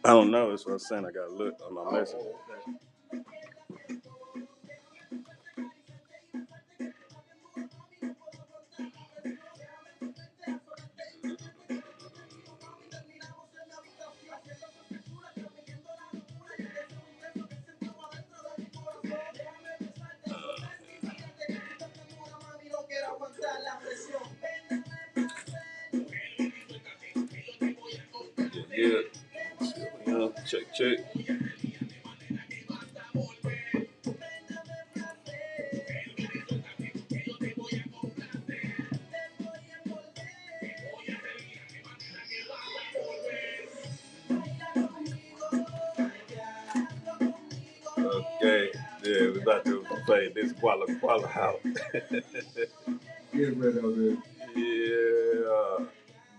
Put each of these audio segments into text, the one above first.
I don't know. That's what I'm saying. I got to look on my message. Yeah. Check, check. Okay. Yeah, we about to play this Quala Quala House. Get rid of it. Yeah.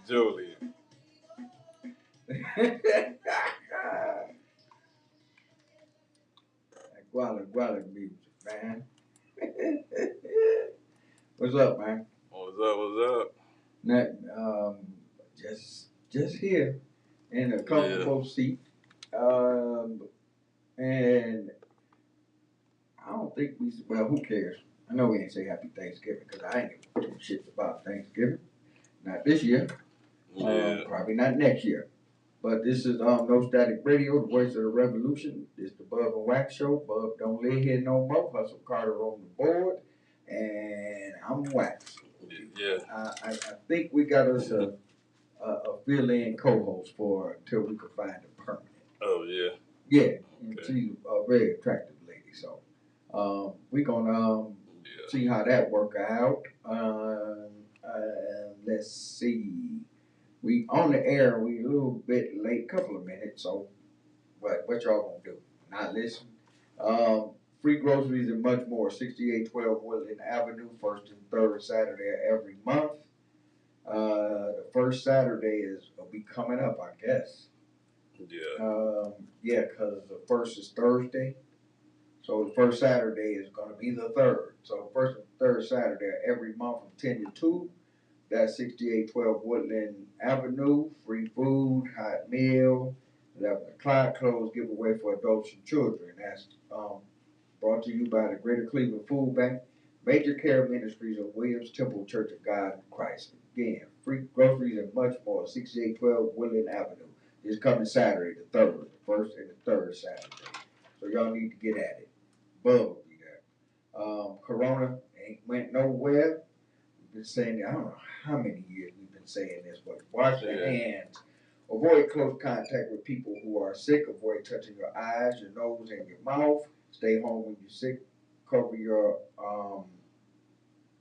Julian. Guala music, man. What's up, man? What's up? What's up? Not, just here in a Yeah. comfortable seat. And I don't think well, who cares? I know we ain't say happy Thanksgiving because I ain't giving two shits about Thanksgiving. Not this year. Yeah. Probably not next year. But this is No Static Radio, the voice of the revolution. This is the Bub and Wax show. Bub don't live here no more. Hustle Carter on the board, and I'm Wax. Yeah. I think we got us a fill-in co-host for until we can find a permanent. Oh yeah. Yeah, and Okay. she's a very attractive lady. So we're gonna see how that work out. Let's see. We on the air. We a little bit late, couple of minutes. So what y'all gonna do? Not listen? Free groceries and much more. 6812 Woodland Avenue, first and third Saturday of every month. The first Saturday will be coming up, I guess. Yeah. Yeah, because the first is Thursday. So the first Saturday is going to be the third. So first and third Saturday every month from 10 to 2. That's 6812 Woodland Avenue. Free food, hot meal, 11 o'clock, clothes giveaway for adults and children. That's brought to you by the Greater Cleveland Food Bank, Major Care Ministries of Williams Temple Church of God in Christ. Again, free groceries and much more. 6812 Woodland Avenue. This coming Saturday, the third, the first and the third Saturday. So y'all need to get at it. Bub will be there. Corona ain't went nowhere. We've been saying it, I don't know how many years we've been saying this, but wash your hands. Avoid close contact with people who are sick. Avoid touching your eyes, your nose, and your mouth. Stay home when you're sick. Cover your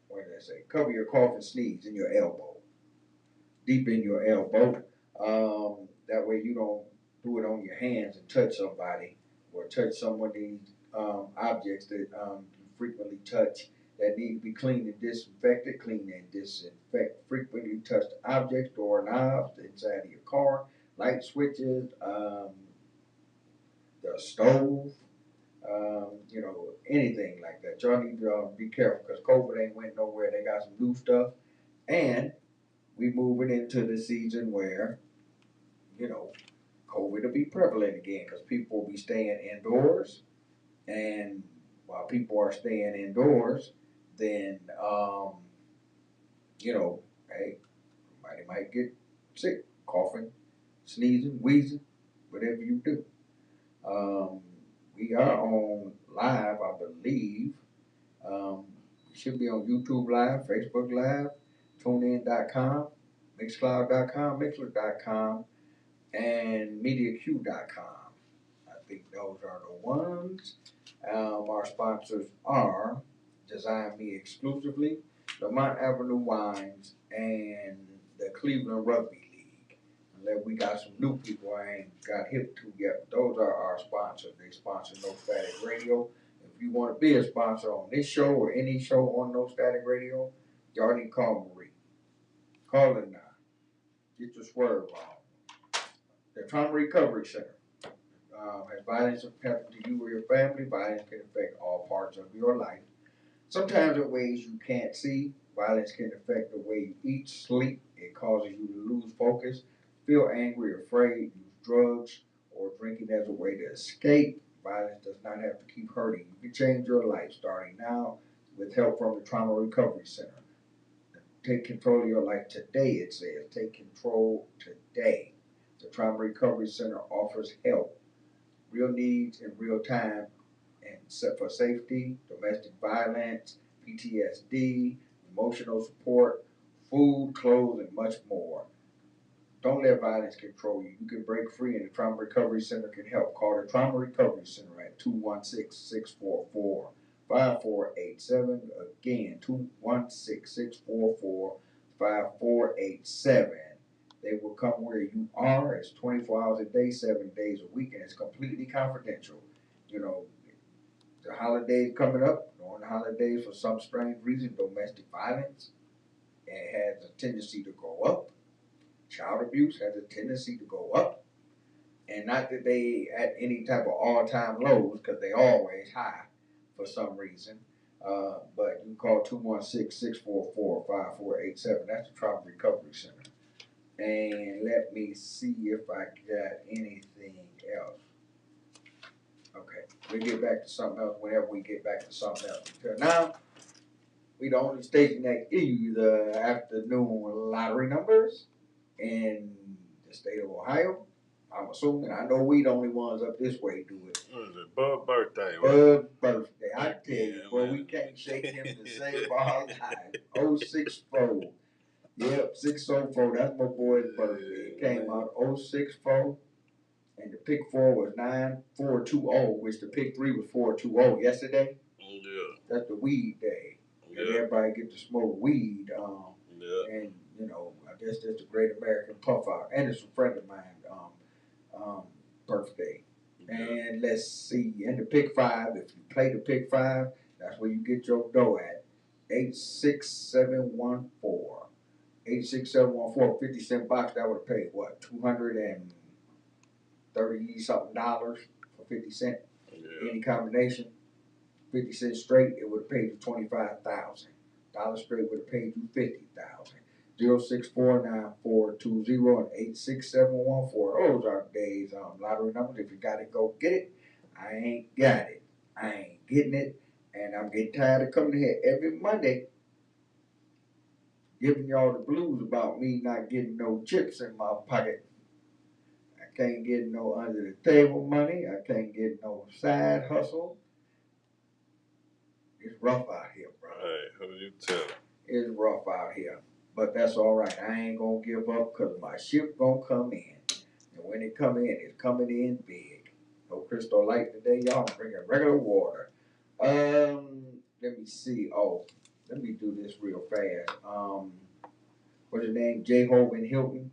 what did I say? Cover your cough and sneeze in your elbow, deep in your elbow. That way you don't do it on your hands and touch somebody or touch some of these objects that you frequently touch that need to be cleaned and disinfected. Clean and disinfect frequently touched objects, doorknobs, the inside of your car, light switches, the stove, anything like that. Y'all need to be careful because COVID ain't went nowhere. They got some new stuff, and we moving into the season where COVID will be prevalent again because people will be staying indoors, and while people are staying indoors, then hey, somebody might get sick, coughing, sneezing, wheezing, whatever you do. Um, we are on live, I believe. We should be on YouTube Live, Facebook Live, TuneIn.com, Mixcloud.com, Mixler.com, and MediaQ.com. I think those are the ones. Our sponsors are Design Me Exclusively, the Mount Avenue Wines, and the Cleveland Rugby League. Unless we got some new people I ain't got hip to yet. Those are our sponsors. They sponsor No Static Radio. If you want to be a sponsor on this show or any show on No Static Radio, y'all need to call Marie. Call her now. Get your swerve on. The Trauma Recovery Center. Has violence happened to you or your family, violence can affect all parts of your life. Sometimes in ways you can't see. Violence can affect the way you eat, sleep. It causes you to lose focus, feel angry, afraid, use drugs, drinking as a way to escape. Violence does not have to keep hurting. You can change your life starting now with help from the Trauma Recovery Center. Take control of your life today, it says. Take control today. The Trauma Recovery Center offers help, real needs in real time, and for safety, domestic violence, PTSD, emotional support, food, clothes, and much more. Don't let violence control you. You can break free, and the Trauma Recovery Center can help. Call the Trauma Recovery Center at 216-644-5487. Again, 216-644-5487. They will come where you are. It's 24 hours a day, 7 days a week, and it's completely confidential. You know, the holidays coming up, during the holidays, for some strange reason, domestic violence, it has a tendency to go up. Child abuse has a tendency to go up. And not that they at any type of all-time lows, because they always high for some reason. But you can call 216-644-5487. That's the Trauma Recovery Center. And let me see if I got anything else. Okay, we'll get back to something else whenever we get back to something else. Until now, we the only station that gives you the afternoon lottery numbers in the state of Ohio. I'm assuming, I know we the only ones up this way do it. What is it? Bub birthday. Bub birthday. I tell you, boy, we can't shake him to save our lives. 064. Yep, 604. That's my boy's birthday. It came out 064. And the pick 4 was 9420, which the pick 3 was 420 yesterday. Yeah. That's the weed day. Yeah. And everybody get to smoke weed. Yeah. And, you know, I guess that's the Great American Puff Out. And it's a friend of mine birthday. Yeah. And let's see, in the pick 5, if you play the pick 5, that's where you get your dough at. 86714. 86714, 50-cent box, that would have paid what, $230 something for 50 cents? Yeah. Any combination, 50 cents straight, it would have paid you 25,000. Dollar straight would have paid you 50,000. 0649420 and 86714. Those are days lottery numbers. If you got it, go get it. I ain't got it. I ain't getting it. And I'm getting tired of coming here every Monday giving y'all the blues about me not getting no chips in my pocket. I can't get no under the table money. I can't get no side hustle. It's rough out here, bro. Hey, who you tell? It's rough out here. But that's all right. I ain't going to give up because my ship going to come in. And when it come in, it's coming in big. No Crystal Light today, y'all. I'm drinking regular water. Let me see. Oh, let me do this real fast. What's his name? J. Hovind Hilton.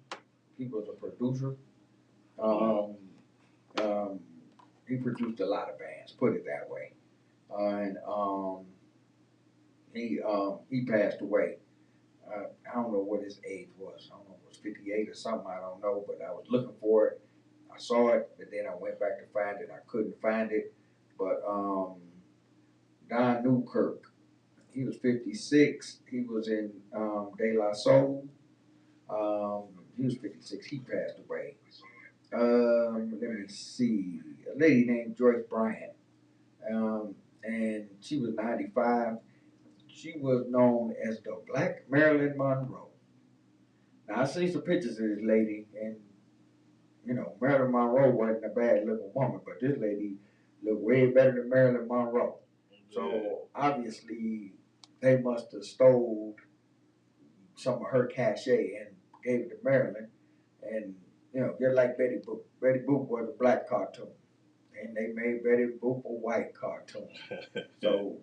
He was a producer. He produced a lot of bands, put it that way. And he passed away. I don't know what his age was. I don't know if it was 58 or something. I don't know, but I was looking for it. I saw it, but then I went back to find it. I couldn't find it. But Don Newkirk, he was 56. He was in De La Soul. He was 56. He passed away. Let me see. A lady named Joyce Bryant. And she was 95. She was known as the Black Marilyn Monroe. Now, I seen some pictures of this lady, and, you know, Marilyn Monroe wasn't a bad-looking woman, but this lady looked way better than Marilyn Monroe. So, obviously, they must have stole some of her cachet and gave it to Marilyn. And, you know, just like Betty Boop. Betty Boop was a black cartoon, and they made Betty Boop a white cartoon. So,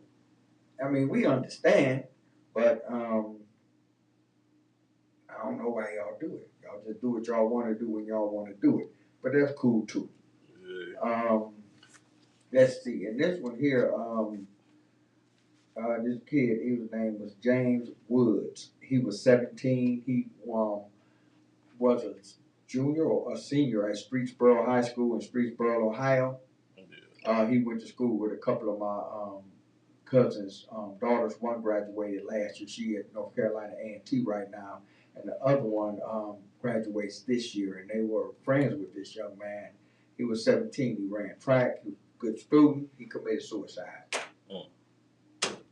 I mean, we understand, but I don't know why y'all do it. Y'all just do what y'all want to do when y'all want to do it. But that's cool, too. Yeah. Let's see. And this one here, this kid, his name was James Woods. He was 17. He was a junior or a senior at Streetsboro High School in Streetsboro, Ohio. He went to school with a couple of my cousins' daughters. One graduated last year. She at North Carolina A&T right now. And the other one graduates this year. And they were friends with this young man. He was 17. He ran track. He was a good student. He committed suicide.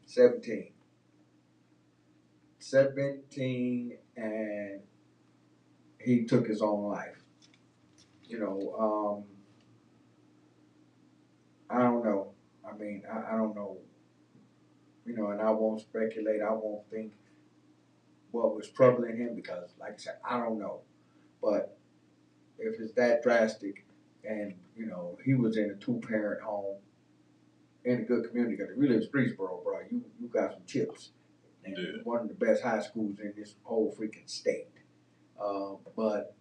17. 17, and he took his own life. You know, I don't know. I mean, I don't know. You know, and I won't speculate. I won't think what was troubling him because, like I said, I don't know. But if it's that drastic, and you know, he was in a 2-parent home in a good community, because we live in Streetsboro, bro. You got some chips, and one of the best high schools in this whole freaking state. But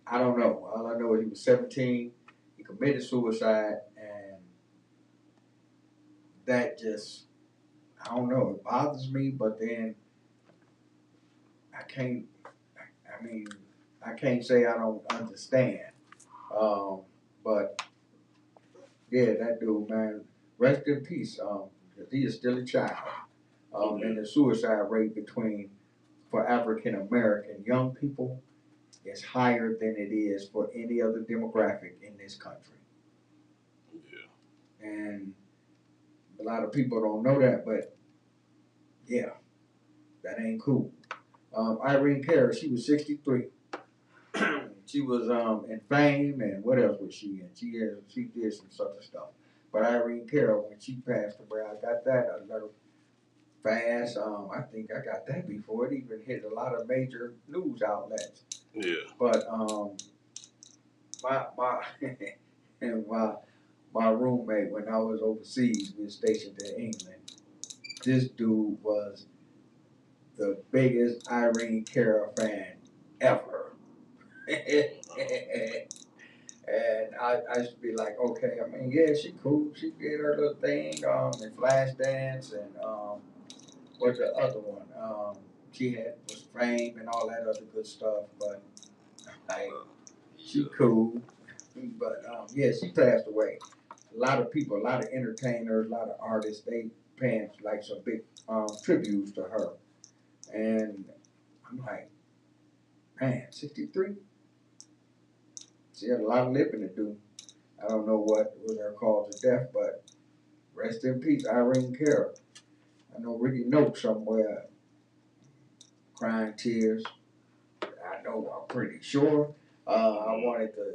I don't know. All I know is he was 17. He committed suicide, and that just, I don't know. It bothers me, but then I can't. I mean, I can't say I don't understand. But yeah, that dude, man, rest in peace. 'Cause he is still a child. And the suicide rate for African American young people is higher than it is for any other demographic in this country. Yeah. And a lot of people don't know that, but yeah, that ain't cool. Irene Cara, she was 63. She was in Fame, and what else was she in? She did some other stuff. But Irene Cara, when she passed away, I got that a little fast. I think I got that before it even hit a lot of major news outlets. Yeah. But my and my roommate, when I was overseas, we were stationed in England. This dude was the biggest Irene Cara fan ever. And I used to be like, okay, I mean, yeah, she cool. She did her little thing, and Flashdance, and what's the other one? She was Fame and all that other good stuff, but like, she cool. But yeah, she passed away. A lot of people, a lot of entertainers, a lot of artists, they paying like some big tributes to her. And I'm like, man, 63? She had a lot of living to do. I don't know what was her cause of death, but rest in peace, Irene Cara. I know Ricky Note somewhere crying tears. I know, I'm pretty sure. I wanted to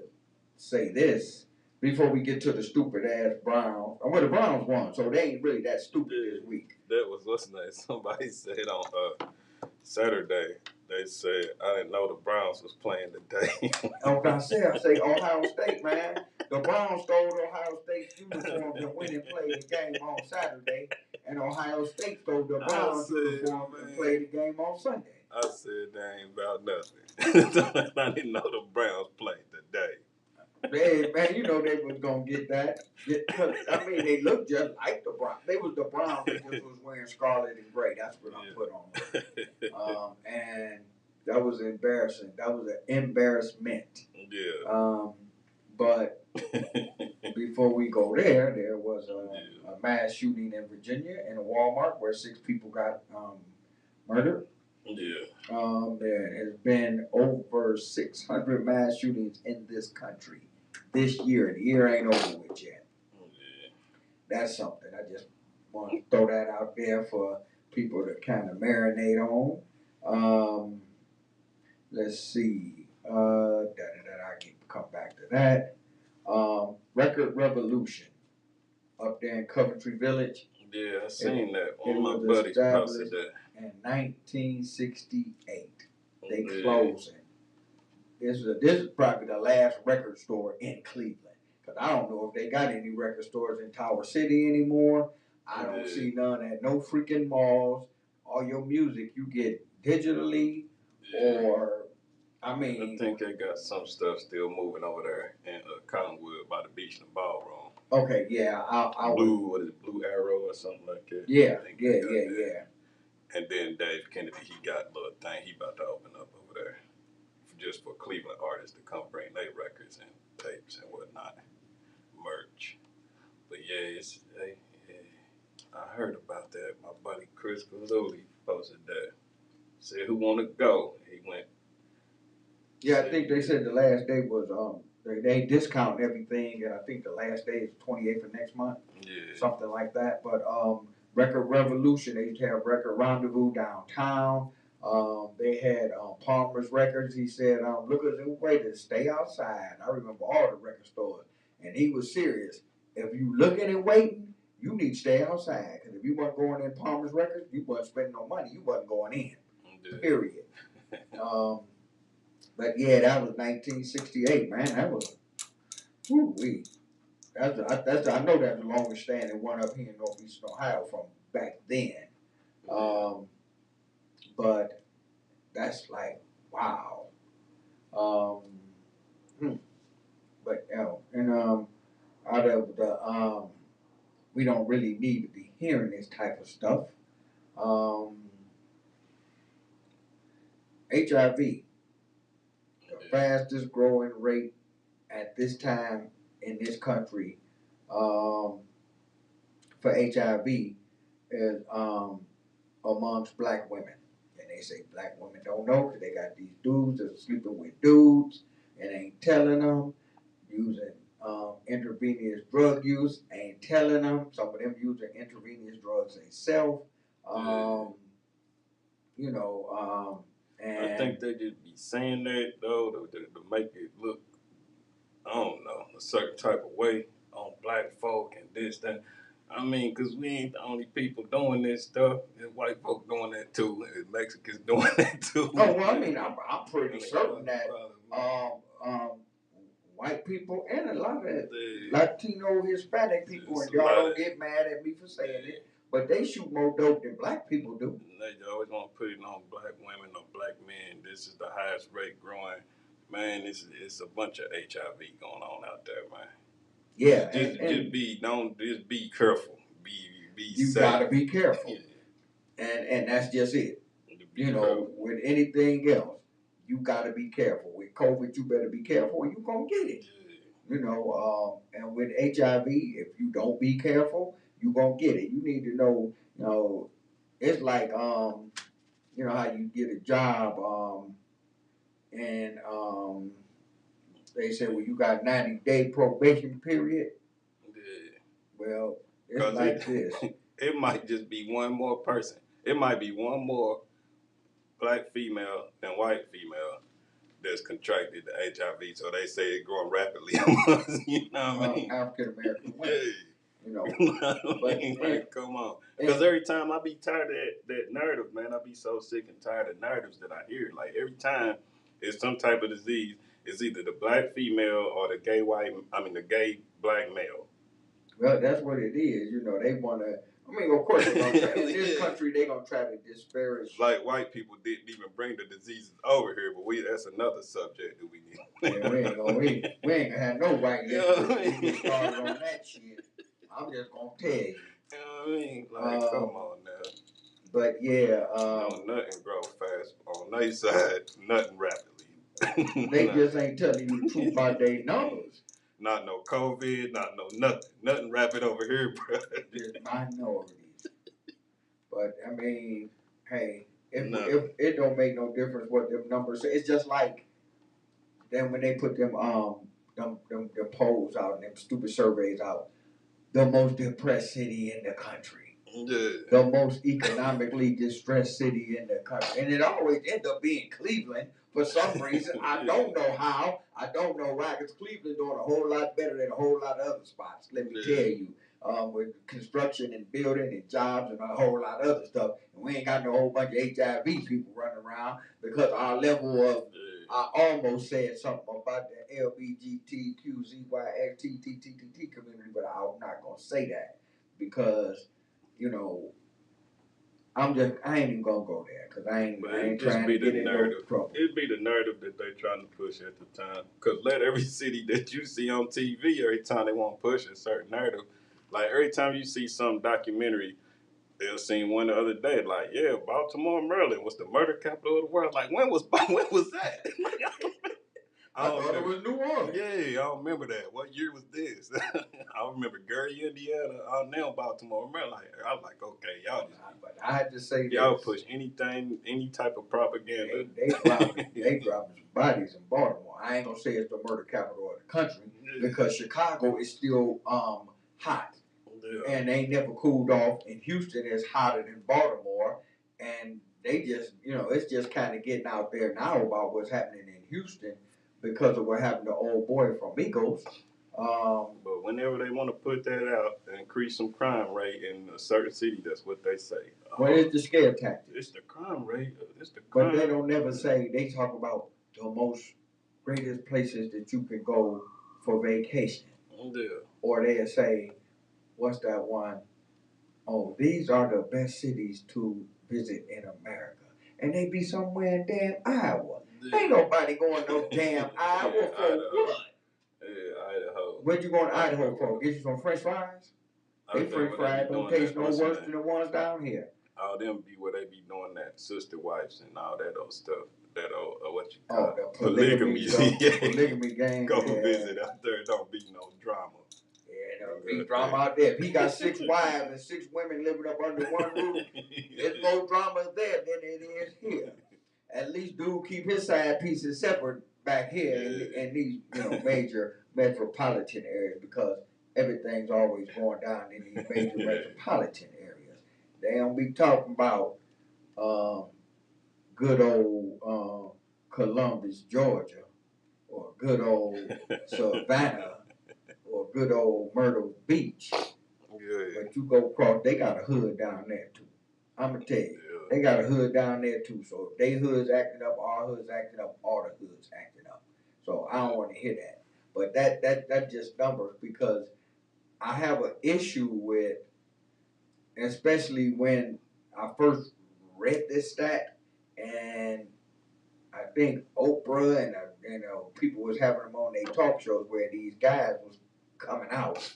say this before we get to the stupid ass Browns. Well, the Browns won, so they ain't really that stupid this week. That was what's nice. Somebody said on Saturday, they said, I didn't know the Browns was playing today. I say Ohio State, man. The Browns stole Ohio State's uniforms and went and played the game on Saturday, and Ohio State stole the Browns uniforms and played the game on Sunday. I said they ain't about nothing. I didn't know the Browns played today. Hey, man, you know they was going to get that. I mean, they looked just like the Browns. They was the Browns that just was wearing scarlet and gray. That's what I put on. And that was embarrassing. That was an embarrassment. Yeah. But before we go there was a mass shooting in Virginia in a Walmart where 6 people got murdered. Yeah. There has been over 600 mass shootings in this country this year, and the year ain't over with yet. Yeah. That's something. I just want to throw that out there for people to kind of marinate on. Let's see. I can come back to that. Record Revolution up there in Coventry Village. Yeah, I seen that. One of my buddies posted that. In 1968, they closing. This is probably the last record store in Cleveland. Because I don't know if they got any record stores in Tower City anymore. I don't see none at no freaking malls. All your music you get digitally or, I mean. I think they got some stuff still moving over there in Cottonwood by the beach and the ballroom. Okay, yeah. Blue Arrow or something like that? Yeah. And then Dave Kennedy, he got a little thing he about to open up over there just for Cleveland artists to come bring their records and tapes and whatnot, merch. But yeah, I heard about that. My buddy Chris Galuli posted that. Said who want to go? He went. Yeah, I think they said the last day was they discount everything, and I think the last day is 28th of next month, Yeah. something like that. But Record Revolution, they used to have Record Rendezvous downtown. They had Palmer's Records. He said, look at the way to stay outside. I remember all the record stores, and he was serious. If you looking and waiting, you need to stay outside. Because if you weren't going in Palmer's Records, you wasn't spending no money. You wasn't going in. Yeah. Period. But yeah, that was 1968, man. That was, woo-wee. I know that's the longest standing one up here in Northeastern Ohio from back then. But that's like, wow. But out of the we don't really need to be hearing this type of stuff. HIV, the fastest growing rate at this time in this country for HIV is amongst black women. And they say black women don't know because they got these dudes that are sleeping with dudes and ain't telling them, using intravenous drug use, ain't telling them. Some of them using intravenous drugs themselves. And I think they just be saying that though to make it look, I don't know, a certain type of way on black folk and this, that. I mean, because we ain't the only people doing this stuff. There's white folk doing that too, and Mexicans doing that too. Oh, well, I mean, I'm pretty certain that white people and a lot of Latino, Hispanic people, and y'all don't get mad at me for saying it, but they shoot more dope than black people do. They always want to put it on black women or black men. This is the highest rate growing. Man, it's a bunch of HIV going on out there, man. Yeah, just be careful. Be you safe. Gotta be careful. Yeah. And that's just it. With anything else, you gotta be careful. With COVID, you better be careful, or you gonna get it. Yeah. And with HIV, if you don't be careful, you gonna get it. You need to know, it's like how you get a job, and they say, well, you got 90-day probation period. Yeah. Well, it's like this. It might just be one more person. It might be one more black female than white female that's contracted the HIV. So they say it's growing rapidly. You know what I mean? African American women. But come on. Because every time I be tired of that narrative, man, I be so sick and tired of narratives that I hear. Like every time it's some type of disease, it's either the black female or the gay black male. Well, that's what it is. They want to. I mean, of course, they're gonna try, in this country, they're going to try to disparage. Like white people didn't even bring the diseases over here, but that's another subject that we need. Yeah, we ain't going to have no white left. We started on that shit. I'm just going to tell you. You know what I mean? Like, come on now. But yeah. Nothing grow fast on their side, nothing rapidly. They just ain't telling you the truth about their numbers. Not no COVID, not no nothing. Nothing rapid over here, bro. Just minorities. But, I mean, hey, if it don't make no difference what them numbers say. It's just like then when they put them polls out and them stupid surveys out, the most depressed city in the country. Yeah. The most economically distressed city in the country. And it always ends up being Cleveland for some reason. I don't know how. I don't know why. Because Cleveland's doing a whole lot better than a whole lot of other spots. Let me tell you. With construction and building and jobs and a whole lot of other stuff. And we ain't got no whole bunch of HIV people running around because our level of, I almost said something about the LBGTQZYXTTTT community, but I'm not going to say that because, I ain't even going to go there because I ain't trying to get in no trouble. It'd be the narrative that they trying to push at the time. Because let every city that you see on TV, every time they want to push a certain narrative, like every time you see some documentary, they'll seen one the other day, like, yeah, Baltimore, Maryland was the murder capital of the world. Like, when was that? I thought it was New Orleans. Yeah, I remember that. What year was this? I remember Gary, Indiana. Now Baltimore. Remember, I was like, okay, y'all just. But I had to say y'all this. push anything, any type of propaganda. They dropping some bodies in Baltimore. I ain't gonna say it's the murder capital of the country because Chicago is still hot. Yeah. And they never cooled off. And Houston is hotter than Baltimore. And they just, it's just kind of getting out there now about what's happening in Houston because of what happened to old boy from Migos. But whenever they want to put that out and increase some crime rate in a certain city, that's what they say. What is the scare tactic? It's the crime rate. It's the crime. But they don't never say, they talk about the most greatest places that you can go for vacation. Yeah. Or they'll say, what's that one? Oh, these are the best cities to visit in America. And they be somewhere in damn Iowa. Yeah. Ain't nobody going no damn Iowa for what? Yeah, Idaho. What you going to Idaho for? Get you some French fries? They French fries don't taste no worse than the ones down here. All them be where they be doing that sister wives and all that old stuff. That old, what you call the polygamy polygamy game. Go visit out there. Don't be no drama. Yeah, no be drama out there. If he got 6 wives and 6 women living up under one roof, there's more drama there than it is here. At least dude keep his side pieces separate back here in these major metropolitan areas because everything's always going down in these major metropolitan areas. They don't be talking about good old Columbus, Georgia, or good old Savannah, or good old Myrtle Beach. Good. But you go across, they got a hood down there too. I'm gonna tell you, they got a hood down there too. So if they hoods acting up, our hoods acting up, all the hoods acting up. So I don't want to hear that. But that just numbers because I have an issue with, especially when I first read this stat, and I think Oprah and people was having them on their talk shows where these guys was coming out,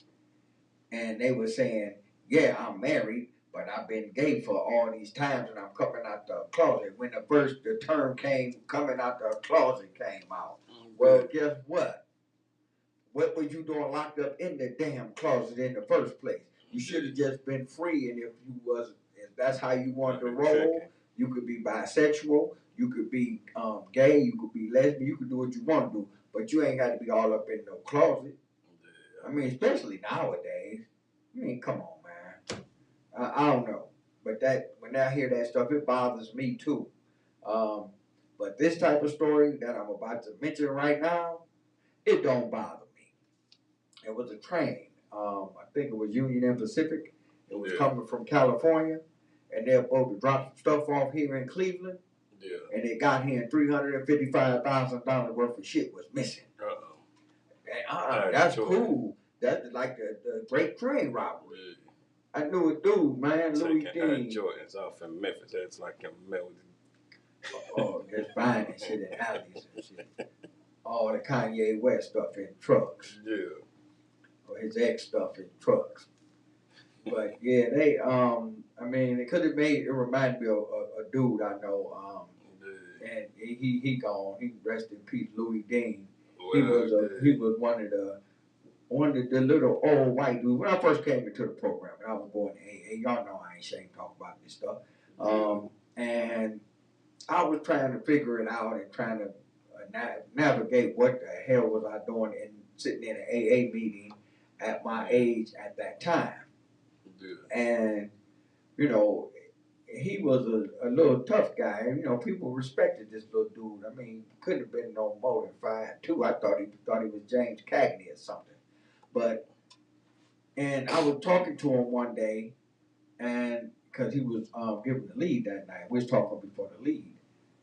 and they were saying, "Yeah, I'm married, but I've been gay for all these times, and I'm coming out the closet." When the term came, coming out the closet came out. Well, guess what? What was you doing locked up in the damn closet in the first place? You should have just been free, and if that's how you wanted to roll, you could be bisexual, you could be gay, you could be lesbian, you could do what you want to do, but you ain't got to be all up in no closet. I mean, especially nowadays. I mean, come on, man. I don't know, but when I hear that stuff, it bothers me too. But this type of story that I'm about to mention right now, it don't bother me. It was a train. I think it was Union and Pacific. It was coming from California, and they're supposed to drop some stuff off here in Cleveland. Yeah. And they got here and $355,000 worth of shit was missing. That's cool. That's like the Great Train Robbery. Yeah. I knew a dude, man, Louis Dean. Jordan's off in Memphis. That's like a melody. Just buying that shit in alleys and shit. All the Kanye West stuff in trucks. Yeah. Or his ex stuff in trucks. But yeah, they I mean, it reminded me of a dude I know, and he gone. He rest in peace, Louis Dean. Well, he was one of the little old white dudes. When I first came into the program, and I was going to AA, y'all know I ain't ashamed to talk about this stuff. And I was trying to figure it out and trying to navigate what the hell was I doing and sitting in an AA meeting at my age at that time. Yeah. And, he was a little tough guy. And, people respected this little dude. I mean, couldn't have been no more than 5'2". I thought he was James Cagney or something. And I was talking to him one day, and because he was giving the lead that night. We was talking before the lead.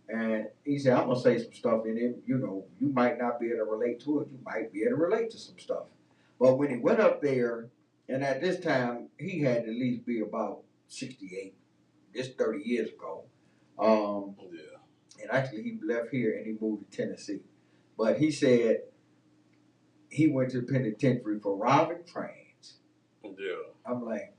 And he said, I'm going to say some stuff in it. You might not be able to relate to it. You might be able to relate to some stuff. But when he went up there, and at this time, he had to at least be about 68. This 30 years ago. And actually, he left here and he moved to Tennessee. But he said he went to the penitentiary for robbing trains. Yeah. I'm like,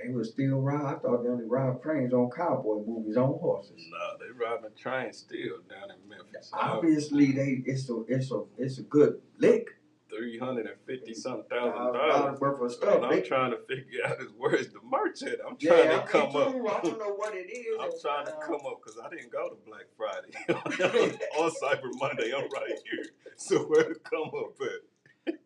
They was still rob. I thought they only robbed trains on cowboy movies on horses. Nah, they robbing trains still down in Memphis. Obviously, it's a good lick. 350 something thousand $1,000 worth of stuff. What I'm trying to figure out is where's the merch at. I'm Yeah, trying to I come too. up. I don't know what it is. I'm trying to come up because I didn't go to Black Friday or Cyber Monday. I'm right here. So where to come up at?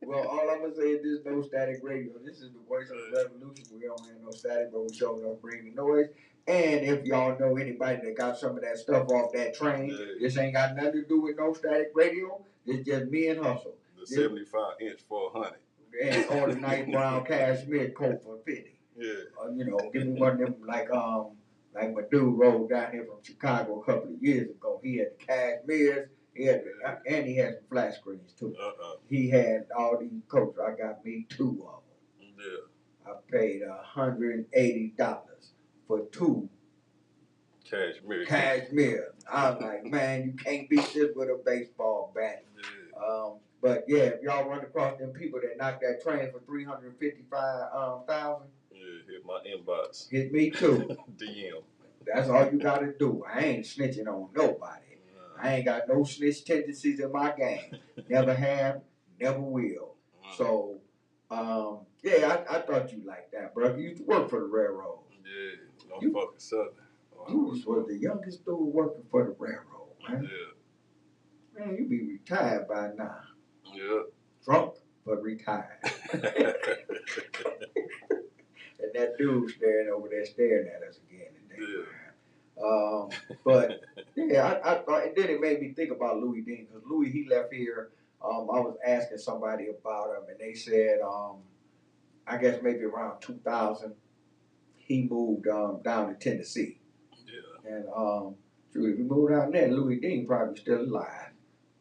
Well, all I'm gonna say is this: no static radio. This is the voice of the revolution. We don't have no static, but we sure enough bring the noise. And if y'all know anybody that got some of that stuff off that train, this ain't got nothing to do with no static radio. It's just me and Hustle. The 75-inch for 100. And or the nice brown cashmere coat for 50. Yeah. You know, give me one of them like my dude rode down here from Chicago a couple of years ago. He had the cashmeres, and he had some flat screens too. He had all these coats. I got me 2 of them. Yeah. I paid $180 for 2 cashmere. I was like, man, you can't beat this with a baseball bat. Yeah. But yeah, if y'all run across them people that knocked that train for $355,000. Yeah, hit my inbox. Hit me too. DM. That's all you gotta do. I ain't snitching on nobody. I ain't got no snitch tendencies in my game. Never have, never will. So, yeah, I thought you liked that, bro. You used to work for the railroad. Yeah, no fucking Southern. You was the youngest dude working for the railroad, man. Yeah. Man, you be retired by now. Yeah. Drunk, but retired. And that dude staring over there staring at us again today. Yeah. But yeah, I thought, and then it made me think about Louis Dean, because Louis, he left here. I was asking somebody about him, and they said, I guess maybe around 2000, he moved down to Tennessee. Yeah. And if he moved down there, Louis Dean probably still alive.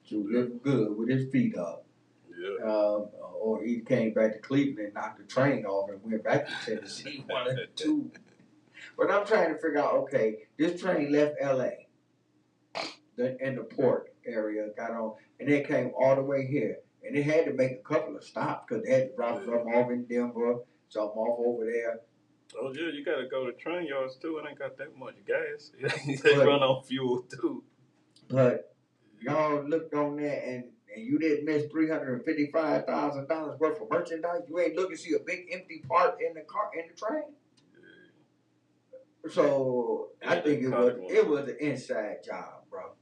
So living good with his feet up. Yeah. Or he came back to Cleveland and knocked the train off and went back to Tennessee. One of the two. But I'm trying to figure out, okay, this train left L.A. In the port area, got on, and they came all the way here. And they had to make a couple of stops because they had to drop something off in Denver, something off over there. Oh, yeah, you got to go to train yards, too. It ain't got that much gas. They run on fuel, too. But y'all looked on there, and you didn't miss $355,000 worth of merchandise. You ain't looking to see a big empty part in the train. Yeah. So I think it was an inside job, bro.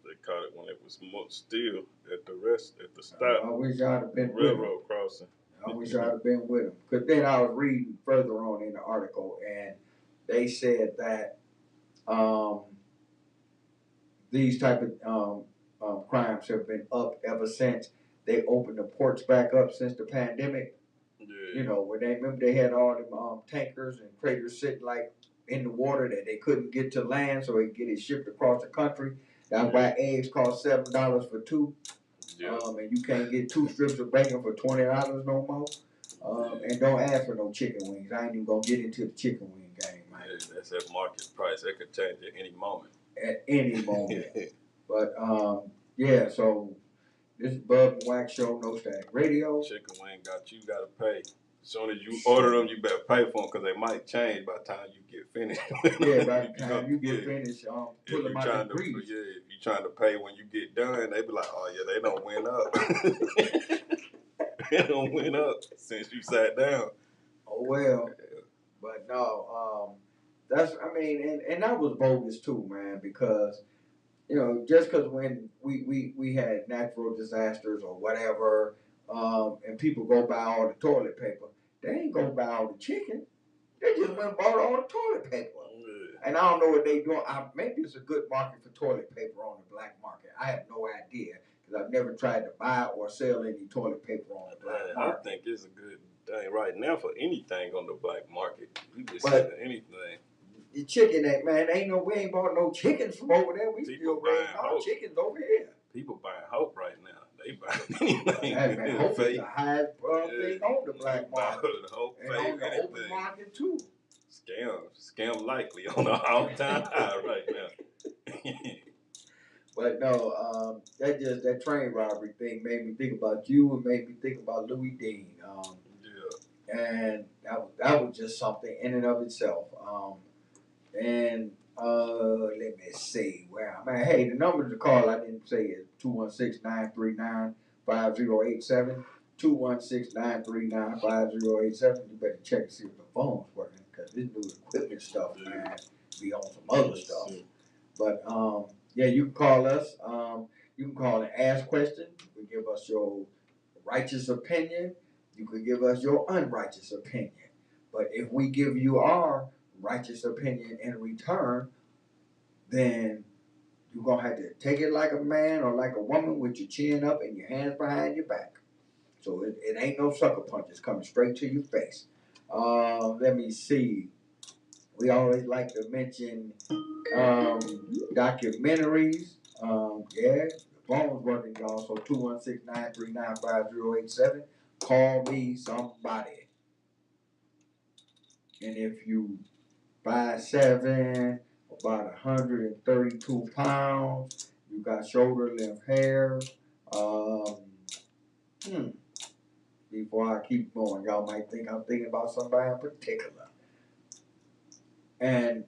They caught it when it was still at the stop. I wish I'd have been railroad crossing. I wish I'd have been with them. Because then I was reading further on in the article, and they said that these type of crimes have been up ever since they opened the ports back up since the pandemic. Yeah. You know, when they had all them tankers and freighters sitting like in the water that they couldn't get to land, so they could get it shipped across the country. That's why eggs cost $7 for 2. Yeah. And you can't get 2 strips of bacon for $20 no more. And don't ask for no chicken wings. I ain't even gonna get into the chicken wing game, man. Yeah, that's at market price. That could change at any moment. At any moment. But yeah, so this is Bub and Wax show, no static radio. Chicken wing you gotta pay. As soon as you order them, you better pay for them because they might change by the time you get finished. Yeah, by the time you get finished, pull them out the grease. Yeah, if you're trying to pay when you get done, they be like, oh yeah, they don't went up. They don't went up since you sat down. Oh well. Yeah. But no, and that was bogus too, man, because you know, just because when we had natural disasters or whatever, and people go buy all the toilet paper, they ain't go buy all the chicken. They just went and bought all the toilet paper. Yeah. And I don't know what they doing. Maybe it's a good market for toilet paper on the black market. I have no idea because I've never tried to buy or sell any toilet paper on the black market. I think it's a good thing right now for anything on the black market. You can sell anything. The chicken, we ain't bought no chickens from over there. We still raising our chickens over here. People buying hope right now. They buying anything. Hope is the highest thing on the black market. Hope, and on the open market too. Scam likely on the all-time high right now. But no, that train robbery thing made me think about you and made me think about Louis Dean. and that was just something in and of itself. And let me see where I'm at. Hey, the number to call I didn't say is 216-939-5087. 216-939-5087. You better check to see if the phone's working, because this new equipment stuff, man, be on some other stuff. But yeah, you can call us. You can call and ask questions. You can give us your righteous opinion. You can give us your unrighteous opinion. But if we give you our righteous opinion in return, then you're gonna have to take it like a man or like a woman with your chin up and your hands behind your back. So it ain't no sucker punches coming straight to your face. Let me see. We always like to mention documentaries. Yeah, the phone's working, y'all. So 216-939-5087. Call me somebody. And if you 5'7", about 132 pounds, you got shoulder length hair. Before I keep going, y'all might think I'm thinking about somebody in particular. And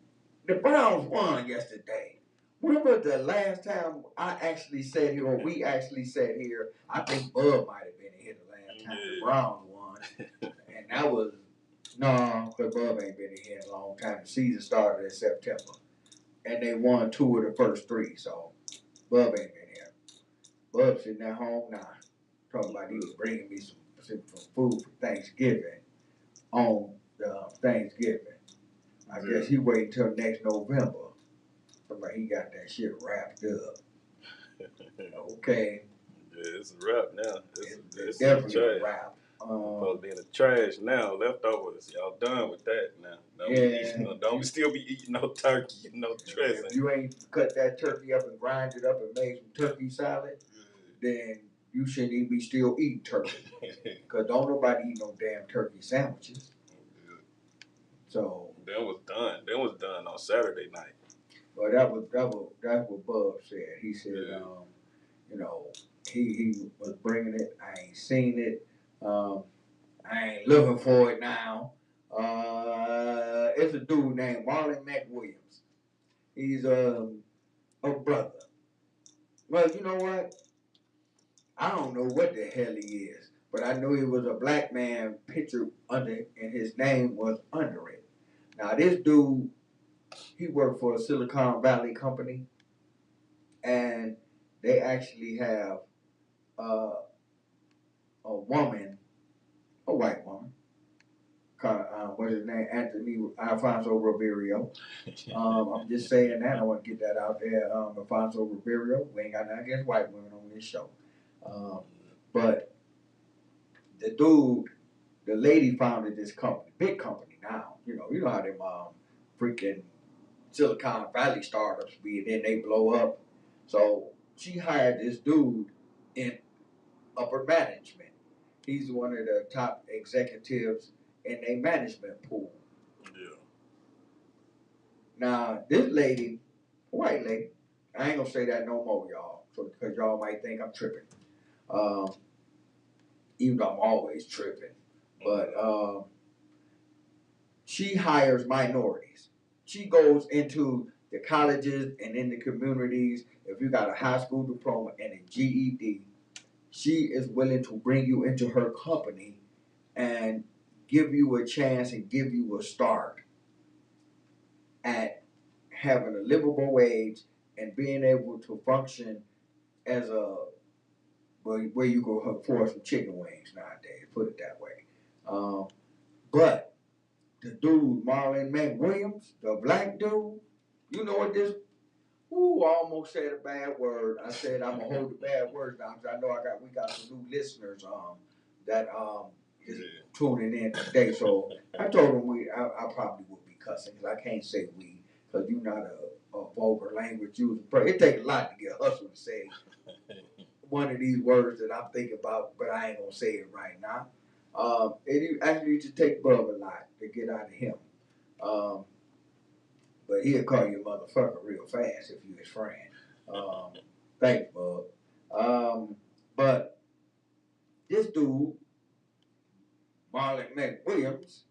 the Browns won yesterday. Remember the last time I actually sat here, or we actually sat here, I think Bub might have been here the last time the Browns won. And that was, no, because Bub ain't been here in a long time. The season started in September. And they won 2 of the first 3, so Bub ain't been here. Bub's sitting at home now, talking about he was bringing me some food for Thanksgiving on Thanksgiving. I guess he waited till next November. But he got that shit wrapped up. Okay. Yeah, it's a wrap now. It's definitely a wrap. Supposed to be in the trash now, leftovers. Y'all done with that now. Don't still be eating no turkey and no dressing. If you ain't cut that turkey up and grind it up and made some turkey salad, then you shouldn't even be still eating turkey. Because don't nobody eat no damn turkey sandwiches. So that was done. That was done on Saturday night. Well, that's what Bub said. He said, you know, he was bringing it. I ain't seen it. I ain't looking for it now. It's a dude named Marlon McWilliams. He's a brother. Well, you know what? I don't know what the hell he is, but I know he was a black man picture under, and his name was under it. Now this dude, he worked for a Silicon Valley company, and they actually have a woman, a white woman, what's his name? Alfonso Ribeiro. I'm just saying that. I want to get that out there. Alfonso Ribeiro. We ain't got nothing against white women on this show. But the dude, the lady founded this company, big company now. You know how them freaking Silicon Valley startups be, and then they blow up. So she hired this dude in upper management. He's one of the top executives in a management pool. Yeah. Now, this lady, white lady, I ain't gonna say that no more, y'all, because y'all might think I'm tripping. Even though I'm always tripping. But she hires minorities. She goes into the colleges and in the communities. If you got a high school diploma and a GED, she is willing to bring you into her company and give you a chance and give you a start at having a livable wage and being able to function as where you go afford some chicken wings nowadays, put it that way. But the dude, Marlon McWilliams, the black dude, you know what this? Ooh, I almost said a bad word. I said I'm gonna hold the bad words down because I know we got some new listeners that is tuning in today. So I told him I probably would be cussing because I can't say we because you're not a vulgar language user. It takes a lot to get Hustle to say one of these words that I'm thinking about, but I ain't gonna say it right now. It actually used to take Bub a lot to get out of him. But he'll call you a motherfucker real fast if you his friend. Thanks, Bub. But this dude, Marlon McWilliams.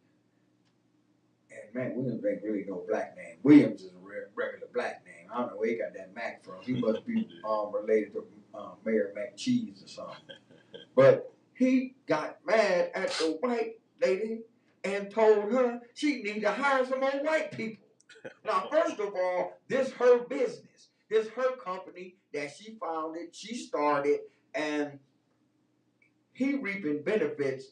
And Mac Williams ain't really no black name. Williams is a regular black name. I don't know where he got that Mac from. He must be related to Mayor McCheese or something. But he got mad at the white lady and told her she need to hire some more white people. Now, first of all, this her business. This her company that she founded, she started, and he reaping benefits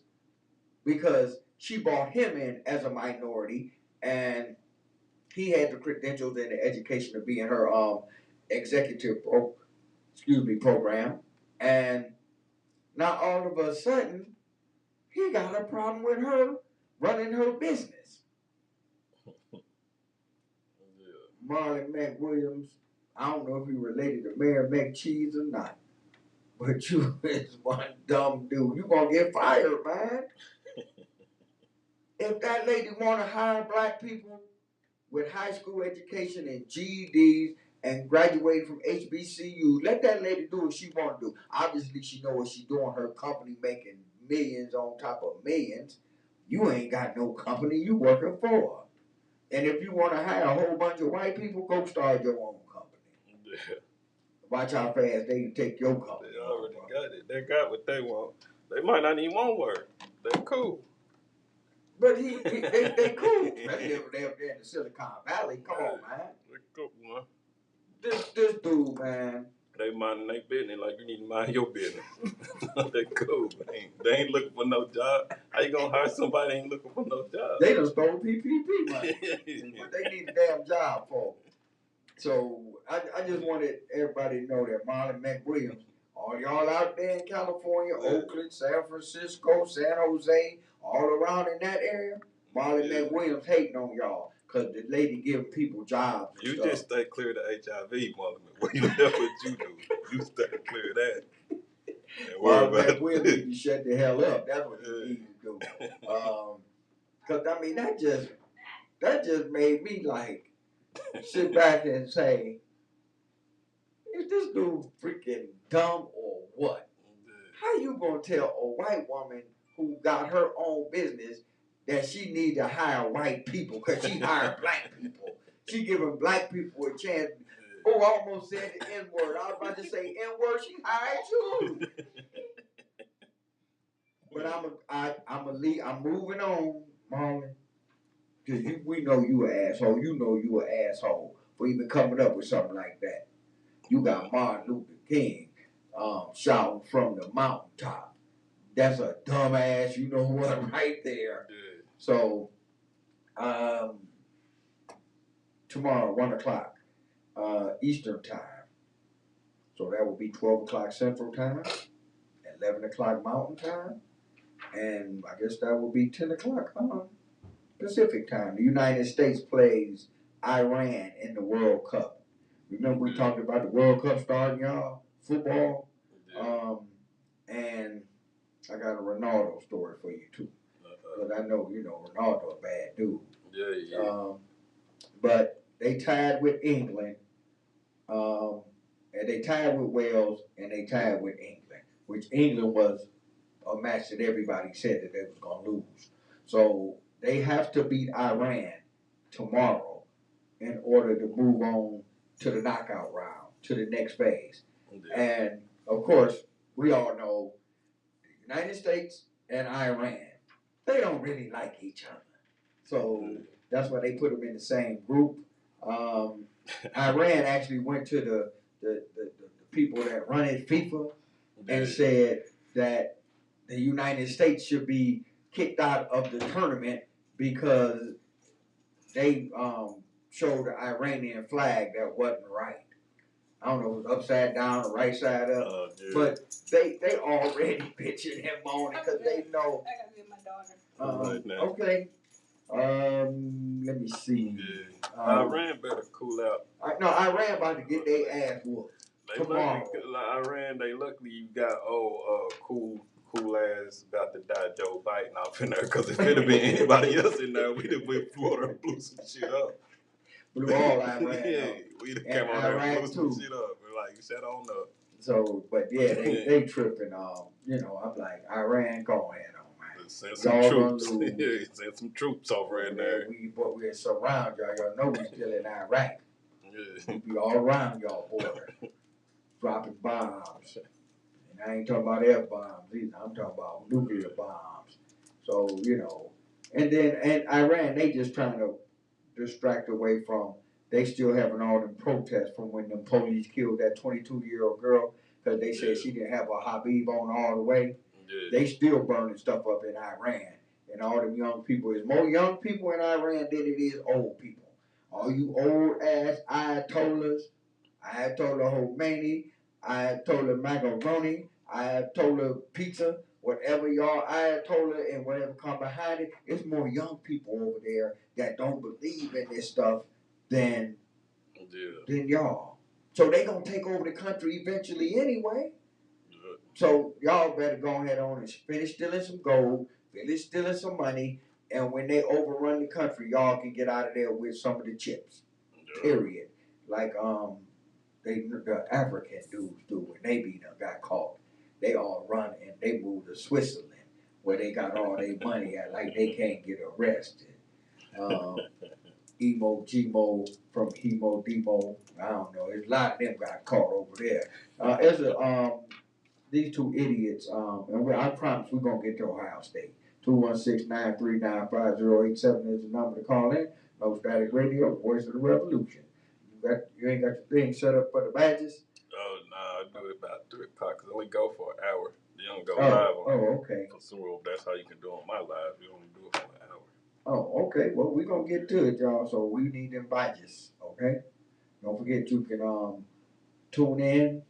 because she brought him in as a minority, and he had the credentials and the education to be in her executive program. And now all of a sudden, he got a problem with her running her business. Marlon McWilliams, I don't know if he related to Mayor McCheese or not, but you is one dumb dude. You gonna get fired, man. If that lady wanna hire black people with high school education and GEDs and graduated from HBCU, let that lady do what she want to do. Obviously, she know what she doing. Her company making millions on top of millions. You ain't got no company you working for. And if you want to hire a whole bunch of white people, go start your own company. Yeah. Watch how fast they can take your company. They already got it. They got what they want. They might not even want work. They cool. But they cool. Especially if they're up there in the Silicon Valley. Come on, man. They cool, man. This dude, man. They minding their business like you need to mind your business. They cool. They ain't looking for no job. How you gonna hire somebody that ain't looking for no job? They done stole PPP money. What they need a damn job for. So I just wanted everybody to know that Marlon McWilliams, all y'all out there in California, Oakland, San Francisco, San Jose, all around in that area, Marlon McWilliams hating on y'all because the lady giving people jobs. You just stay clear of the HIV, Marlon McWilliams. That's what you do. You stay clear of that. Marlon McWilliams need to shut the hell up. That's what he needs to do. Because I mean that just made me like sit back and say, is this dude freaking dumb or what? How you gonna tell a white woman who got her own business that she need to hire white people because she hired black people? She giving black people a chance. Oh, I almost said the N-word. I was about to say N-word. She hired you. But I'm moving on, Marlon. Because we know you an asshole. You know you an asshole for even coming up with something like that. You got Martin Luther King shouting from the mountaintop. That's a dumbass, you know what, right there. Yeah. So, tomorrow, 1 o'clock, Eastern time. So that will be 12 o'clock Central time, 11 o'clock Mountain time, and I guess that will be 10 o'clock Pacific time. The United States plays Iran in the World Cup. Remember we talked about the World Cup starting, y'all? Football. Yeah. And I got a Ronaldo story for you, too. Because I know, Ronaldo a bad dude. Yeah. But they tied with England. And they tied with Wales, and they tied with England. Which England was a match that everybody said that they was going to lose. So they have to beat Iran tomorrow in order to move on to the knockout round, to the next phase. Yeah. And, of course, we all know the United States and Iran, they don't really like each other. So that's why they put them in the same group. Iran actually went to the people that run it, FIFA, and said that the United States should be kicked out of the tournament because they showed the Iranian flag that wasn't right. I don't know if it was upside down or right side up, but they already bitching him on it because they know. I gotta get my daughter. Okay. Let me see. Iran better cool out. Iran about to get their ass whooped tomorrow. Iran, luckily you got cool ass about to die Joe Biden off in there, because if it had been anybody else in there, we'd have went Florida and blew some shit up. Blew all Iran up. We'd have come on there and blew some shit up. We're like, shut on up. So, but yeah, they tripping. I'm like, Iran, go ahead on, man. Send some Y'all gonna troops. lose. Yeah, send some troops over in there. We're surround y'all. Y'all know we still in Iraq. Yeah. We be all around y'all border, dropping bombs. And I ain't talking about F-bombs either. I'm talking about nuclear bombs. So, and Iran, they just trying to distract away from, they still having all them protests from when them police killed that 22-year-old girl because they said she didn't have a Habib on all the way. Yeah. They still burning stuff up in Iran. And all them young people, there's more young people in Iran than it is old people. All you old ass Ayatollahs, Ayatollah Khomeini, Ayatollah macaroni, Ayatollah pizza, whatever y'all Ayatollah and whatever come behind it, it's more young people over there that don't believe in this stuff than y'all. So they gonna take over the country eventually anyway. Yeah. So y'all better go ahead on and finish stealing some gold, finish stealing some money, and when they overrun the country, y'all can get out of there with some of the chips. Yeah. Period. Like the African dudes do when they got caught. They all run and they move to Switzerland where they got all their money at, like they can't get arrested. Emo Gmo from Hemo Demo, I don't know. There's a lot of them got caught over there. These two idiots, and I promise we're gonna get to Ohio State. 216-939-5087 is the number to call in. No Static Radio, Voice of the Revolution. You ain't got your thing set up for the badges? Oh, no, I do it about 3 o'clock because I only go for an hour. You don't go live on okay. So that's how you can do it on my live. You only do it for an hour. Oh, okay. Well, we're going to get to it, y'all. So we need them badges, okay? Don't forget you can tune in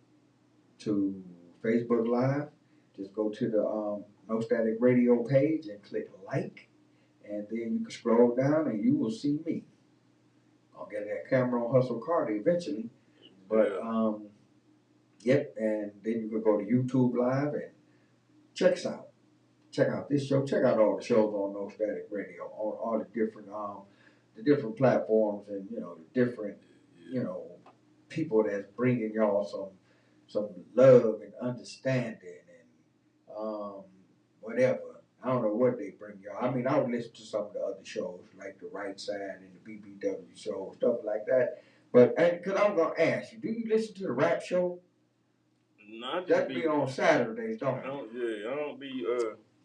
to Facebook Live. Just go to the No Static Radio page and click like. And then you can scroll down and you will see me. I'll get that camera on Hustle Carter eventually. But, yep, and then you can go to YouTube Live and check us out. Check out this show. Check out all the shows on No Static Radio, on all the different platforms, and the different people that's bringing y'all some love and understanding and whatever. I don't know what they bring y'all. I mean, I would listen to some of the other shows like the Right Side and the BBW show, stuff like that. But because I'm gonna ask you, do you listen to the rap show? No, that be on Saturdays, don't it? I don't be.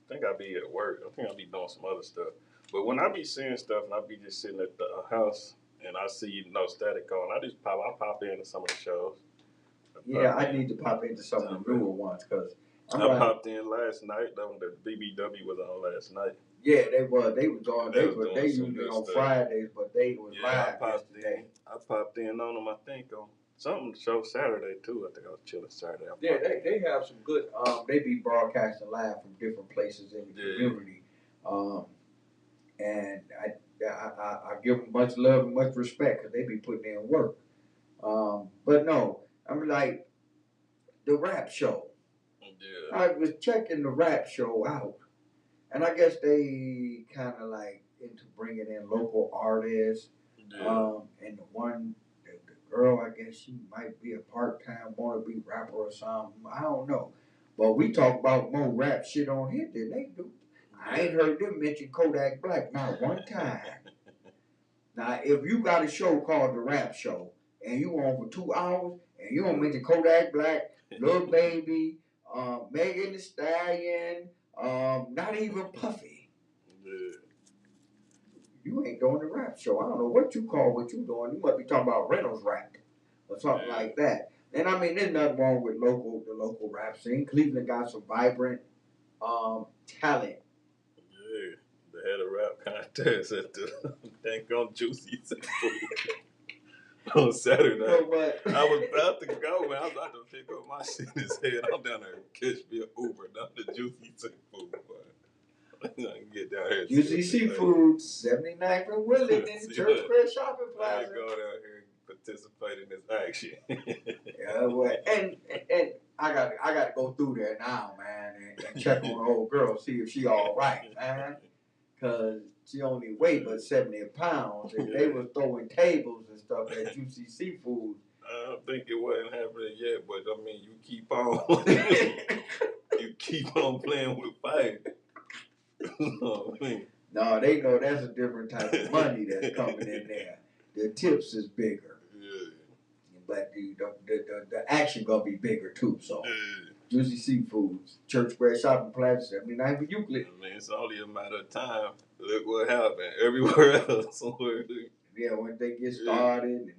I think I be at work. I think I be doing some other stuff. But when I be seeing stuff and I be just sitting at the house and I see No Static on, I pop into some of the shows. I need to pop into some of the newer ones because I popped in last night. The BBW was on last night. Yeah, they was on. They usually on Fridays, but they was live yesterday. I popped in on them. I think on something show Saturday too. I think I was chilling Saturday. Yeah, they have some good. They be broadcasting live from different places in the community. And I give them much love and much respect because they be putting in work. But no, I'm like the rap show. Yeah. I was checking the rap show out, and I guess they kind of like into bringing in local artists. Yeah. And the girl, I guess she might be a part-time wannabe rapper or something. I don't know. But we talk about more rap shit on here than they do. I ain't heard them mention Kodak Black not one time. Now, if you got a show called The Rap Show and you on for 2 hours and you don't mention Kodak Black, Lil Baby, Megan Thee Stallion, not even Puffy. Yeah. You ain't doing the rap show. I don't know what you call what you doing. You must be talking about Reynolds rap or something like that. And I mean, there's nothing wrong with the local rap scene. Cleveland got some vibrant talent. Yeah, they had a rap contest at the Thank on Juicy on Saturday. But I was about to go, man. I was about to pick up my shit in his head. I'm down there and catch me an Uber down to Juicy Seafood. I can get down here. Juicy Seafood, 79th and Willard in the Church Square Shopping Plaza. I go down here and participate in this action. Yeah, well, and I got to go through there now, man, and check on the old girl, see if she all right, man. Because she only weighed but 70 pounds, and they were throwing tables and stuff at Juicy Seafood. I don't think it wasn't happening yet, but I mean, you keep on, you keep on playing with fire. You know what I mean? No, they know that's a different type of money that's coming in there. The tips is bigger. Yeah. But the action gonna be bigger too. So Yeah. Juicy Seafoods, Church Square Shopping Plaza, 79th Euclid. I mean, it's only a matter of time. Look what happened everywhere else. Yeah, when they get started and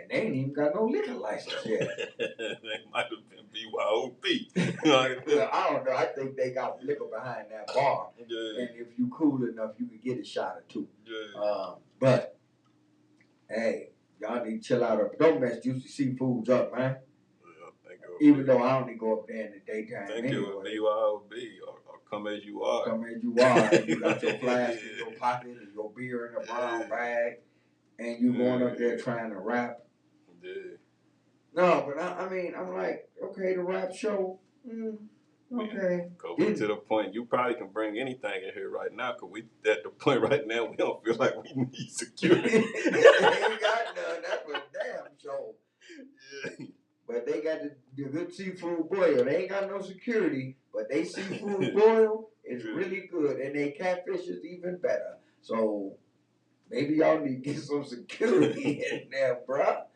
they ain't even got no liquor license yet. They might have been BYOB. Well, I don't know. I think they got liquor behind that bar. Yeah. And if you cool enough, you can get a shot or two. Yeah. But hey, y'all need to chill out. Don't mess Juicy Seafoods up, man. Even though I only go up there in the daytime think anyway. it would BYOB or come as you are. Come as you are. And you got your flask in your pocket and your beer in a brown bag. And you going up there trying to rap. Yeah. No, but I mean, I'm like, okay, the rap show. Okay. Go to the point. You probably can bring anything in here right now, because we at the point right now we don't feel like we need security. They ain't got none. That's a damn show. Yeah. But they got the good seafood boil. They ain't got no security, but they seafood boil is really good, and they catfish is even better. So maybe y'all need to get some security in there, bruh.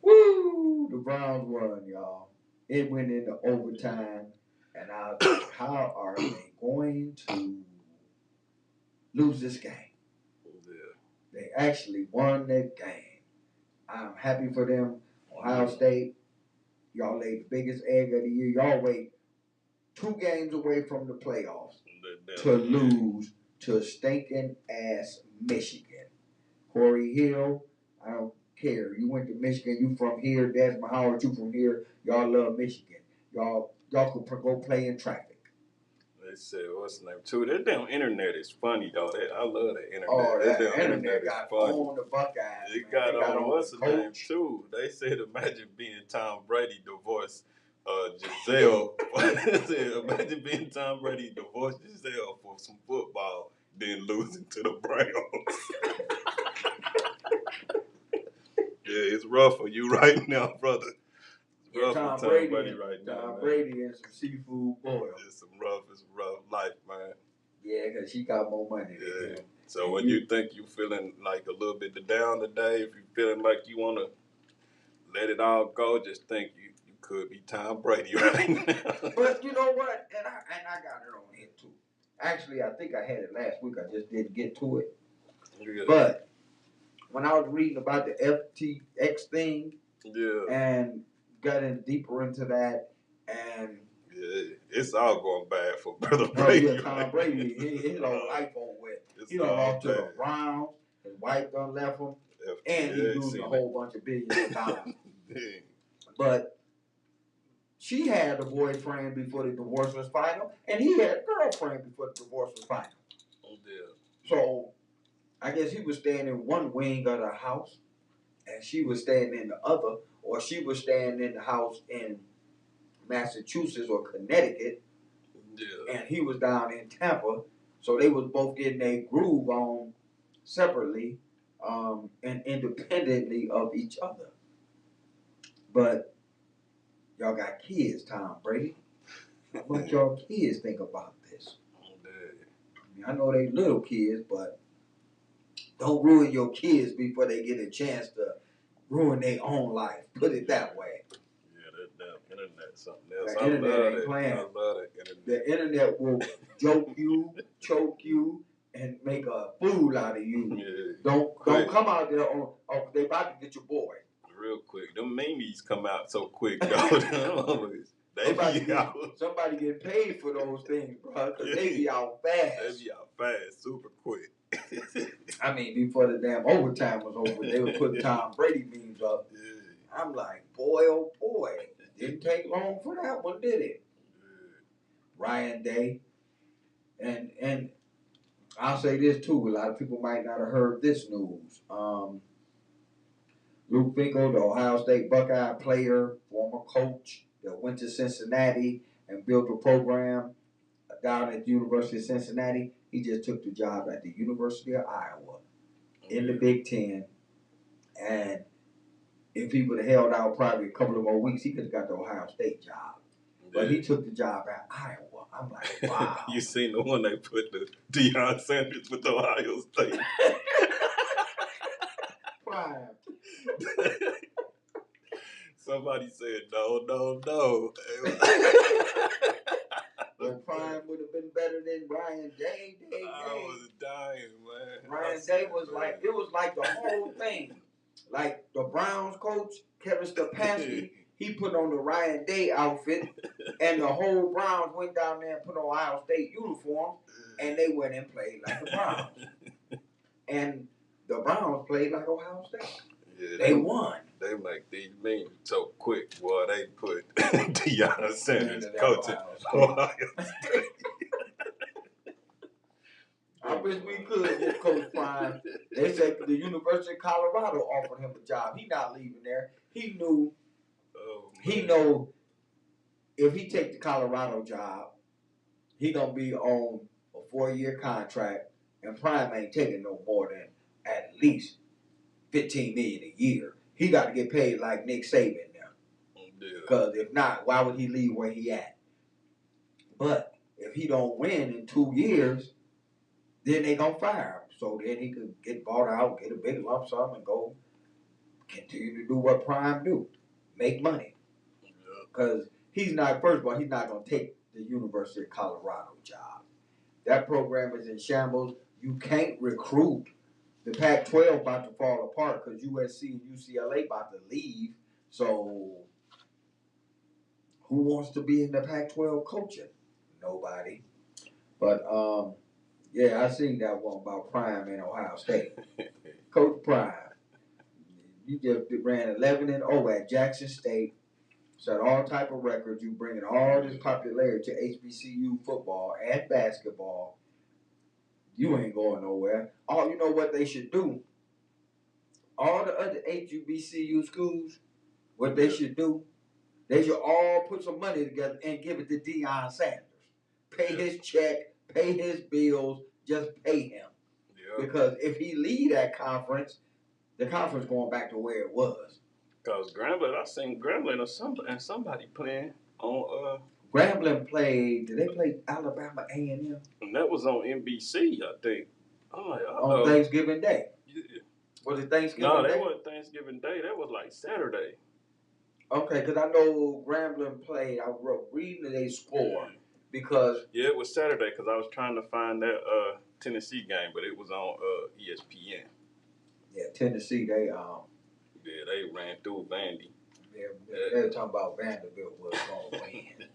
Woo! The Browns won, y'all. It went into overtime, and I was like, how are they going to lose this game? Yeah. They actually won that game. I'm happy for them. Ohio State, y'all laid the biggest egg of the year. Y'all wait 2 games away from the playoffs to lose to stinking ass Michigan. Corey Hill, I don't care. You went to Michigan. You from here. Desmond Howard, you from here. Y'all love Michigan. Y'all could go play in traffic. They said, what's the name? Too. That damn internet is funny, though. I love that internet. Oh, that damn internet got on the Buckeyes. It got on what's the name, too. They said, imagine being Tom Brady divorced Giselle. Imagine being Tom Brady divorced Giselle for some football, then losing to the Browns. Yeah, it's rough for you right now, brother. It's rough Tom for Tom Brady right now. Tom Brady and some seafood boil. It's a rough life, man. Yeah, because she got more money than him. So when you think you feeling like a little bit down today, if you feeling like you want to let it all go, just think you could be Tom Brady right now. But you know what? And I got it on here too. Actually, I think I had it last week. I just didn't get to it. Yeah. But when I was reading about the FTX thing, and got in deeper into that, and it's all going bad for Brother Brady. Oh yeah, Tom Brady, his whole life over with. He done lost to the Browns. His wife done left him, and he's losing a whole bunch of billions of dollars. But she had a boyfriend before the divorce was final, and he had a girlfriend before the divorce was final. Oh, dear. So I guess he was staying in one wing of the house, and she was staying in the other, or she was staying in the house in Massachusetts or Connecticut, and he was down in Tampa. So they was both getting a groove on separately and independently of each other. But y'all got kids, Tom Brady. What y'all kids think about this? I mean, I know they little kids, but don't ruin your kids before they get a chance to ruin their own life. Put it that way. Yeah, that damn internet's something else. The internet ain't playing. I love that internet. The internet will joke you, choke you, and make a fool out of you. Yeah. Don't come out there on they about to get your boy. Real quick. Them memes come out so quick, though. Somebody get paid for those things, bro, because they be out fast. They be out fast, super quick. I mean, before the damn overtime was over, they would put Tom Brady memes up. Yeah. I'm like, boy, oh boy. Didn't take long for that one, did it? Ryan Day. And I'll say this too, a lot of people might not have heard this news. Luke Fickell, the Ohio State Buckeye player, former coach, that went to Cincinnati and built a program down at the University of Cincinnati. He just took the job at the University of Iowa in the Big Ten. And if he would have held out probably a couple of more weeks, he could have got the Ohio State job. but he took the job at Iowa. I'm like, wow. You seen the one they put the Deion Sanders with Ohio State? Prime. Somebody said no. Well, Prime would have been better than Ryan Day. I was dying, man. Ryan Day was like, it was like the whole thing. Like the Browns coach, Kevin Stefanski, he put on the Ryan Day outfit, and the whole Browns went down there and put on Ohio State uniforms, and they went and played like the Browns. And the Browns played like Ohio State. Yeah, they won. They make these memes so quick, boy. They put Deion Sanders coaching Ohio State. I wish we could get Coach Prime. They said the University of Colorado offered him a job. He not leaving there. He knew. He know if he take the Colorado job, he gonna be on a 4-year contract, and Prime ain't taking no more than at least $15 million a year. He got to get paid like Nick Saban now. Because if not, why would he leave where he at? But if he don't win in 2 years, then they gonna fire him. So then he could get bought out, get a big lump sum, and go continue to do what Prime do, make money. Because he's not, first of all, he's not gonna take the University of Colorado job. That program is in shambles. You can't recruit. The Pac-12 about to fall apart because USC and UCLA about to leave. So who wants to be in the Pac-12 coaching? Nobody. But yeah, I seen that one about Prime in Ohio State. Coach Prime, you just ran 11-0 at Jackson State, set all type of records. You bringing all this popularity to HBCU football and basketball. You ain't going nowhere. Oh, you know what they should do? All the other HBCU schools, what they should do, they should all put some money together and give it to Deion Sanders. Pay his check, pay his bills, just pay him. Yeah. Because if he lead that conference, the conference going back to where it was. Because Grambling, I seen Grambling and somebody playing on Grambling played. Did they play Alabama A&M? And that was on NBC, I think. On Thanksgiving Day. Yeah. Was it Thanksgiving Day? No, that wasn't Thanksgiving Day. That was like Saturday. Okay, because I know Grambling played. I was reading their score because... Yeah, it was Saturday because I was trying to find that Tennessee game, but it was on ESPN. Yeah, Tennessee, they... Yeah, they ran through Vandy. Yeah, they were talking about Vanderbilt was going to win.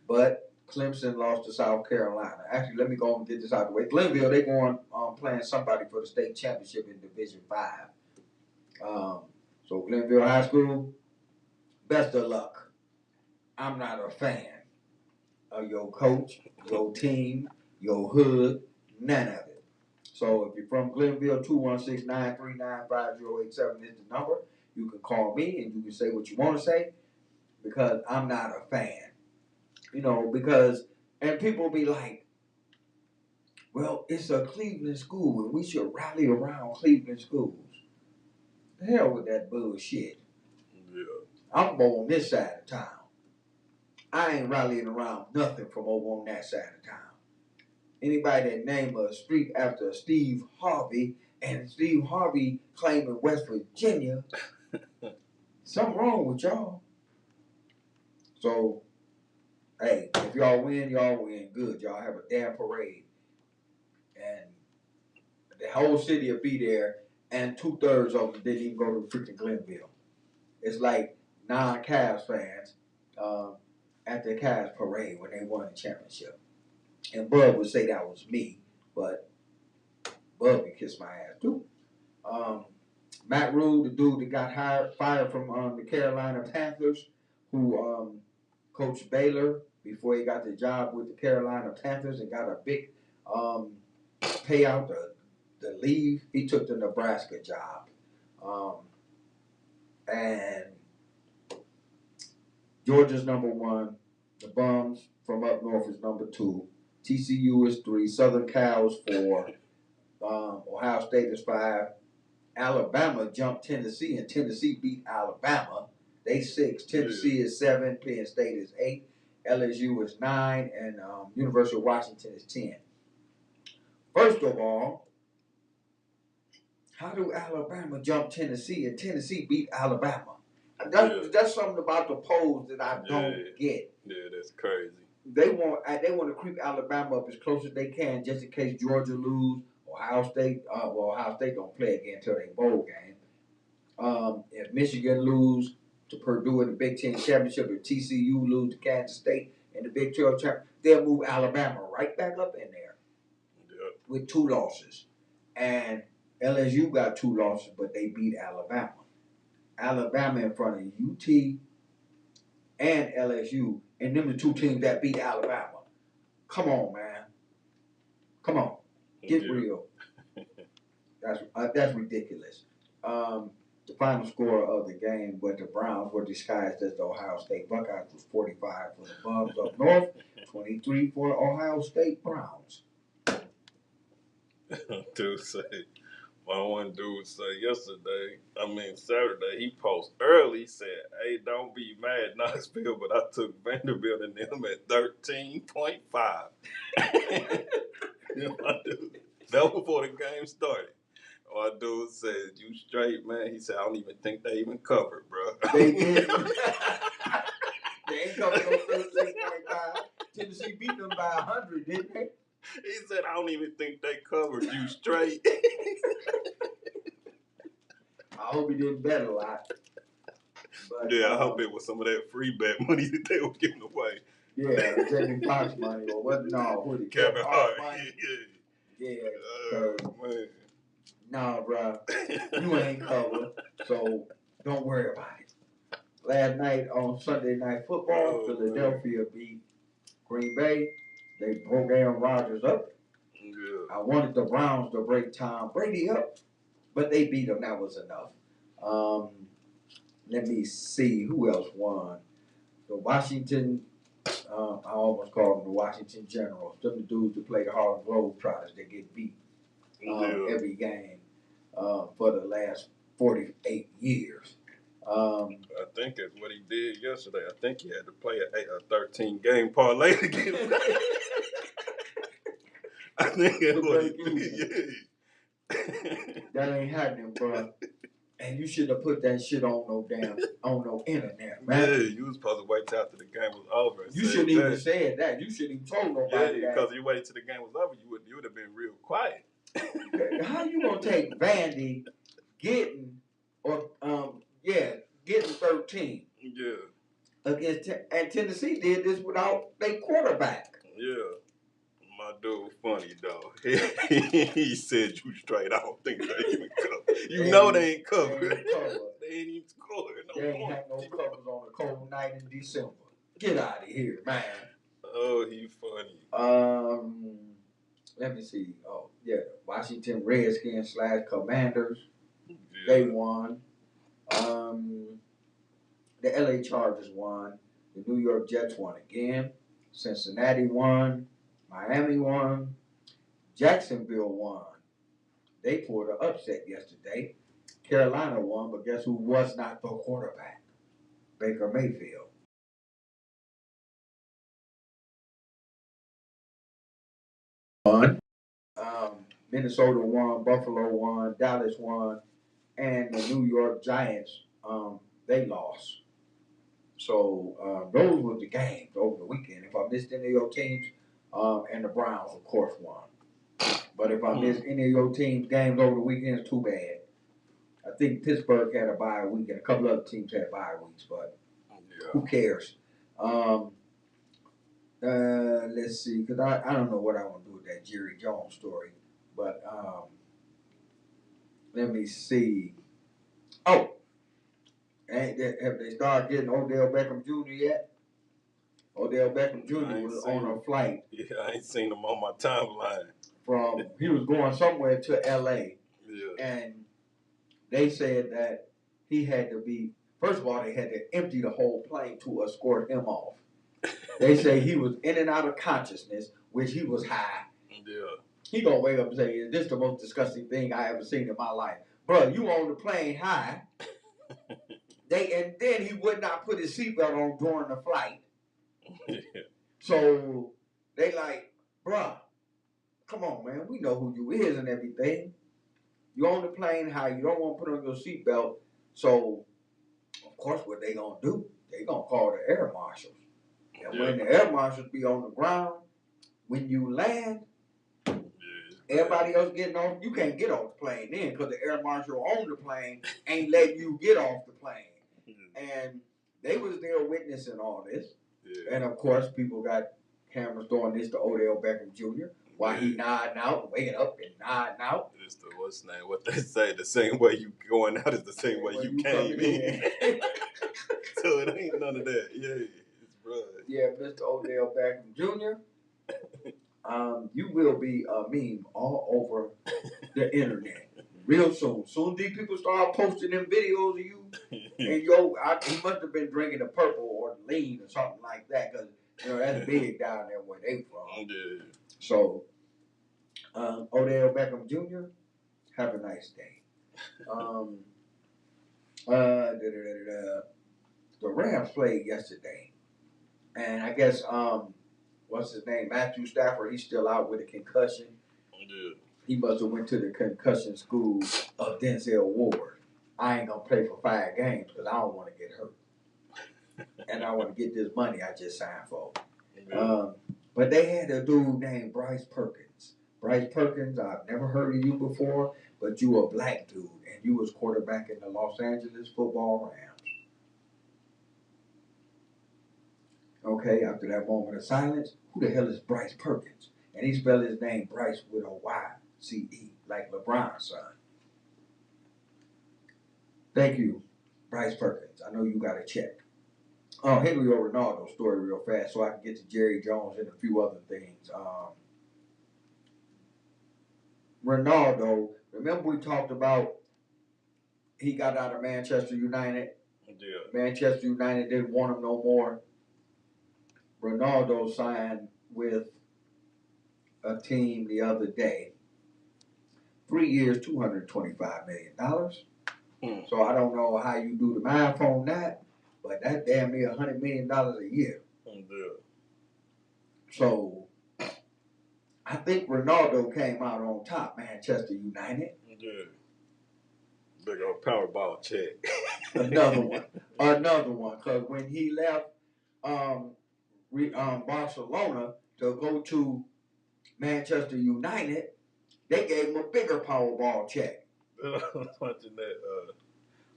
But Clemson lost to South Carolina. Actually, let me go and get this out of the way. Glenville, they going playing somebody for the state championship in Division 5. So Glenville High School, best of luck. I'm not a fan of your coach, your team, your hood, none of it. So if you're from Glenville, 216-939-5087 is the number. You can call me and you can say what you want to say because I'm not a fan. You know, because, and people be like, well, it's a Cleveland school and we should rally around Cleveland schools. The hell with that bullshit. Yeah. I'm on this side of town. I ain't rallying around nothing from over on that side of town. Anybody that name a street after Steve Harvey and Steve Harvey claiming West Virginia, something wrong with y'all. So, hey, if y'all win, good. Y'all have a damn parade. And the whole city will be there, and 2/3 of them didn't even go to freaking Glenville. It's like non-Cavs fans at the Cavs parade when they won the championship. And Bub would say that was me, but Bub could kiss my ass too. Matt Rule, the dude that got fired from the Carolina Panthers, who coached Baylor before he got the job with the Carolina Panthers and got a big payout to leave. He took the Nebraska job. And Georgia's number 1. The Bums from up north is number 2. TCU is 3. Southern Cal is 4. Ohio State is 5. Alabama jumped Tennessee, and Tennessee beat Alabama. They 6. Tennessee is 7. Penn State is 8. LSU is 9, and University of Washington is 10. First of all, how do Alabama jump Tennessee and Tennessee beat Alabama? That's something about the polls that I don't get. Yeah, that's crazy. They want to creep Alabama up as close as they can, just in case Georgia lose. Ohio State don't play again until they bowl game. If Michigan lose to Purdue in the Big Ten championship, if TCU lose to Kansas State in the Big 12 championship, they'll move Alabama right back up in there with 2 losses. And LSU got 2 losses, but they beat Alabama. Alabama in front of UT and LSU, and them the 2 teams that beat Alabama. Come on, man. Come on. Get real. That's ridiculous. The final score of the game, but the Browns were disguised as the Ohio State Buckeyes, was 45 for the Bubs up north, 23 for Ohio State Browns. Dude say, my one dude said Saturday, he posted early, he said, hey, don't be mad, Knoxville, but I took Vanderbilt and them at 13.5. My dude, that was before the game started. My dude said, you straight, man. He said, I don't even think they even covered, bro. They didn't. They ain't covered no 13.5. Tennessee beat them by 100, didn't they? He said, I don't even think they covered. You straight. I hope he didn't bet a lot. But, I hope it was some of that free bet money that they were giving away. Yeah, Jamie Foxx money or what? No, who did Kevin Hart money? Yeah. Man. Nah, bro, you ain't covered, so don't worry about it. Last night on Sunday Night Football, Philadelphia beat Green Bay. They broke Aaron Rodgers up. Yeah. I wanted the Browns to break Tom Brady up, but they beat him. That was enough. Let me see who else won. The Washington. I almost called them the Washington Generals. Them the dudes that play the Harlem Globetrotters. They get beat every game for the last 48 years. I think that's what he did yesterday. I think he had to play a 13-game parlay to get him. I think that's what he did. That ain't happening, bro. And you should have put that shit on no internet, man. Yeah, you was supposed to wait till after the game was over. You shouldn't even said that. You shouldn't even told nobody that. Yeah, because you waited till the game was over, you would have been real quiet. How you gonna take Vandy getting 13? Yeah. Against and Tennessee did this without their quarterback. Yeah. My dude funny, though. He said you straight. I don't think they even covered. They ain't covered. They ain't even scored. They ain't had no covers on a cold night in December. Get out of here, man. Oh, he funny. Let me see. Oh, yeah. Washington Redskins / Commanders. Yeah. They won. The LA Chargers won. The New York Jets won again. Cincinnati won. Miami won. Jacksonville won. They pulled an upset yesterday. Carolina won, but guess who was not the quarterback? Baker Mayfield. Won. Minnesota won. Buffalo won. Dallas won. And the New York Giants, they lost. So those were the games over the weekend. If I missed any of your teams, and the Browns, of course, won. But if I missed any of your teams' games over the weekend, it's too bad. I think Pittsburgh had a bye week, and a couple other teams had bye weeks, but who cares? Let's see, because I don't know what I want to do with that Jerry Jones story, but let me see. Oh, have they started getting Odell Beckham Jr. yet? Odell Beckham Jr. was on a flight. Yeah, I ain't seen him on my timeline. He was going somewhere to L.A. Yeah. And they said that he had to be, first of all, they had to empty the whole plane to escort him off. They say he was in and out of consciousness, which he was high. Yeah. He gonna wake up and say, "Is this the most disgusting thing I ever seen in my life?" Bro, you on the plane high. And then he would not put his seatbelt on during the flight. So they like, bruh, come on, man. We know who you is and everything. You on the plane high. You don't want to put on your seatbelt. So, of course, what they gonna do? They gonna call the air marshals. And when the air marshals be on the ground, when you land, everybody else getting off, you can't get off the plane then because the air marshal on the plane ain't letting you get off the plane. And they was there witnessing all this. And of course, people got cameras doing this to Odell Beckham Jr. while he nodding out, waking up and nodding out. It's the what's name? What they say? The same way you going out is the same way you came in. So it ain't none of that. Yeah, it's right. Yeah, Mr. Odell Beckham Jr. You will be a meme all over the internet real soon. Soon as these people start posting them videos of you, and he must have been drinking the purple or the lean or something like that, because that's big down there where they from. Yeah. So, Odell Beckham Jr., have a nice day. The Rams played yesterday, and I guess what's his name? Matthew Stafford. He's still out with a concussion. Yeah. He must have went to the concussion school of Denzel Ward. I ain't gonna play for 5 games because I don't want to get hurt, and I want to get this money I just signed for. Yeah. But they had a dude named Bryce Perkins. Bryce Perkins, I've never heard of you before, but you a black dude, and you was quarterback in the Los Angeles Football Rams. Okay, after that moment of silence, who the hell is Bryce Perkins? And he spelled his name Bryce with a Y-C-E, like LeBron's son. Thank you, Bryce Perkins. I know you got a check. Oh, here we go, Ronaldo story real fast so I can get to Jerry Jones and a few other things. Ronaldo, remember we talked about he got out of Manchester United? Yeah. Manchester United didn't want him no more. Ronaldo signed with a team the other day. 3 years, $225 million. So I don't know how you do the math on that, but that's damn near $100 million a year. Yeah. So I think Ronaldo came out on top, Manchester United. Yeah. Big old Powerball check. Another one. Because when he left Barcelona to go to Manchester United, they gave him a bigger Powerball check. I was watching that.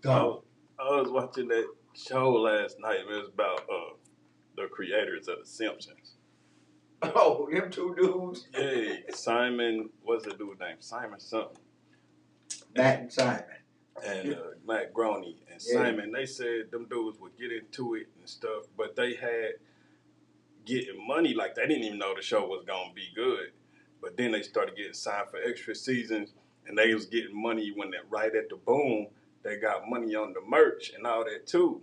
I was watching that show last night. It was about the creators of The Simpsons. Oh, them two dudes. Yeah, Simon. What's the dude's name? Simon something. Matt and Simon. And Matt Groening and Simon. They said them dudes would get into it and stuff, but they had getting money like they didn't even know the show was gonna be good. But then they started getting signed for extra seasons, and they was getting money when they right at the boom. They got money on the merch and all that too.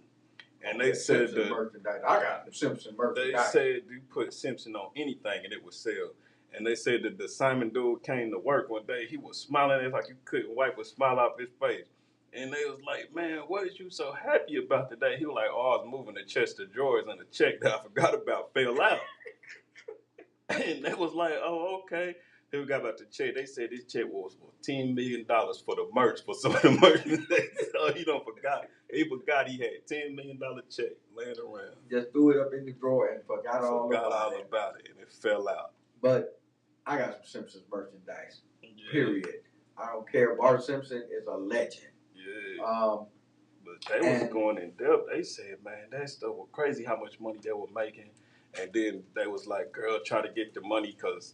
And they said merchandise. I got the Simpson merchandise. They said you put Simpson on anything and it would sell. And they said that the Simon dude came to work one day. He was smiling. It's like you couldn't wipe a smile off his face. And they was like, man, what is you so happy about today? He was like, oh, I was moving the chest of drawers and the check that I forgot about fell out. And they was like, oh, okay. Then we got about the check. They said this check was $10 million for the merch, for some of the merch. So he forgot. He forgot he had $10 million check laying around. Just threw it up in the drawer and forgot all about it. And it fell out. But I got some Simpsons merchandise. Yeah. Period. I don't care. Bart Simpson is a legend. Yeah. But they was going in depth. They said, man, that stuff was crazy how much money they were making. And then they was like, girl, try to get the money because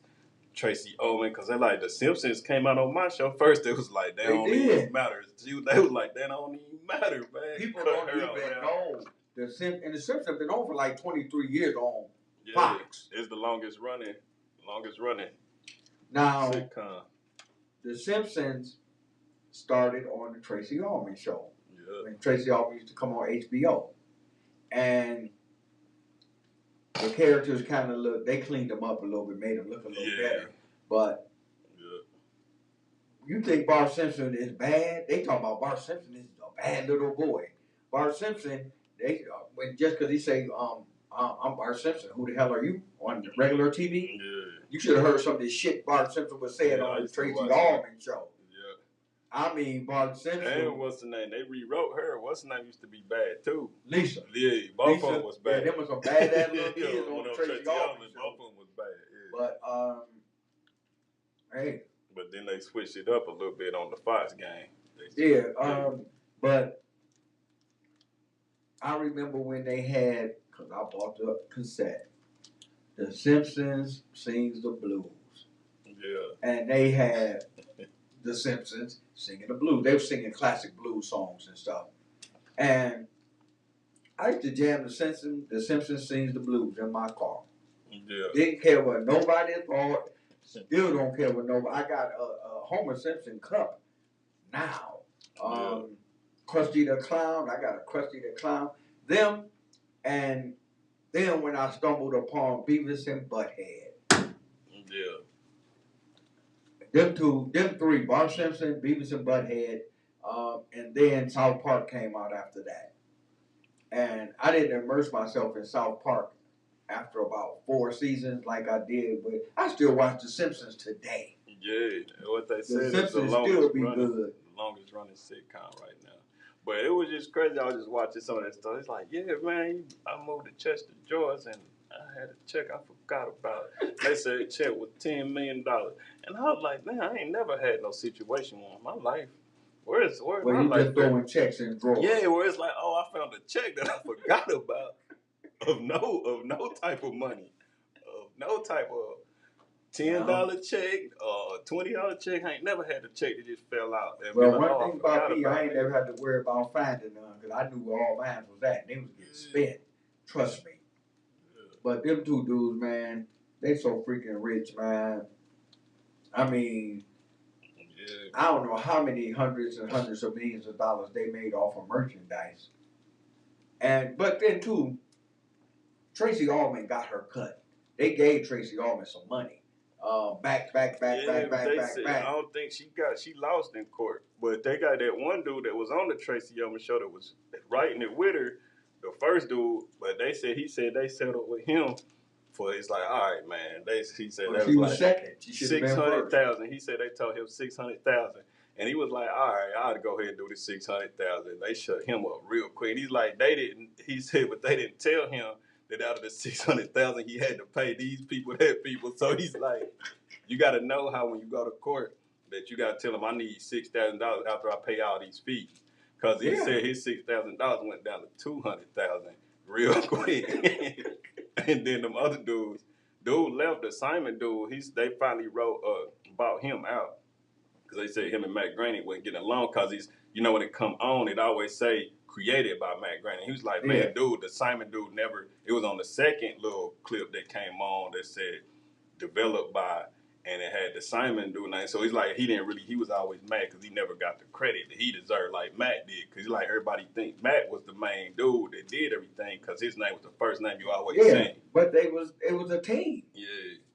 Tracy Ullman, because they like, the Simpsons came out on my show first. It was like, they don't even matter. They was like, they don't even matter, man. People don't even know. The Simpsons have been on for like 23 years on Fox. It's the longest running. Now, sitcom. The Simpsons started on the Tracy Ullman show. Yeah. When Tracy Ullman used to come on HBO. And the characters kind of they cleaned them up a little bit, made them look a little better. But you think Bart Simpson is bad? They talk about Bart Simpson is a bad little boy. Bart Simpson, they when just because he say I'm Bart Simpson, who the hell are you on regular TV? Yeah. You should have heard some of this shit Bart Simpson was saying Yeah, I on the used to Tracy watch Allman show. Yeah. I mean, Bart Simpson. And what's the name? They rewrote her. What's the name used to be bad too? Lisa. Yeah, both of them was bad. Yeah, them was some bad ass little Yeah, kids on the Tracy Allman show. both of them was bad. Yeah. But hey. But then they switched it up a little bit on the Fox game. But I remember when they had, because I bought the cassette, The Simpsons Sings the Blues. Yeah. And they had The Simpsons singing the blues. They were singing classic blues songs and stuff. And I used to jam The Simpsons Sings the Blues in my car. Yeah. Didn't care what nobody thought. Still don't care what nobody. I got a Homer Simpson cup now. Krusty the Clown. I got a Krusty the Clown. Them, and then when I stumbled upon Beavis and Butthead. Yeah. Them three, Bart Simpson, Beavis and Butthead, and then South Park came out after that. And I didn't immerse myself in South Park after about 4 seasons like I did, but I still watch The Simpsons today. Yeah, what they said is the longest running sitcom right now. But it was just crazy. I was just watching some of that stuff. It's like, yeah, man, I moved to Chester, Georgia, and I had a check I forgot about. They said the check was $10 million. And I was like, man, I ain't never had no situation in my life. Where's where my you life? Just throwing checks in drawers. Yeah, where it's like, oh, I found a check that I forgot about of no type of money, of no type of $10 check, $20 check. I ain't never had a check that just fell out. And well, one thing about me, I ain't never had to worry about finding none because I knew where all mine was at. They was getting spent. Trust me. Yeah. But them two dudes, man, they so freaking rich, man. I mean, I don't know how many hundreds and hundreds of millions of dollars they made off of merchandise. But then too, Tracy Allman got her cut. They gave Tracy Allman some money. Back. I don't think she lost in court, but they got that one dude that was on the Tracy Ullman show that was writing it with her, the first dude. But they said they settled with him for. It's like, all right, man. He said that was like second. $600,000. He said they told him $600,000, and he was like, all right, I'll go ahead and do the $600,000. They shut him up real quick. And he's like, they didn't. He said, but they didn't tell him that out of the $600,000 he had to pay these people, that people. So he's like, you got to know how when you go to court that you got to tell them I need $6,000 after I pay all these fees, because he said his $6,000 went down to $200,000 real quick. And then them other dude left, the Simon dude. They finally bought him out because they said him and Matt Groening wouldn't get along because he's, when it come on, it always say created by Matt Groening. He was like, man, dude, the Simon dude never. It was on the second little clip that came on that said developed by, and it had the Simon dude name. So he's like, he was always mad because he never got the credit that he deserved like Matt did. Because like everybody think Matt was the main dude that did everything because his name was the first name you always seen. But it was a team. Yeah.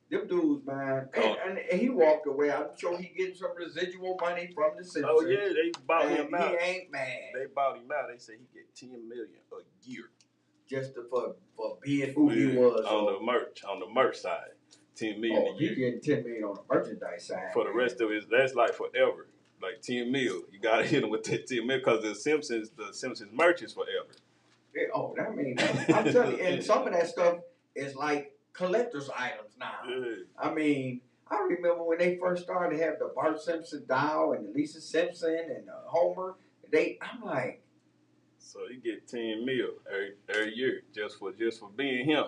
Them dudes, man. And he walked away. I'm sure he getting some residual money from the Simpsons. Oh, yeah, they bought him out. He ain't mad. They bought him out. They said he get $10 million a year. Just for being who he was. On the merch side. $10 million a year. He getting $10 million on the merchandise side. For the rest of it, that's like forever. Like $10 million. You got to hit him with that $10 million because the Simpsons merch is forever. Yeah, I'm telling you, and some of that stuff is like collector's items now. Yeah. I mean, I remember when they first started to have the Bart Simpson doll and the Lisa Simpson and Homer. I'm like, so you get $10 million every year just for being him.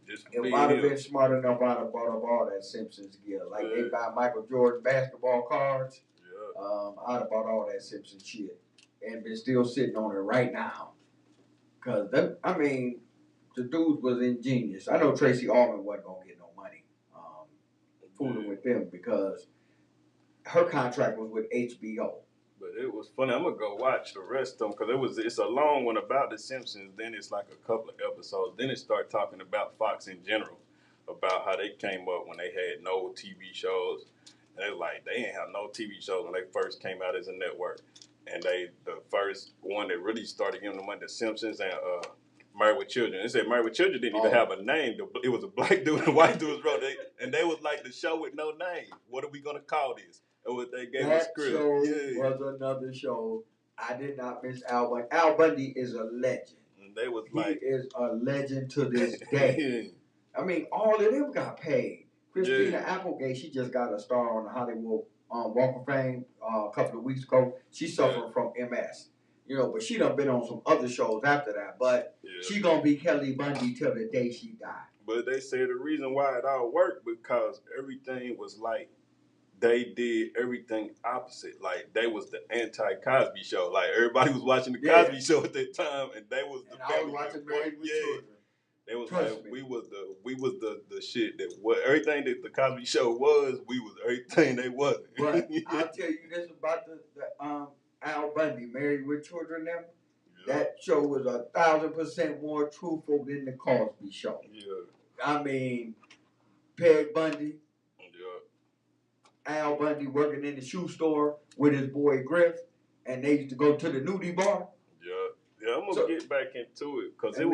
If I'd have been smart enough, I'd have bought up all that Simpsons gear. Like they buy Michael Jordan basketball cards. Yeah. I'd have bought all that Simpsons shit and been still sitting on it right now. Cause the dude was ingenious. I know Tracy Allman wasn't gonna get no money fooling with them because her contract was with HBO. But it was funny. I'm gonna go watch the rest of them because it's a long one about the Simpsons. Then it's like a couple of episodes. Then it start talking about Fox in general, about how they came up when they had no TV shows. And they're like, they ain't have no TV shows when they first came out as a network. and the first one that really started giving them money, The Simpsons and Married with Children. They said Married with Children didn't even have a name. It was a black dude and a white dude wrote it, and they was like the show with no name. What are we gonna call this? And what they gave a script. That show was another show. I did not miss Al Bundy. Al Bundy is a legend. And they was he like, is a legend to this day. I mean, all of them got paid. Christina Applegate, she just got a star on the Hollywood Walk of Fame a couple of weeks ago. She suffered from MS, you know, but she done been on some other shows after that. But she gonna be Kelly Bundy till the day she died. But they say the reason why it all worked because everything was like they did everything opposite. Like they was the anti-Cosby Show. Like everybody was watching the Cosby Show at that time, and they was the family. I was watching Married with Children. They was like we was the shit that what everything that the Cosby Show was, we was everything they wasn't. But I'll tell you this about the Al Bundy, Married with Children. Them that show was 1,000% more truthful than the Cosby Show. I mean, Peg Bundy. Al Bundy working in the shoe store with his boy Griff, and they used to go to the nudie bar. Yeah, I'm gonna get back into it because it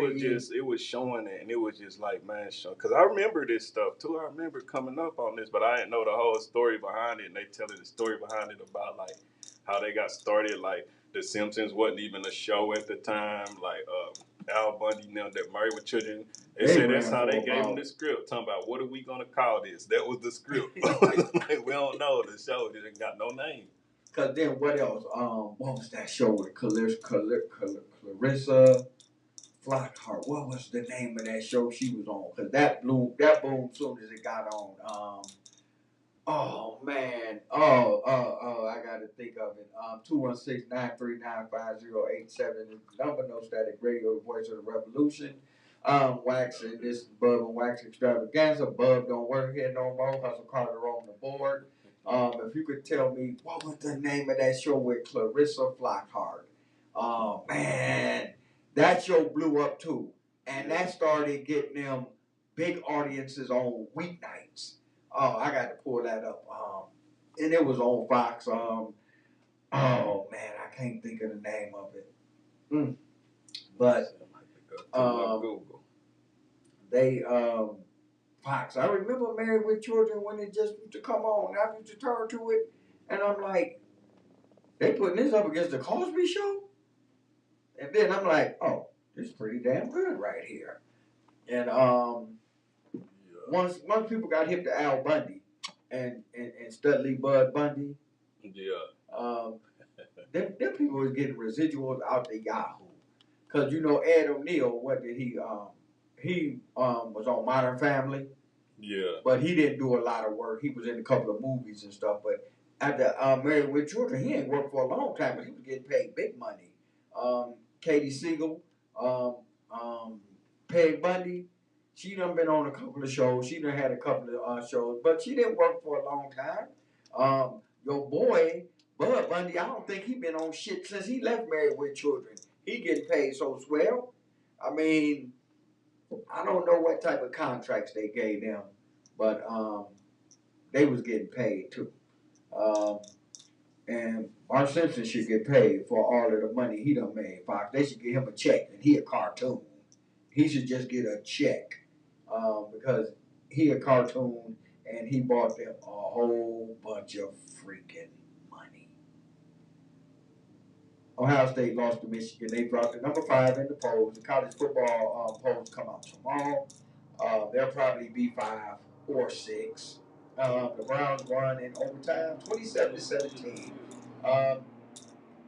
was showing it, and it was just like, man, because I remember this stuff too. I remember coming up on this, but I didn't know the whole story behind it. And they telling the story behind it about like how they got started. Like The Simpsons wasn't even a show at the time. Like Al Bundy, now that Married with Children, they said that's how they gave him the script. Talking about what are we gonna call this? That was the script. Like, we don't know. The show didn't got no name. Cause then what else? What was that show with Clarissa Flockhart? What was the name of that show she was on? Cause that boomed soon as it got on. Oh man. I gotta think of it. 216-939-5087 is the number. No Static Radio, the voice of the revolution. Wax and this Bub and Wax extravaganza. Bub don't work here no more. Hustle Carter on the board. If you could tell me what was the name of that show with Clarissa Flockhart? Oh man, that show blew up too, and that started getting them big audiences on weeknights. Oh, I got to pull that up. And it was on Fox. Oh man, I can't think of the name of it. But they Fox. I remember Married with Children when it just used to come on. I used to turn to it, and I'm like, they putting this up against the Cosby Show, and then I'm like, oh, this is pretty damn good right here. And once people got hip to Al Bundy and Studley Bud Bundy, them people was getting residuals out the Yahoo, cause you know Ed O'Neill. What did he? He was on Modern Family. But he didn't do a lot of work. He was in a couple of movies and stuff. But after Married with Children, he ain't worked for a long time, but he was getting paid big money. Katie Siegel, Peg Bundy, she done been on a couple of shows. She done had a couple of shows, but she didn't work for a long time. Your boy, Bud Bundy, I don't think he been on shit since he left Married with Children. He getting paid so swell. I mean, I don't know what type of contracts they gave them, but they was getting paid too. And Mark Simpson should get paid for all of the money he done made. Fox, they should give him a check, and he a cartoon. He should just get a check because he a cartoon, and he bought them a whole bunch of freaking money. Ohio State lost to Michigan. They dropped to number 5 in the polls. The college football polls come out tomorrow. They'll probably be 5 or 6. The Browns won in overtime, 27-17.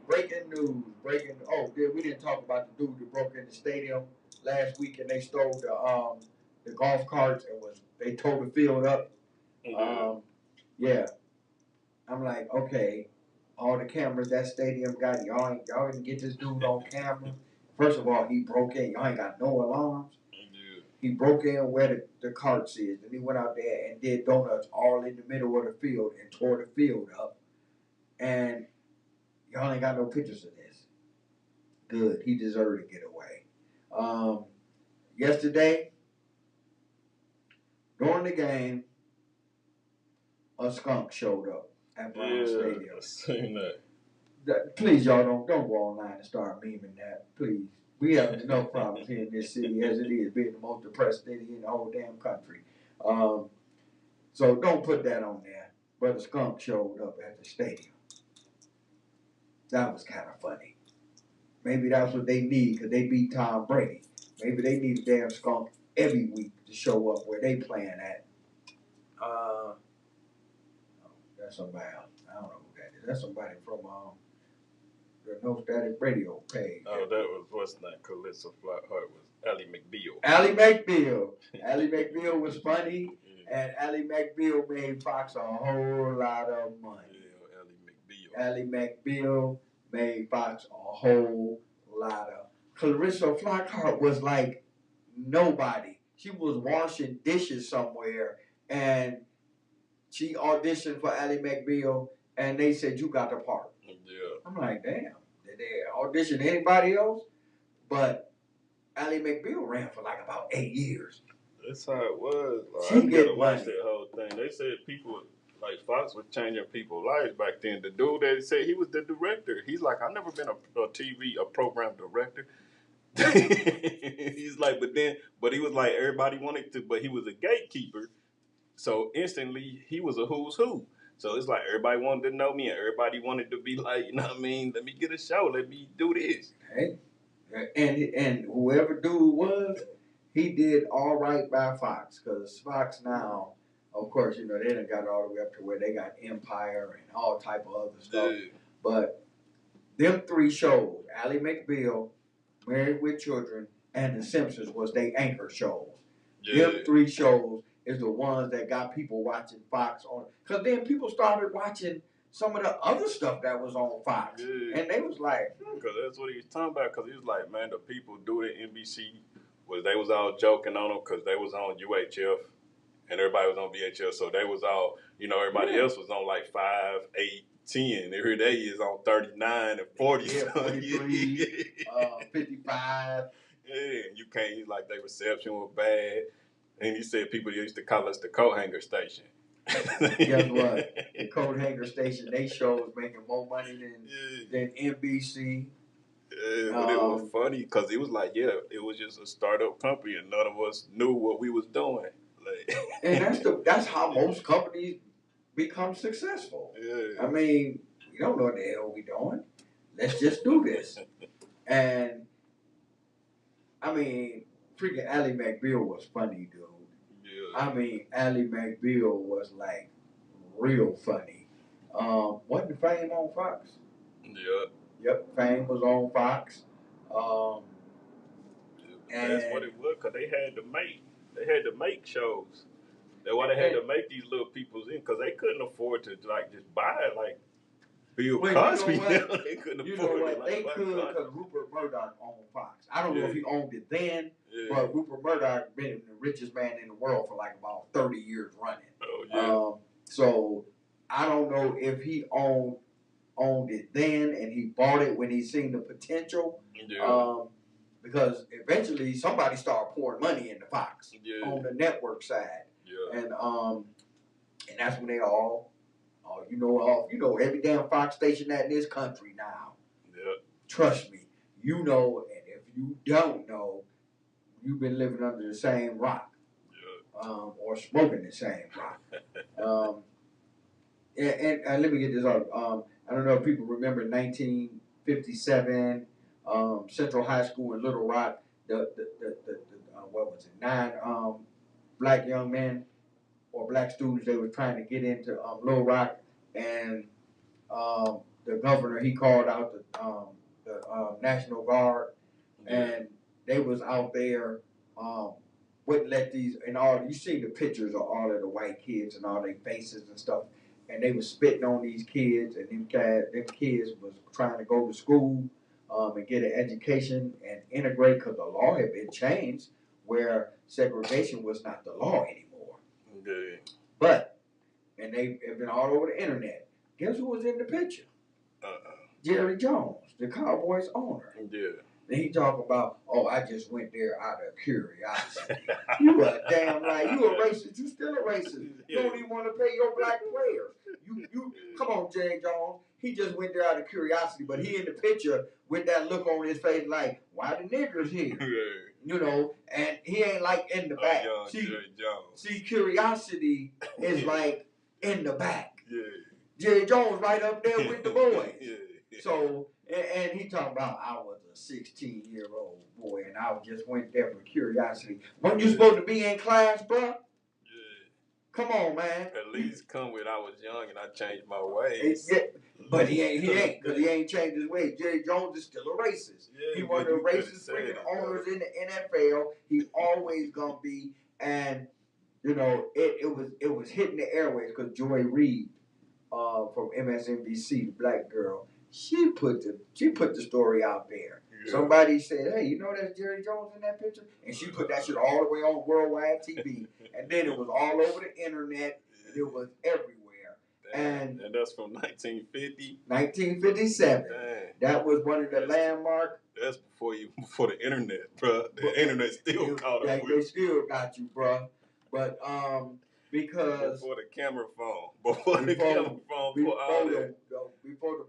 Breaking news. We didn't talk about the dude that broke in the stadium last week and they stole the golf carts and they tore the field up. Yeah. I'm like, okay. All the cameras that stadium got, y'all didn't get this dude on camera. First of all, he broke in. Y'all ain't got no alarms. He broke in where the carts is, and he went out there and did donuts all in the middle of the field and tore the field up. And y'all ain't got no pictures of this. Good. He deserved to get away. Yesterday, during the game, a skunk showed up at Brown Stadium. I seen that. Please, y'all don't go online and start memeing that. Please, we have enough problems here in this city as it is, being the most depressed city in the whole damn country. So don't put that on there. But the skunk showed up at the stadium. That was kind of funny. Maybe that's what they need because they beat Tom Brady. Maybe they need a damn skunk every week to show up where they playing at. That's somebody else. I don't know who that is. That's somebody from the No Static Radio page. Oh, that was what's that? Calissa Flockhart was Ally McBeal. Ally McBeal. Ally McBeal was funny, and Ally McBeal made Fox a whole lot of money. Yeah, Ally McBeal made Fox a whole lot of. Clarissa Flockhart was like nobody. She was washing dishes somewhere, and she auditioned for Ally McBeal, and they said, you got the part. Yeah. I'm like, damn. Did they audition anybody else? But Ally McBeal ran for like about 8 years. That's how it was. She get watch money. that whole thing. They said people, like Fox was changing people's lives back then. The dude that said he was the director, he's like, I've never been a program director. He's like, but he was like, everybody wanted to, but he was a gatekeeper. So instantly, he was a who's who. So it's like everybody wanted to know me, and everybody wanted to be like, you know what I mean? Let me get a show. Let me do this. Hey, and whoever dude was, he did all right by Fox, because Fox now, of course, you know, they done got all the way up to where they got Empire and all type of other stuff. Yeah. But them 3 shows, Ally McBeal, Married with Children, and The Simpsons was their anchor shows. Yeah. Them 3 shows is the ones that got people watching Fox on. Because then people started watching some of the other stuff that was on Fox. Yeah. And they was like, Because that's what he was talking about. Because he was like, man, the people do it at NBC, they was all joking on them because they was on UHF and everybody was on VHF. So they was all, you know, everybody else was on like 5, 8, 10. Every day is on 39 and 40. yeah, 43, 55. Yeah, you can't, he's like, their reception was bad. And he said people used to call us the coat hanger station. Guess what? The coat hanger station, they shows making more money than NBC. Yeah, but it was funny because it was like, it was just a startup company and none of us knew what we was doing. Like, and that's how most companies become successful. Yeah. I mean, we don't know what the hell we doing. Let's just do this. And I mean, freaking Ally McBeal was funny, dude. Yeah. I mean, Ally McBeal was like real funny. Wasn't Fame on Fox? Yeah. Yep, Fame was on Fox. And that's what it was, because they had to make shows. That's why they had to make these little peoples in, because they couldn't afford to like just buy it like Bill Cosby. You know what? They couldn't You afford know it. what? They could because Rupert Murdoch owned Fox. I don't know if he owned it then, but Rupert Murdoch been the richest man in the world for like about 30 years running. Oh yeah. So I don't know if he owned it then and he bought it when he seen the potential. Yeah. Because eventually somebody started pouring money into Fox on the network side. Yeah. And that's when they all every damn Fox station in this country now. Yeah. Trust me, you know, and if you don't know, you've been living under the same rock. Yeah. Or smoking the same rock. And let me get this out. I don't know if people remember 1957, Central High School in Little Rock. The what was it? 9 black young men or black students, they were trying to get into Little Rock, and the governor, he called out the National Guard, and they was out there, wouldn't let these, and all, you see the pictures of all of the white kids and all their faces and stuff, and they was spitting on these kids, and them kids was trying to go to school and get an education and integrate, because the law had been changed where segregation was not the law anymore. Okay. But, and they have been all over the internet. Guess who was in the picture? Jerry Jones, the Cowboys owner. Yeah. And he talking about, I just went there out of curiosity. You a damn lie. You a racist. You still a racist. You don't even want to pay your black players. You come on, Jerry Jones. He just went there out of curiosity, but he in the picture with that look on his face, like, why the niggers here? You know, and he ain't like in the back. Jerry Jones. See, curiosity is like in the back. Yeah. Jerry Jones right up there with the boys. Yeah. So, and he talking about I was a 16-year-old boy and I just went there for curiosity. Weren't you supposed to be in class, bro? Yeah. Come on, man. At least come with I was young and I changed my ways. Yeah, but he ain't, because he ain't changed his ways. Jerry Jones is still a racist. Yeah, he one of the racist freaking owners in the NFL. He always gonna be, and you know, it was hitting the airways because Joy Reid, from MSNBC, the black girl, she put the story out there. Yeah. Somebody said, "Hey, you know that's Jerry Jones in that picture," and she put that shit all the way on worldwide TV, and then it was all over the internet. And it was everywhere. And that's from 1950. 1957. Damn. That was one of the landmark. That's before the internet, bro. The internet still caught up with. They still got you, bro. But because before the camera phone, before the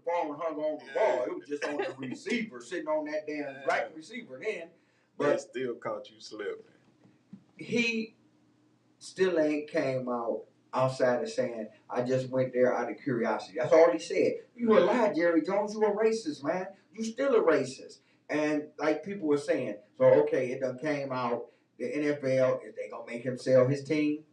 phone hung on the wall, it was just on the receiver, sitting on that damn black receiver then. But they still caught you slipping. He still ain't came outside of saying, I just went there out of curiosity. That's all he said. You a lie, Jerry Jones. You a racist, man. You still a racist. And like people were saying, so okay, it done came out. The NFL, is they gonna make him sell his team?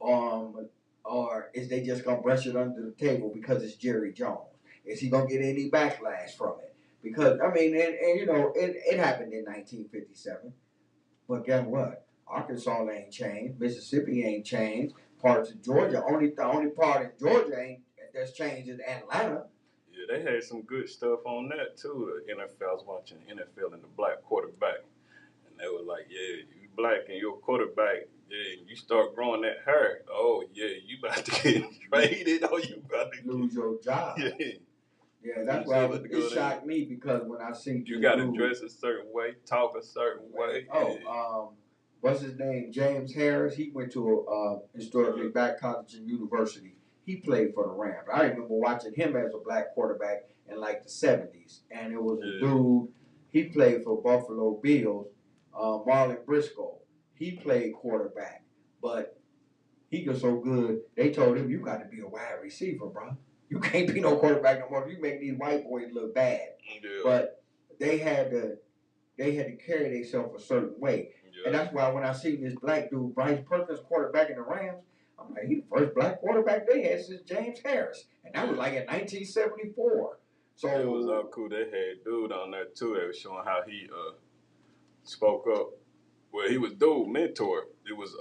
Or is they just gonna brush it under the table because it's Jerry Jones? Is he gonna get any backlash from it? Because I mean, and you know, it happened in 1957. But guess what? Arkansas ain't changed. Mississippi ain't changed. Parts of Georgia, the only part in Georgia that's changed is Atlanta. Yeah, they had some good stuff on that too. The NFL, I was watching NFL and the black quarterback, and they were like, "Yeah, you black and you're a quarterback. Yeah, and you start growing that hair. Oh yeah, you about to get traded. Oh, you about to lose your job." Yeah, that's why it shocked me because when I seen you got to dress a certain way, talk a certain way. What's his name? James Harris. He went to a historically black college and university. He played for the Rams. I remember watching him as a black quarterback in like the 70s. And it was a dude, he played for Buffalo Bills, Marlon Briscoe. He played quarterback. But he was so good, they told him, you got to be a wide receiver, bro. You can't be no quarterback no more. You make these white boys look bad. Yeah. But they had to carry themselves a certain way. Yeah. And that's why when I seen this black dude, Bryce Perkins, quarterback in the Rams, I'm like, he's the first black quarterback they had since James Harris. And that was like in 1974. So it was all cool. They had dude on there too. They was showing how he spoke up. Well, he was dude mentor. It was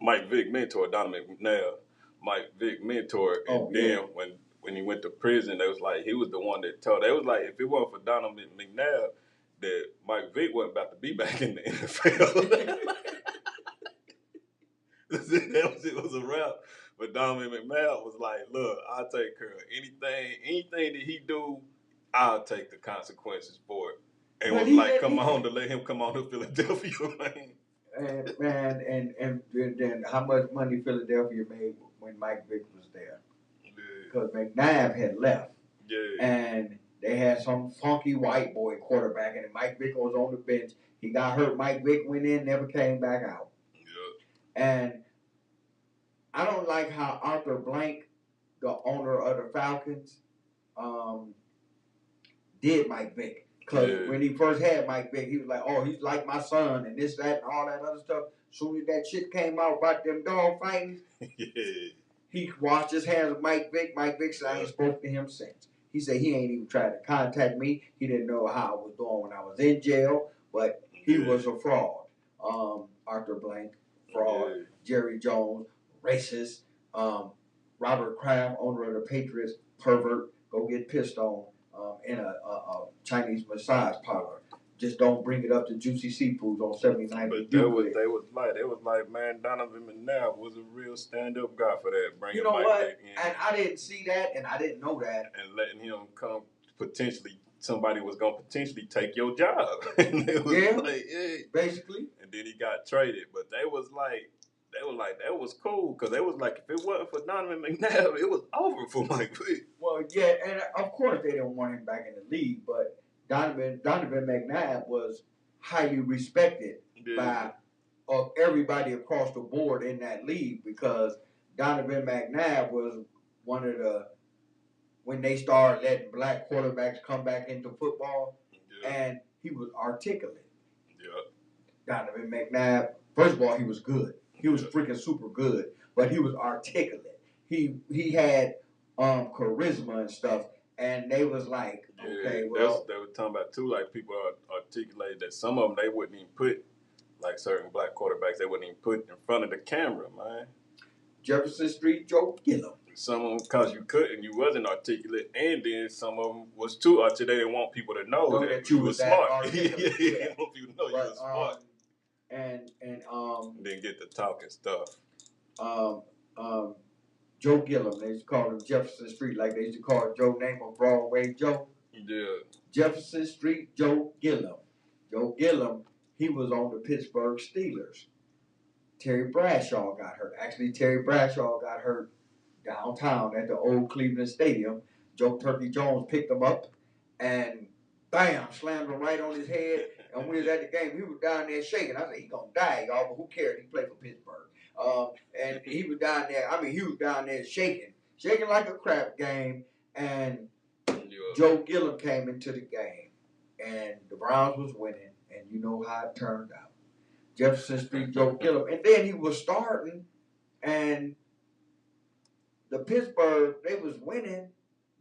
Mike Vick mentor, Donovan McNabb. Mike Vick mentor. And then when he went to prison, they was like, he was the one that told. They was like, if it wasn't for Donovan McNabb, that Mike Vick wasn't about to be back in the NFL. It was a wrap. But Donovan McNabb was like, look, I'll take care of anything that he do, I'll take the consequences for it. And was like, let him come on to Philadelphia, man. And then how much money Philadelphia made when Mike Vick was there? Because McNabb had left. Yeah. And they had some funky white boy quarterback, and Mike Vick was on the bench. He got hurt. Mike Vick went in, never came back out. Yeah. And I don't like how Arthur Blank, the owner of the Falcons, did Mike Vick. Because when he first had Mike Vick, he was like, oh, he's like my son and this, that, and all that other stuff. Soon as that shit came out about them dog fighting, he washed his hands with Mike Vick. Mike Vick said, I ain't spoken to him since. He said he ain't even tried to contact me. He didn't know how I was doing when I was in jail, but he was a fraud. Arthur Blank, fraud. Jerry Jones, racist. Robert Kraft, owner of the Patriots, pervert, go get pissed on in a Chinese massage parlor. Just don't bring it up to Juicy Seafoods on 79th. But they was like, man, Donovan McNabb was a real stand-up guy for that. You know what? And I didn't see that, and I didn't know that. And letting him come somebody was gonna potentially take your job. And it was basically. And then he got traded, but they was they were like, that was cool, because they was like, if it wasn't for Donovan McNabb, it was over for Mike Vick. Well, yeah, and of course they didn't want him back in the league, but Donovan McNabb was highly respected by everybody across the board in that league, because Donovan McNabb was one of the, when they started letting black quarterbacks come back into football, and he was articulate. Donovan McNabb, first of all, he was good. He was freaking super good, but he was articulate. He had charisma and stuff, and they was like, okay, well, they were talking about too. Like, people articulated that some of them they wouldn't even put, like certain black quarterbacks, they wouldn't even put in front of the camera, man. Jefferson Street Joe Gillum. Some of them, because you couldn't, you wasn't articulate, and then some of them was too articulate. They didn't want people to know that you was smart. Yeah, they didn't want people to know you was smart. And then get to talking stuff. Joe Gillum, they used to call him Jefferson Street, like they used to call Joe name on Broadway Joe. Yeah. Jefferson Street Joe Gillum. Joe Gillum, he was on the Pittsburgh Steelers. Terry Bradshaw got hurt. Actually, Terry Bradshaw got hurt downtown at the old Cleveland Stadium. Joe Turkey Jones picked him up and bam, slammed him right on his head. And we was at the game, he was down there shaking. I said, he's going to die, y'all, but who cares? He played for Pittsburgh. And he was down there, he was down there shaking like a crap game. And Joe Gillum came into the game. And the Browns was winning. And you know how it turned out. Jefferson Street Joe Gillum. And then he was starting, and the Pittsburgh, they was winning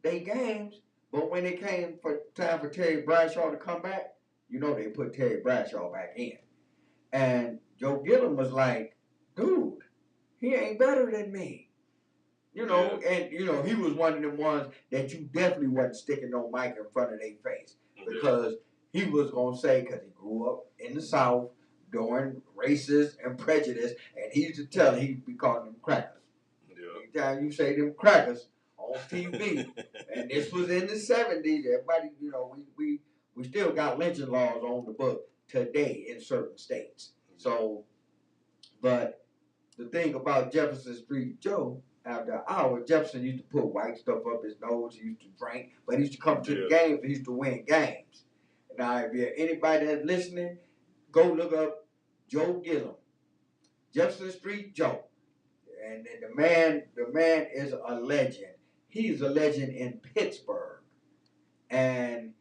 their games, but when it came for time for Terry Bradshaw to come back, you know they put Terry Bradshaw back in. And Joe Gillum was like, dude, he ain't better than me. You know, and you know, he was one of them ones that you definitely wasn't sticking no mic in front of their face, because he was gonna say, because he grew up in the South during racist and prejudice, and he used to tell him he'd be calling them crackers. Anytime you say them crackers on TV, and this was in the 70s, everybody, you know, we still got lynching laws on the book today in certain states. So, but the thing about Jefferson Street Joe, after an hour, Jefferson used to put white stuff up his nose. He used to drink, but he used to come to the games. He used to win games. Now, if you're anybody that's listening, go look up Joe Gillum, Jefferson Street Joe, and the man is a legend. He's a legend in Pittsburgh, and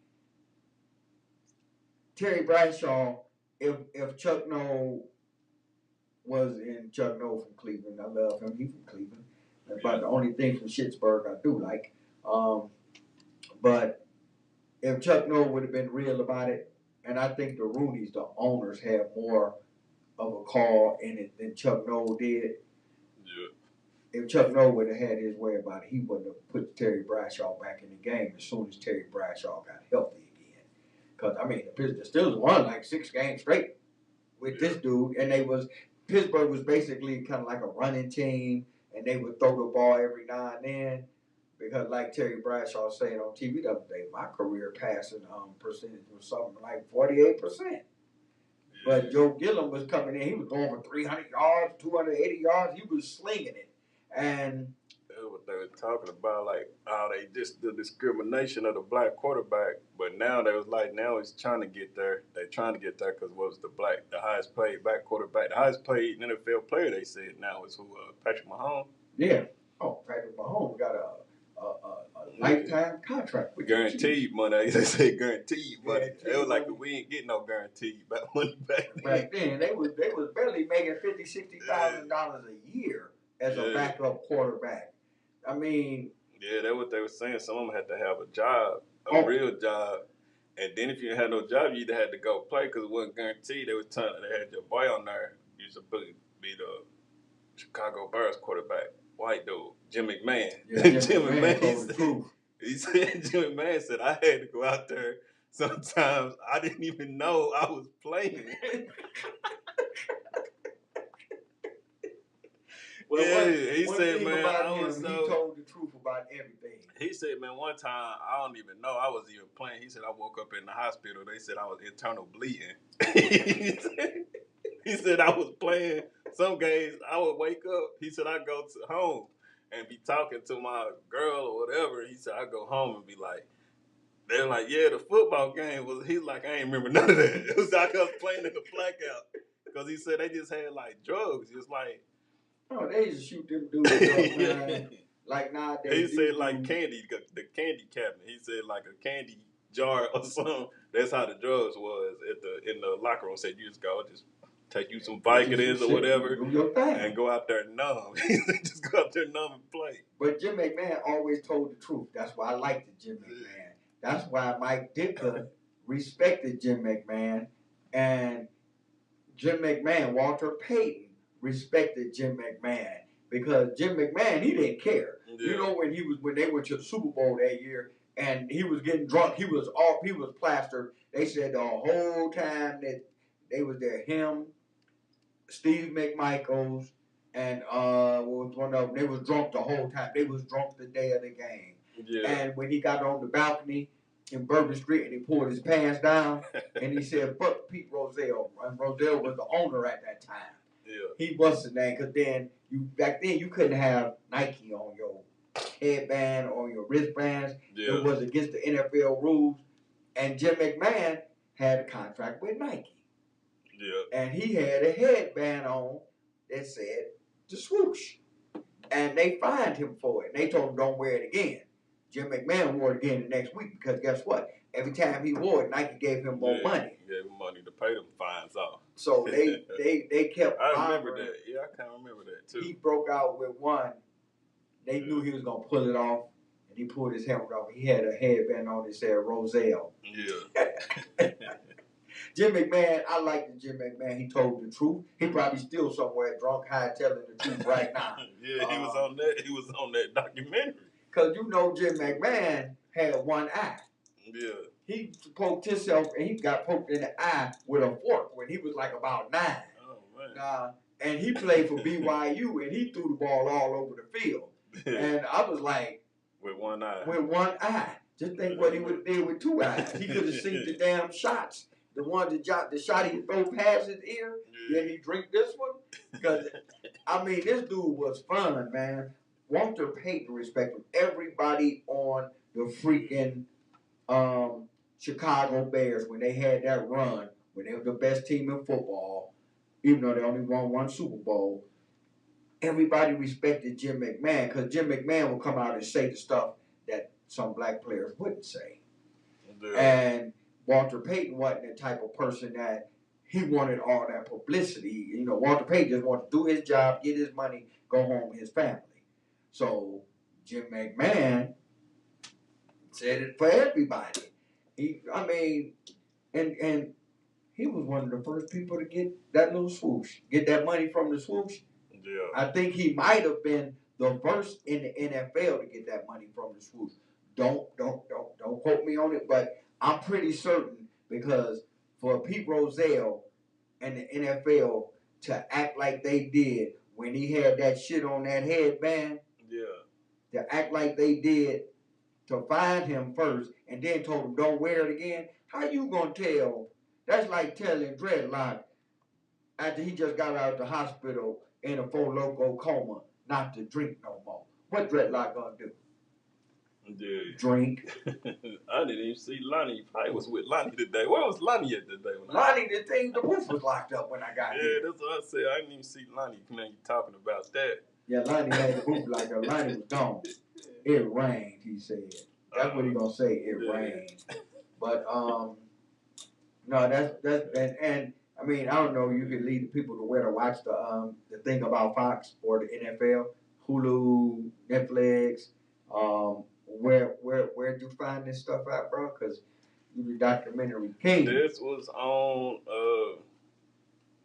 Terry Bradshaw. If Chuck Noll was in Chuck Noll from Cleveland, I love him. He's from Cleveland. That's about the only thing from Pittsburgh I do like. But if Chuck Noll would have been real about it, and I think the Rooneys, the owners, have more of a call in it than Chuck Noll did. Yeah. If Chuck Noll would have had his way about it, he wouldn't have put Terry Bradshaw back in the game as soon as Terry Bradshaw got healthy again. Because, I mean, the Steelers won like 6 games straight with this dude, and Pittsburgh was basically kind of like a running team, and they would throw the ball every now and then. Because like Terry Bradshaw saying on TV the other day, my career passing percentage was something like 48%. Yeah. But Joe Gillum was coming in. He was going for 300 yards, 280 yards. He was slinging it. And that's what they were talking about, like how they just the discrimination of the black quarterback. But now they was like, now it's trying to get there. They're trying to get there because what was the highest paid black quarterback, the highest paid NFL player, they said now is who, Patrick Mahomes. Yeah. Oh, Patrick Mahomes got a lifetime contract. Guaranteed money. They say guaranteed money. They was like, we ain't getting no guaranteed money back then. Back then, they was barely making $50,000-$60,000 a year as a backup quarterback. I mean, yeah, that's what they were saying. Some of them had to have a job, a real job, and then if you didn't have no job, you either had to go play because it wasn't guaranteed. They were telling they had your boy on there. He used to be the Chicago Bears quarterback. White dude, Jim McMahon. Yeah, Jim McMahon he said, Jim McMahon said, I had to go out there. Sometimes I didn't even know I was playing. Well, yeah, he said, man, he told the truth about everything. He said, man, one time, I don't even know I was even playing. He said, I woke up in the hospital. They said I was internal bleeding. He said I was playing. some days I would wake up. He said I go to home and be talking to my girl or whatever. He said I go home and be like, they're like, yeah, the football game was. He's like, I ain't remember none of that. It was like us playing in the blackout because he said they just had like drugs. It's like, oh, they used to shoot them dudes up, man. Like nowadays, he said like candy, the candy cabinet. He said like a candy jar or something. That's how the drugs was in the locker room. Said you just go, just take you some Vicodins or whatever, and go out there numb. Just go out there numb and play. But Jim McMahon always told the truth. That's why I liked the Jim McMahon. That's why Mike Ditka respected Jim McMahon, and Jim McMahon, Walter Payton respected Jim McMahon because Jim McMahon, he didn't care. Yeah. You know when they went to the Super Bowl that year and he was getting drunk, he was plastered. They said the whole time that they was there, him, Steve McMichaels, and what was one of them? They was drunk the whole time. They was drunk the day of the game. Yeah. And when he got on the balcony in Bourbon Street and he pulled his pants down and he said, "Fuck Pete Rozelle." And Rozelle was the owner at that time. Yeah. He was the name because back then you couldn't have Nike on your headband or your wristbands. Yeah. It was against the NFL rules. And Jim McMahon had a contract with Nike. Yeah. And he had a headband on that said the swoosh. And they fined him for it. And they told him don't wear it again. Jim McMahon wore it again the next week because guess what? Every time he wore it, Nike gave him more money. Gave him money to pay them fines off. So they kept. I remember that. Yeah, I kind of remember that too. He broke out with one. They knew he was gonna pull it off, and he pulled his helmet off. He had a headband on that said Rozelle. Yeah. Jim McMahon, I like the Jim McMahon. He told the truth. He probably still somewhere drunk, high, telling the truth right now. Yeah, he was on that. He was on that documentary. Cause you know Jim McMahon had one eye. Yeah. He poked himself, and he got poked in the eye with a fork when he was like about 9. Oh man. And he played for BYU, and he threw the ball all over the field. And I was like, with one eye. With one eye. Just think what he would have did with 2 eyes. He could have seen the damn shots. The one the shot he throw past his ear, then he drink this one. Because I mean, this dude was fun, man. Walter Payton respected everybody on the freaking Chicago Bears when they had that run, when they were the best team in football, even though they only won 1 Super Bowl. Everybody respected Jim McMahon because Jim McMahon would come out and say the stuff that some black players wouldn't say. Yeah. And Walter Payton wasn't the type of person that he wanted all that publicity. You know, Walter Payton just wanted to do his job, get his money, go home with his family. So Jim McMahon said it for everybody. And he was one of the first people to get that little swoosh, get that money from the swoosh. Yeah. I think he might have been the first in the NFL to get that money from the swoosh. Don't quote me on it, but I'm pretty certain because for Pete Rozelle and the NFL to act like they did when he had that shit on that headband, to act like they did to find him first and then told him don't wear it again, how you gonna tell? That's like telling Dreadlock after he just got out of the hospital in a 4 Loko coma not to drink no more. What Dreadlock gonna do? Dude. Drink. I didn't even see Lonnie. I was with Lonnie today. Where was Lonnie at today? The roof was locked up when I got here. Yeah, that's what I said. I didn't even see Lonnie. Now you talking about that. Yeah, Lonnie had the roof locked up. Lonnie was gone. It rained, he said. That's what he gonna say. It rained. But no, that's and I mean I don't know. You could lead the people to where to watch the thing about Fox or the NFL, Hulu, Netflix. Where'd you find this stuff out, bro? Because you the documentary king. This was on.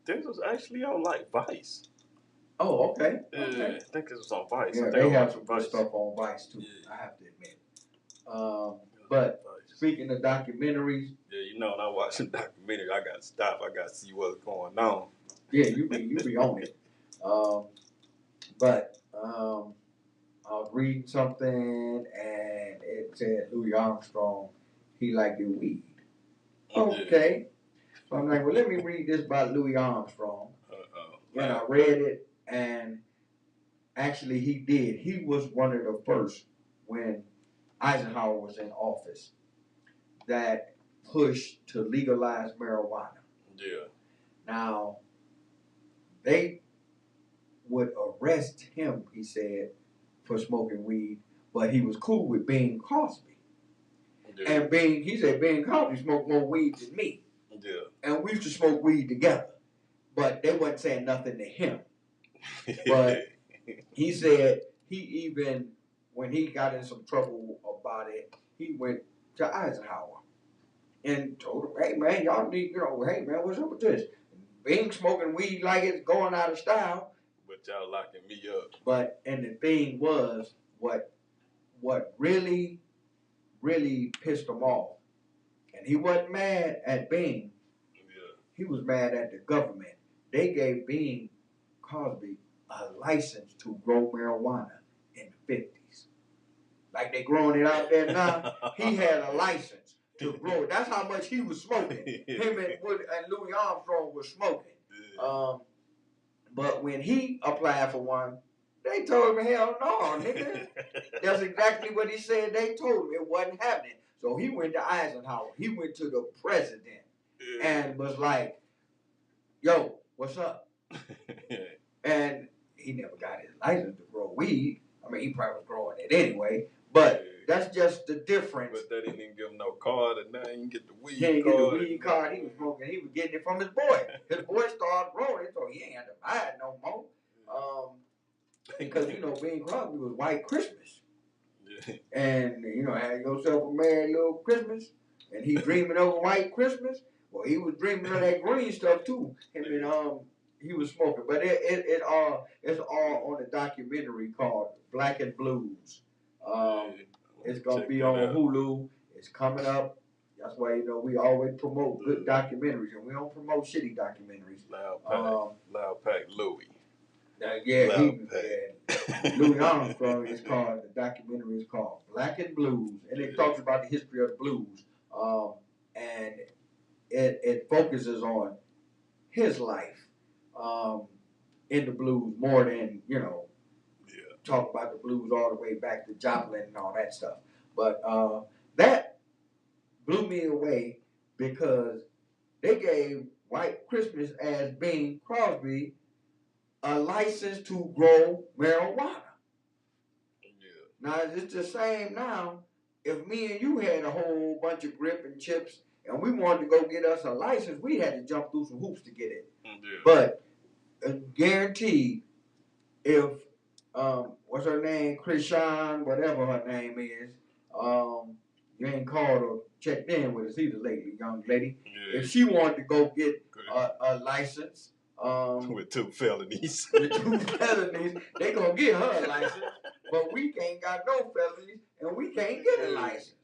This was actually on like Vice. Oh, okay. Yeah, I think it was on Vice. Yeah, they have some good stuff on Vice too. Yeah. I have to admit. But speaking of documentaries, yeah, you know, when I watch a documentary, I got to stop. I got to see what's going on. Yeah, you be on it. But I was reading something and it said Louis Armstrong, he liked the weed. Okay. So I'm like, well, let me read this about Louis Armstrong. and I read it, and actually he did. He was one of the first when Eisenhower was in office that pushed to legalize marijuana. Yeah. Now, they would arrest him, he said, for smoking weed, but he was cool with Bing Crosby. Yeah. And he said Bing Crosby smoked more weed than me. Yeah. And we used to smoke weed together. But they wasn't saying nothing to him. But he said he even, when he got in some trouble about it, he went to Eisenhower and told him, hey man, y'all need, hey man, what's up with this? Bing smoking weed like it's going out of style. But y'all locking me up. But, and the thing was, what really, really pissed him off, and he wasn't mad at Bing. Yeah. He was mad at the government. They gave Bing Crosby a license to grow marijuana in the 50s. Like they growing it out there now. He had a license to grow it. That's how much he was smoking. Him and Louis Armstrong was smoking. But when he applied for one, they told him, hell no, nigga. That's exactly what he said. They told him it wasn't happening. So he went to Eisenhower. He went to the president and was like, yo, what's up? And he never got his license to grow weed. I mean, he probably was growing it anyway. But that's just the difference. But they didn't even give him no card, and now he didn't get the weed card. He didn't get the weed card. He was smoking. He was getting it from his boy. His boy started growing it, so he ain't had to buy it no more. Because, Bing Crosby was White Christmas. Yeah. And, had yourself a merry little Christmas. And he dreaming of a White Christmas. Well, he was dreaming of that green stuff, too. And he was smoking. But it's all on a documentary called Black and Blues. It's going to be on Hulu. It's coming up. That's why, we always promote good documentaries. And we don't promote shitty documentaries. Loud Pack Louis. Louis Armstrong is called, the documentary is called Black and Blues. And it talks about the history of the blues. And it focuses on his life in the blues more than, talk about the blues all the way back to Joplin and all that stuff. But that blew me away because they gave White Christmas as Bing Crosby a license to grow marijuana. Yeah. Now, it's the same now. If me and you had a whole bunch of grip and chips and we wanted to go get us a license, we had to jump through some hoops to get it. Yeah. But guaranteed, if what's her name, Krishan, whatever her name is, you ain't called or checked in with us either lately, young lady. Yeah. If she wanted to go get a license, with 2 felonies. With 2 felonies, they gonna get her a license, but we ain't got no felonies, and we can't get a license.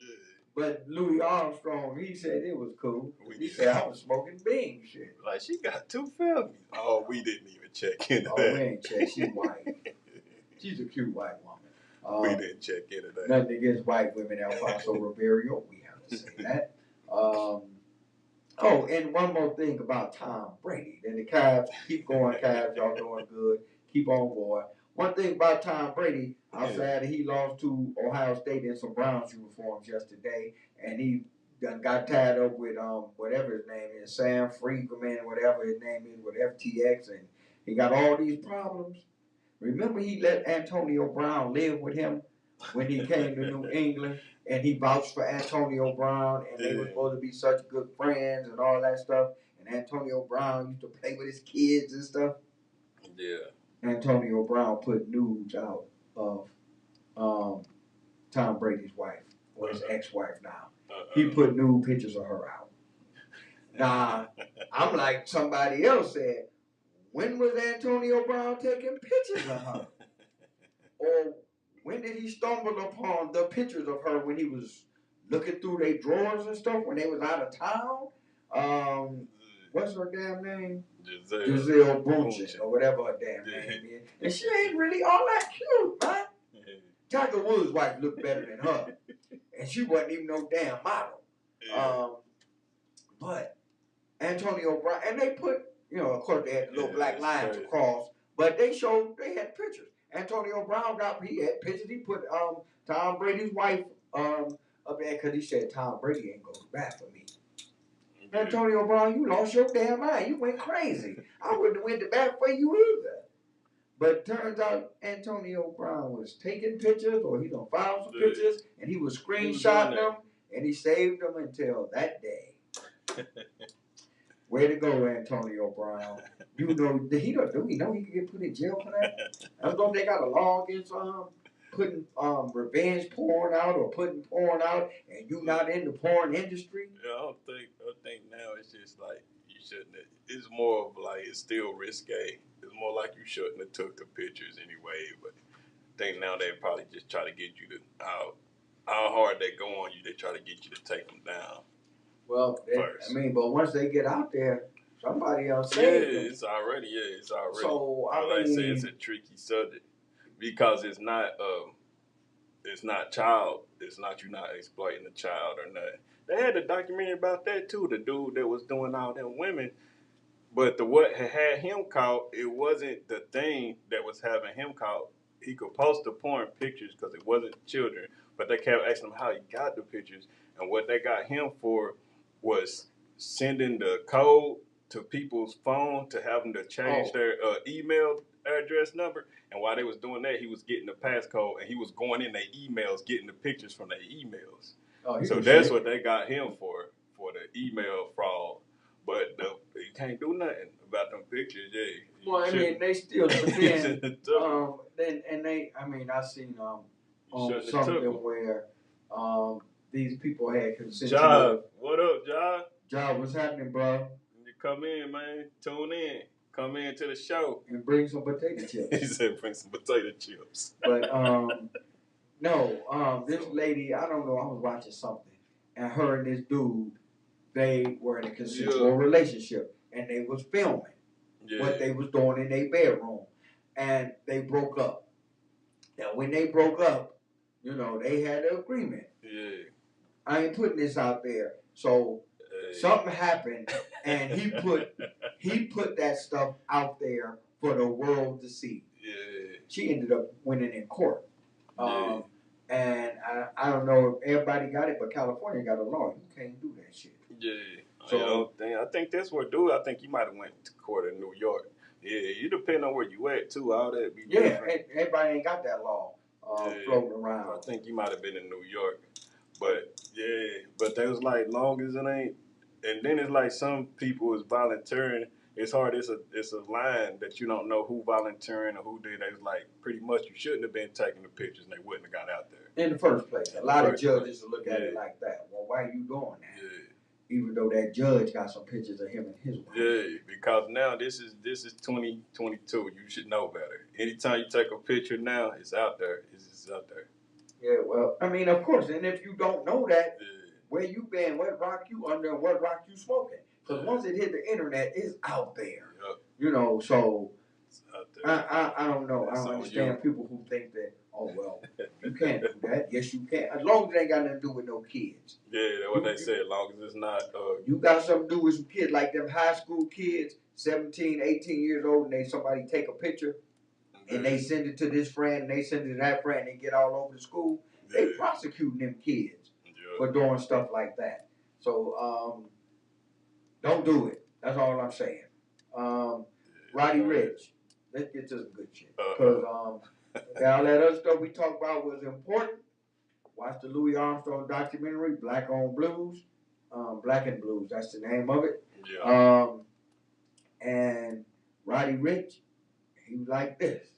Yeah. But Louis Armstrong, he said it was cool. He said I was smoking Bing shit. Like, she got 2 felonies. Oh, we didn't even check into that. Oh, we ain't check. She white. She's a cute white woman. We didn't check into that. Nothing against white women, Alfonso Ribeiro. We have to say that. Oh, and one more thing about Tom Brady. Then the Cavs, keep going, Cavs, y'all doing good. Keep on going. One thing about Tom Brady, outside that he lost to Ohio State in some Browns uniforms yesterday, and he done got tied up with whatever his name is, Sam Friedman, whatever his name is, with FTX, and he got all these problems. Remember he let Antonio Brown live with him when he came to New England? And he vouched for Antonio Brown, and they were supposed to be such good friends and all that stuff. And Antonio Brown used to play with his kids and stuff. Yeah. Antonio Brown put nudes out of Tom Brady's wife, or his ex-wife now. He put nude pictures of her out. Now, I'm like somebody else said, when was Antonio Brown taking pictures of her? Or when did he stumble upon the pictures of her when he was looking through their drawers and stuff when they was out of town? What's her damn name? Gisele Bündchen, or whatever her damn name is. And she ain't really all that cute, man. Tiger Woods' wife looked better than her. And she wasn't even no damn model. But Antonio Brown, and they put You know, of course they had the little black that's lines crazy. across, but they had pictures. Antonio Brown he had pictures. He put Tom Brady's wife up there because he said Tom Brady ain't going back for me. Yeah. Antonio Brown, you lost your damn mind. You went crazy. I wouldn't have went to bat for you either. But turns out Antonio Brown was taking pictures, or he done found some pictures, and he was screenshotting them, and he saved them until that day. Way to go, Antonio Brown. You know, do we know he could get put in jail for that? I don't think they got a law against putting revenge porn out or putting porn out, and you not in the porn industry. Yeah, I think now it's just like you shouldn't. It's more of like it's still risque. It's more like you shouldn't have took the pictures anyway. But I think now they probably just try to get you to how hard they go on you. They try to get you to take them down. Well, first. I mean, but once they get out there, somebody else Yeah, saved them. it's already. So like I say, it's a tricky subject because it's not child. It's not you not exploiting the child or nothing. They had a documentary about that too. The dude that was doing all them women, but what had him caught, it wasn't the thing that was having him caught. He could post the porn pictures because it wasn't children, but they kept asking him how he got the pictures, and what they got him for was sending the code to people's phone to have them to change their email address number. And while they was doing that, he was getting the passcode, and he was going in their emails, getting the pictures from their emails. So that's what they got him for the email fraud. But you can't do nothing about them pictures, yeah. Well, I mean, they still then I mean, I seen on something where these people had consensual. Job, what up, Job? Job, what's happening, bro? You come in, man. Tune in. Come in to the show and bring some potato chips. He said, "Bring some potato chips." But no, this lady, I don't know. I was watching something, and her and this dude, they were in a consensual relationship, and they was filming what they was doing in their bedroom, and they broke up. Now, when they broke up, you know, they had an agreement. Yeah. I ain't putting this out there, so something happened, and he put that stuff out there for the world to see. Yeah. She ended up winning in court. And I don't know if everybody got it, but California got a law. You can't do that shit. Yeah. So I think that's what dude. I think you might have went to court in New York. Yeah, you depend on where you at too. All that be different. Everybody ain't got that law floating around. I think you might have been in New York, but they was like long as it ain't. And then it's like some people is volunteering. It's hard. It's a line that you don't know who volunteering or who did. It's like pretty much you shouldn't have been taking the pictures and they wouldn't have got out there in the first place. A lot of judges look at it like that. Well, why are you doing that? Yeah. Even though that judge got some pictures of him and his wife. Yeah, because now this is 2022. You should know better. Anytime you take a picture now, it's out there. It's out there. Yeah, well, I mean, of course. And if you don't know that, where you been, what rock you under, and what rock you smoking. Because once it hit the internet, it's out there. Yep. You know, so I don't know. I don't understand people who think that, oh, well, you can't do that. Yes, you can. As long as it ain't got nothing to do with no kids. Yeah, that's what they say. As long as it's not... you got something to do with some kids, like them high school kids, 17, 18 years old, and somebody take a picture, and they send it to this friend, and they send it to that friend, and they get all over the school. They prosecuting them kids for doing stuff like that. So, don't do it. That's all I'm saying. Roddy Ricch. Let's get to some good shit. Because all that other stuff we talked about was important. Watch the Louis Armstrong documentary, Black on Blues. Black and Blues, that's the name of it. Yeah. And Roddy Ricch, he was like this.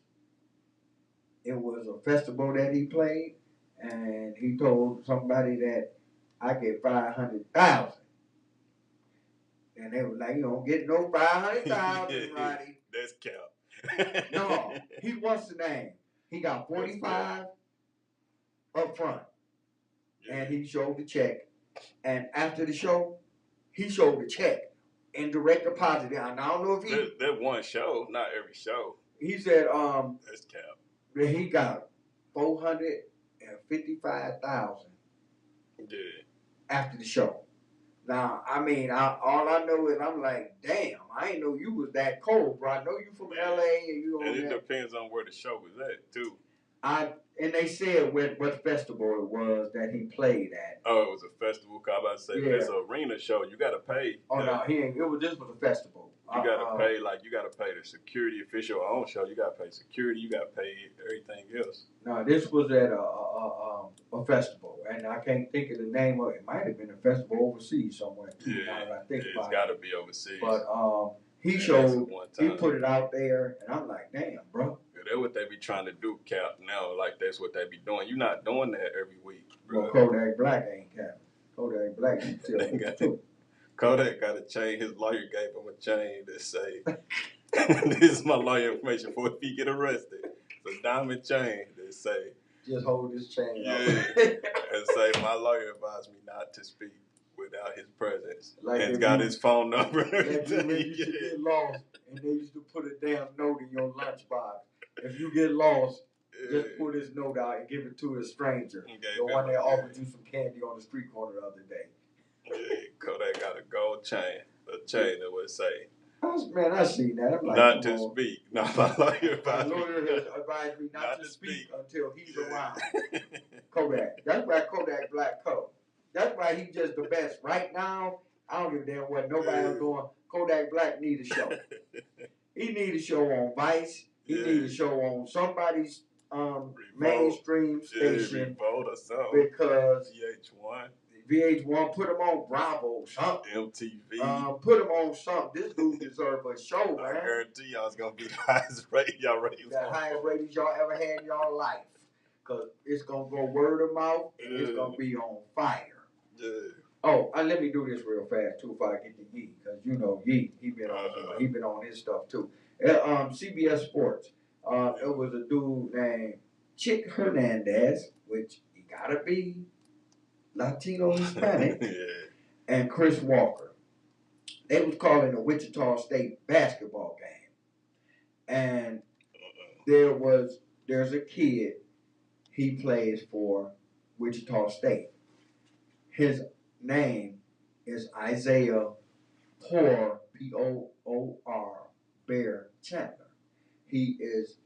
It was a festival that he played, and he told somebody that I get 500,000. And they was like, you don't get no 500,000, Roddy. That's cap. No, he wants the name. He got 45 up front. Yeah. And he showed the check. And after the show, he showed the check in direct deposit. And I don't know if he... That one show, not every show. He said, that's cap. He got 455,000 after the show. Now, I mean, all I know is I'm like, damn, I ain't know you was that cold, bro. I know you from LA and you on And it that. depends on where the show was at too. And they said what festival it was that he played at. Oh, it was a festival. Cause I about to say, Yeah. if it's an arena show, you gotta pay. Oh no, he ain't. This was a festival. You gotta pay, like you gotta pay the security. If it's your own show, you gotta pay security. You gotta pay everything else. No, this was at a festival, and I can't think of the name of it. It might have been a festival overseas somewhere too. Yeah, now that I think it's about gotta be overseas. But he showed, he put it out there, and I'm like, damn, bro. Yeah, that's what they be trying to do, Cap. Now, like that's what they be doing. You're not doing that every week, bro. Well, Kodak Black ain't Cap. Kodak Black is still too. Kodak got a chain. His lawyer gave him a chain that say, "This is my lawyer information for if he get arrested." It's a diamond chain that say, "Just hold this chain." Yeah, and say, "My lawyer advised me not to speak without his presence." Like and it's got his phone number. Like when you used to get lost, and they used to put a damn note in your lunchbox. If you get lost, just pull this note out and give it to a stranger. The one that offered you some candy on the street corner the other day. Yeah, Kodak got a gold chain, a chain that would say, "Man, I seen that. I'm like, not to speak." No, my lawyer advised me not to speak until he's around. Kodak. That's why Kodak Black Coat. That's why he's just the best. Right now, I don't give a damn what nobody else doing. Kodak Black need a show. He need a show on Vice. He need a show on somebody's mainstream station. Revolt or something. Because VH1, put him on Bravo, something. MTV. Put him on something. This dude deserves a show, man. I guarantee y'all it's going to be the highest ratings y'all The highest ratings y'all ever had in y'all life. Because it's going to go word of mouth, and it's going to be on fire. Yeah. Oh, let me do this real fast, too, if I get to Yee. Because, you know, Yee, he been on his stuff, too. CBS Sports. It was a dude named Chick Hernandez, which he got to be Latino Hispanic, and Chris Walker. They was calling a Wichita State basketball game. And there's a kid, he plays for Wichita State. His name is Isaiah Poor, P-O-O-R, Bear Chandler. He is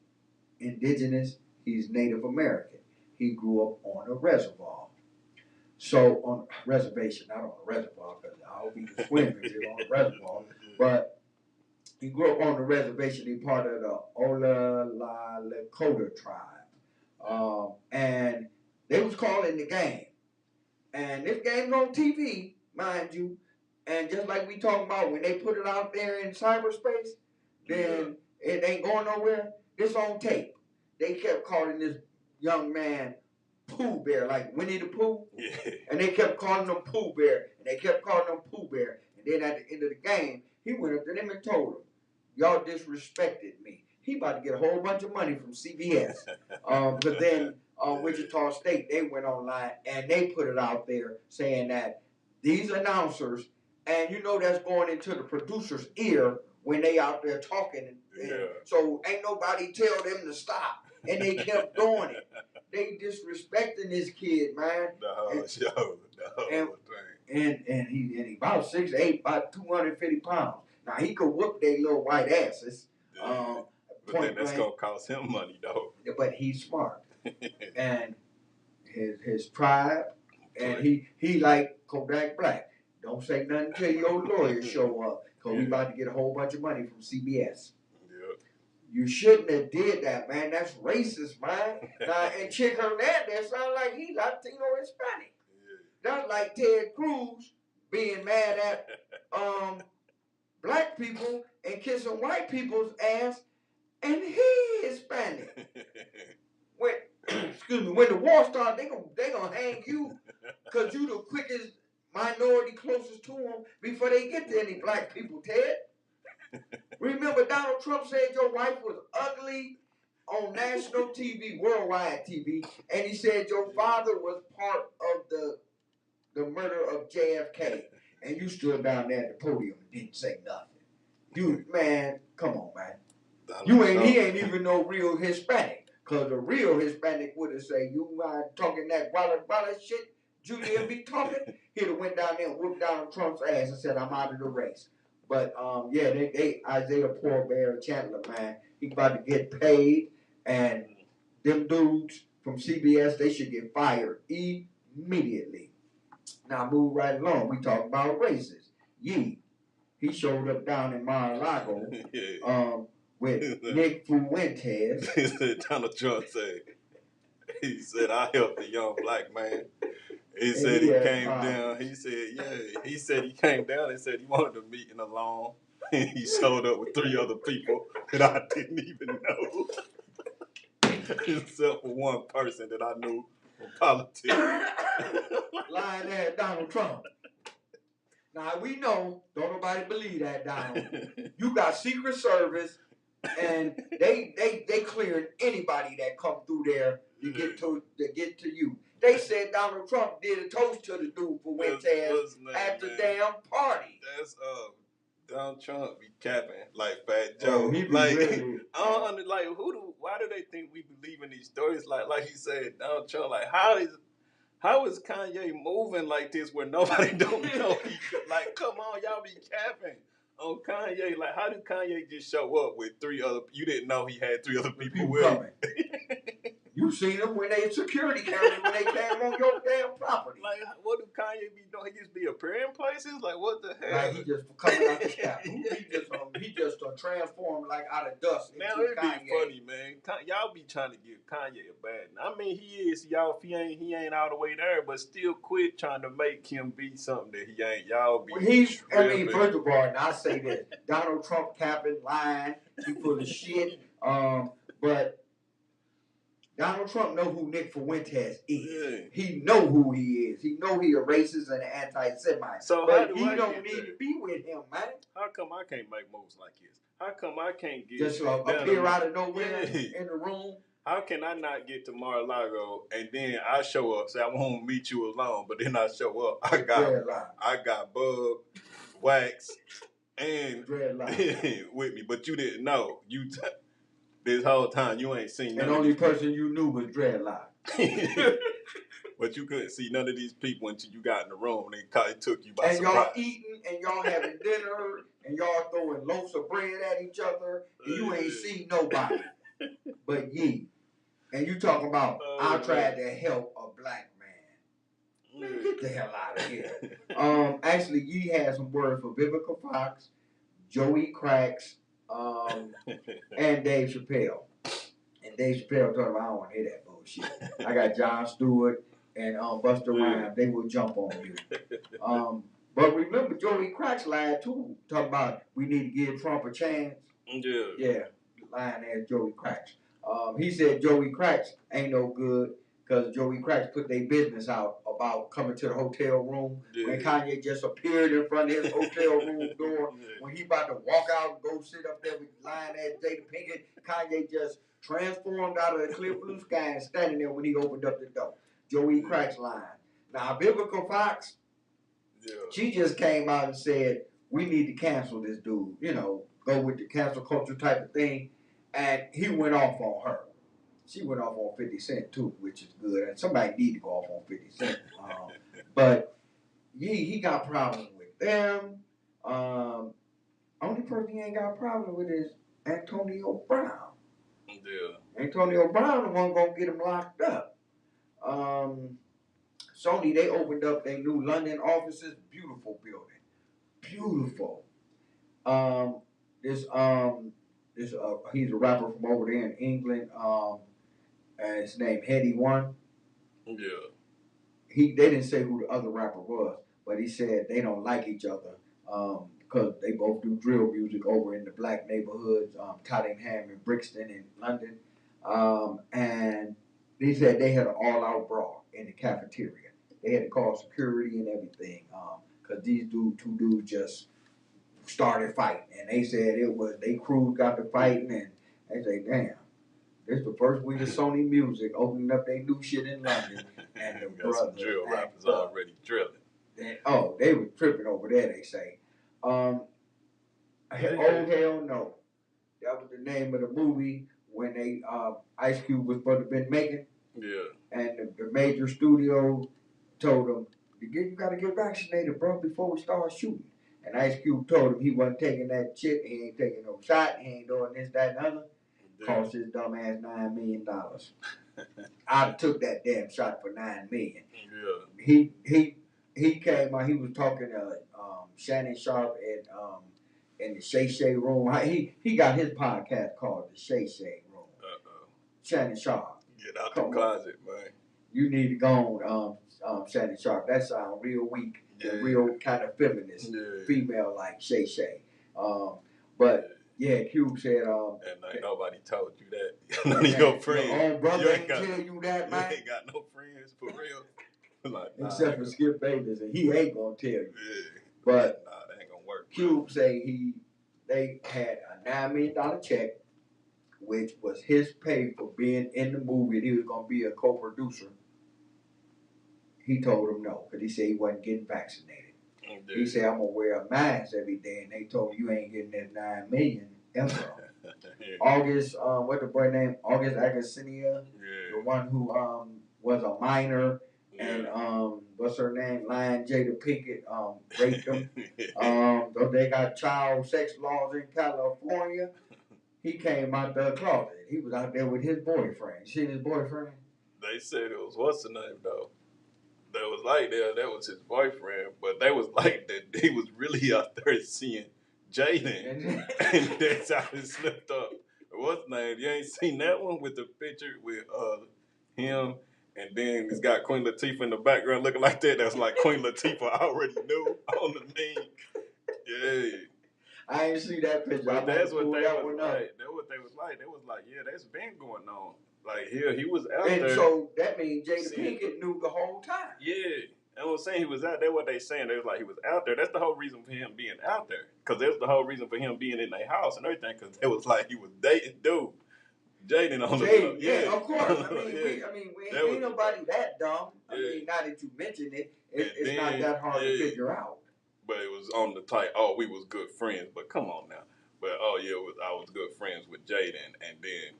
indigenous, he's Native American. He grew up on a reservoir. So, on a reservation, not on a reservoir, because I'll be the swim if you're on a reservoir. But he grew up on the reservation. He's part of the Ola La Lakota tribe. And they was calling the game. And this game's on TV, mind you. And just like we talking about, when they put it out there in cyberspace, then it ain't going nowhere. This on tape. They kept calling this young man Pooh Bear, like Winnie the Pooh. Yeah. And they kept calling him Pooh Bear. And they kept calling him Pooh Bear. And then at the end of the game, he went up to them and told them, "Y'all disrespected me." He about to get a whole bunch of money from CBS. But then Wichita State, they went online and they put it out there saying that these announcers, and you know that's going into the producer's ear when they out there talking. And so ain't nobody tell them to stop. And they kept doing it. They disrespecting this kid, man. And he about 6'8", about 250 pounds. Now he could whoop their little white asses. But then that's gonna cost him money, though. But he's smart. And his tribe, and he like Kodak Black. Don't say nothing till your lawyer show up, because we about to get a whole bunch of money from CBS. You shouldn't have did that, man. That's racist, man. Now, and Chick Hernandez sound like he Latino Hispanic. That's like Ted Cruz being mad at black people and kissing white people's ass, and he Hispanic. When the war starts, they gonna hang you because you the quickest minority closest to them before they get to any black people, Ted. Remember Donald Trump said your wife was ugly on national TV, worldwide TV, and he said your father was part of the murder of JFK, and you stood down there at the podium and didn't say nothing. You, man, come on, man. He ain't even no real Hispanic, because the real Hispanic would have said, "You talking that guala shit, Julian be talking, he'd have went down there and whooped Donald Trump's ass and said, I'm out of the race. But yeah, they Isaiah Porbear Chandler, man, he about to get paid, and them dudes from CBS, they should get fired immediately. Now move right along. We talk about races. Yee, he showed up down in Mar-a-Lago with Nick Fuentes. Donald Trump said, he said, I helped the young black man. He said he came down. He said, yeah. He said he came down and said he wanted a meeting alone. And he showed up with 3 other people that I didn't even know. Except for one person that I knew from politics. Lying ass Donald Trump. Now we know, don't nobody believe that, Donald. You got Secret Service, and they clearing anybody that come through there to get to you. They said Donald Trump did a toast to the dude for Fuentes at the damn party. That's Donald Trump be capping like Fat Joe. He be like really, I don't like why do they think we believe in these stories? Like he said, Donald Trump. Like how is Kanye moving like this where nobody don't know? Like come on, y'all be capping on Kanye. Like how did Kanye just show up with 3 other? You didn't know he had 3 other people with him. You seen them when they security cameras when they came on your damn property. Like, what do Kanye be doing? He just be appearing places? Like, what the hell? Like, he just coming out the Capitol. He just transformed like out of dust into Kanye. Now, it be funny, man. Y'all be trying to give Kanye a bad name. I mean, he is, y'all, if he ain't all the way there, but still quit trying to make him be something that he ain't. Y'all be I mean, first of all, and I say this, Donald Trump capping, lying, he full of shit. But Donald Trump know who Nick Fuentes is. Yeah. He know who he is. He know he a racist and an anti-Semite. So but he don't need to be with him, man. How come I can't make moves like this? How come I can't get just appear out of nowhere in the room? How can I not get to Mar-a-Lago and then I show up, say I won't meet you alone, but then I show up, I got Bub, Wax, and with me, but you didn't know. This whole time you ain't seen none of these people. And the only person you knew was Dreadlock. But you couldn't see none of these people until you got in the room and it took you by surprise. And y'all eating and y'all having dinner and y'all throwing loaves of bread at each other and you ain't seen nobody but Yee. And you talking about, I tried to help a black man. Man, get the hell out of here. Actually, Yee has some words for Vivica Fox, Joey Cracks, and Dave Chappelle. And Dave Chappelle told him, I don't want to hear that bullshit. I got Jon Stewart and Busta Rhymes. They will jump on you. But remember, Joey Cracks lied too. Talking about we need to give Trump a chance. Yeah, lying ass Joey Cracks. He said Joey Cracks ain't no good because Joey Cracks put their business out about coming to the hotel room when Kanye just appeared in front of his hotel room door. When he about to walk out and go sit up there with lying ass Jada Pinkett, Kanye just transformed out of the clear blue sky and standing there when he opened up the door. Joey Cracks lying. Now Vivica Fox, she just came out and said we need to cancel this dude. You know, go with the cancel culture type of thing. And he went off on her. She went off on 50 Cent too, which is good. And somebody need to go off on 50 Cent. But he got problems with them. Only person he ain't got a problem with is Antonio Brown. Yeah. Antonio Brown the one gonna get him locked up. Sony, they opened up their new London offices. Beautiful building. Beautiful. He's a rapper from over there in England. And his name Heady One. Yeah. They didn't say who the other rapper was, but he said they don't like each other because they both do drill music over in the black neighborhoods, Tottenham and Brixton in London. And he said they had an all-out brawl in the cafeteria. They had to call security and everything because these two dudes just started fighting. And they said they crews got to fighting, and they say, damn. This is the first week of Sony Music opening up their new shit in London. And the brothers drill rappers already drilling. They were tripping over there, they say. Oh, hell no. That was the name of the movie when Ice Cube was supposed to have been making. Yeah. And the major studio told him, you got to get vaccinated, bro, before we start shooting. And Ice Cube told him he wasn't taking that shit. He ain't taking no shot. He ain't doing this, that, and other. Cost his dumb ass $9 million. I'd took that damn shot for $9 million. Yeah. He came out. He was talking to Shannon Sharp in the Shay Shay room. He got his podcast called the Shay Shay room. Shannon Sharp. Get out the closet, man. You need to go on Shannon Sharp. That sounds real weak. Yeah. Real kind of feminist, female like Shay Shay. But yeah, Cube said. And ain't nobody told you that. None of your friends. Your own brother ain't tell you that, man. You ain't got no friends for real. Like, except for Skip Bayless, and he ain't gonna tell you. Yeah. But that ain't gonna work. Cube say they had a $9 million check, which was his pay for being in the movie. He was gonna be a co-producer. He told him no, because he said he wasn't getting vaccinated. He said, I'm going to wear a mask every day, and they told him you ain't getting that $9 million ever. August, what the boy name? August Agasinia, the one who was a minor, and what's her name? Lion Jada Pinkett raped him. So they got child sex laws in California. He came out the closet. He was out there with his boyfriend. You seen his boyfriend? They said it was, what's the name, though? That was like that was his boyfriend, but they was like that he was really out there seeing Jaden, and that's how it slipped up. What's the name? You ain't seen that one with the picture with him, and then he's got Queen Latifah in the background looking like that. That's like Queen Latifah I already knew on the meme. Yeah. I ain't see that picture. But that's what they was like. That's what they was like. They was like, yeah, that's been going on. Like, he was out there. And so that means Jada Pinkett knew the whole time. Yeah. I was saying he was out there. What they saying, they was like he was out there. That's the whole reason for him being out there. Because that's the whole reason for him being in their house and everything. Because it was like he was dating dude. Jaden on the yeah, of course. I mean, we ain't nobody that dumb. I mean, now that you mention it, it's not that hard to figure out. But it was on the type, we was good friends. But come on now. But, I was good friends with Jaden. And then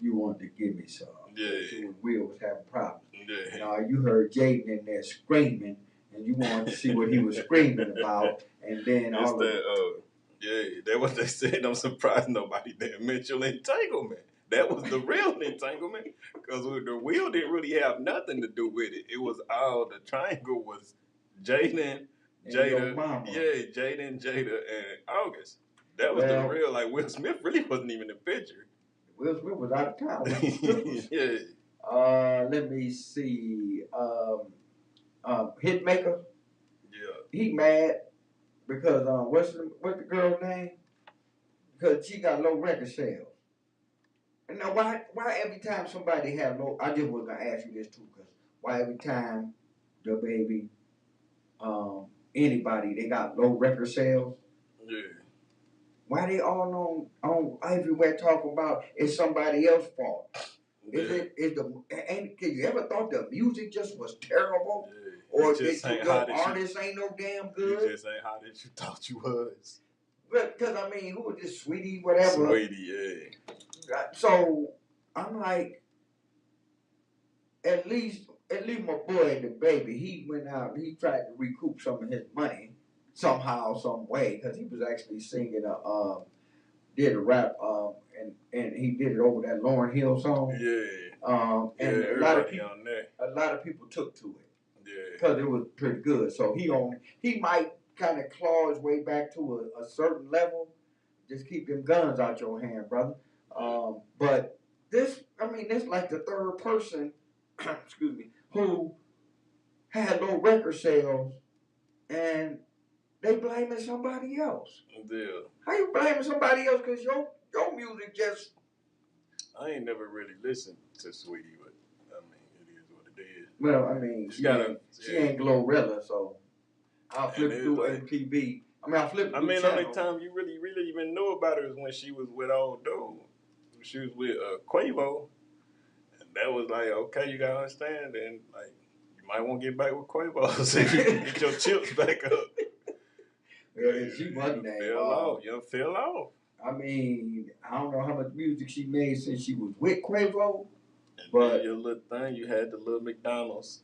you wanted to give me some. Yeah. Will was having problems. Yeah. And you heard Jaden in there screaming, and you wanted to see what he was screaming about. And then that's what they said. I'm surprised nobody didn't mention entanglement. That was the real entanglement, because the wheel didn't really have nothing to do with it. It was all the triangle was Jaden, Jada, Jaden, Jada, and August. That was the real. Like, Will Smith really wasn't even in the picture. Will Smith was out of town. Yeah. Let me see. Hitmaker. Yeah. He mad because what's the girl's name? Because she got low record sales. And now why every time somebody have low? I just was gonna ask you this too, because why every time the baby, anybody they got low record sales? Yeah. Why they all on everywhere talking about it's somebody else's fault? Yeah. Can you ever thought the music just was terrible? Yeah. Or your artist ain't no damn good? You just ain't how that you thought you was. But because I mean, who was this Sweetie, whatever? Sweetie, yeah. So I'm like, at least my boy, the baby, he went out. He tried to recoup some of his money somehow, some way, because he was actually singing did a rap, and he did it over that Lauryn Hill song. Yeah. And a lot of people took to it. Yeah. Because it was pretty good. So he might kind of claw his way back to a certain level. Just keep them guns out your hand, brother. But this like the third person, excuse me, who had low record sales, and they blaming somebody else. Yeah. How you blaming somebody else? Because your music just... I ain't never really listened to Sweetie, but I mean, it is what it is. Well, I mean, she ain't Glorilla, so I'll flip through MTV. I flipped through channel. Only time you really even knew about her is when she was with old dude. She was with Quavo, and that was like, okay, you gotta understand, and like, you might want to get back with Quavo so you can get your chips back up. Yeah, she wasn't that. You fell off. I mean, I don't know how much music she made since she was with Quavo. But your little thing, you had the little McDonald's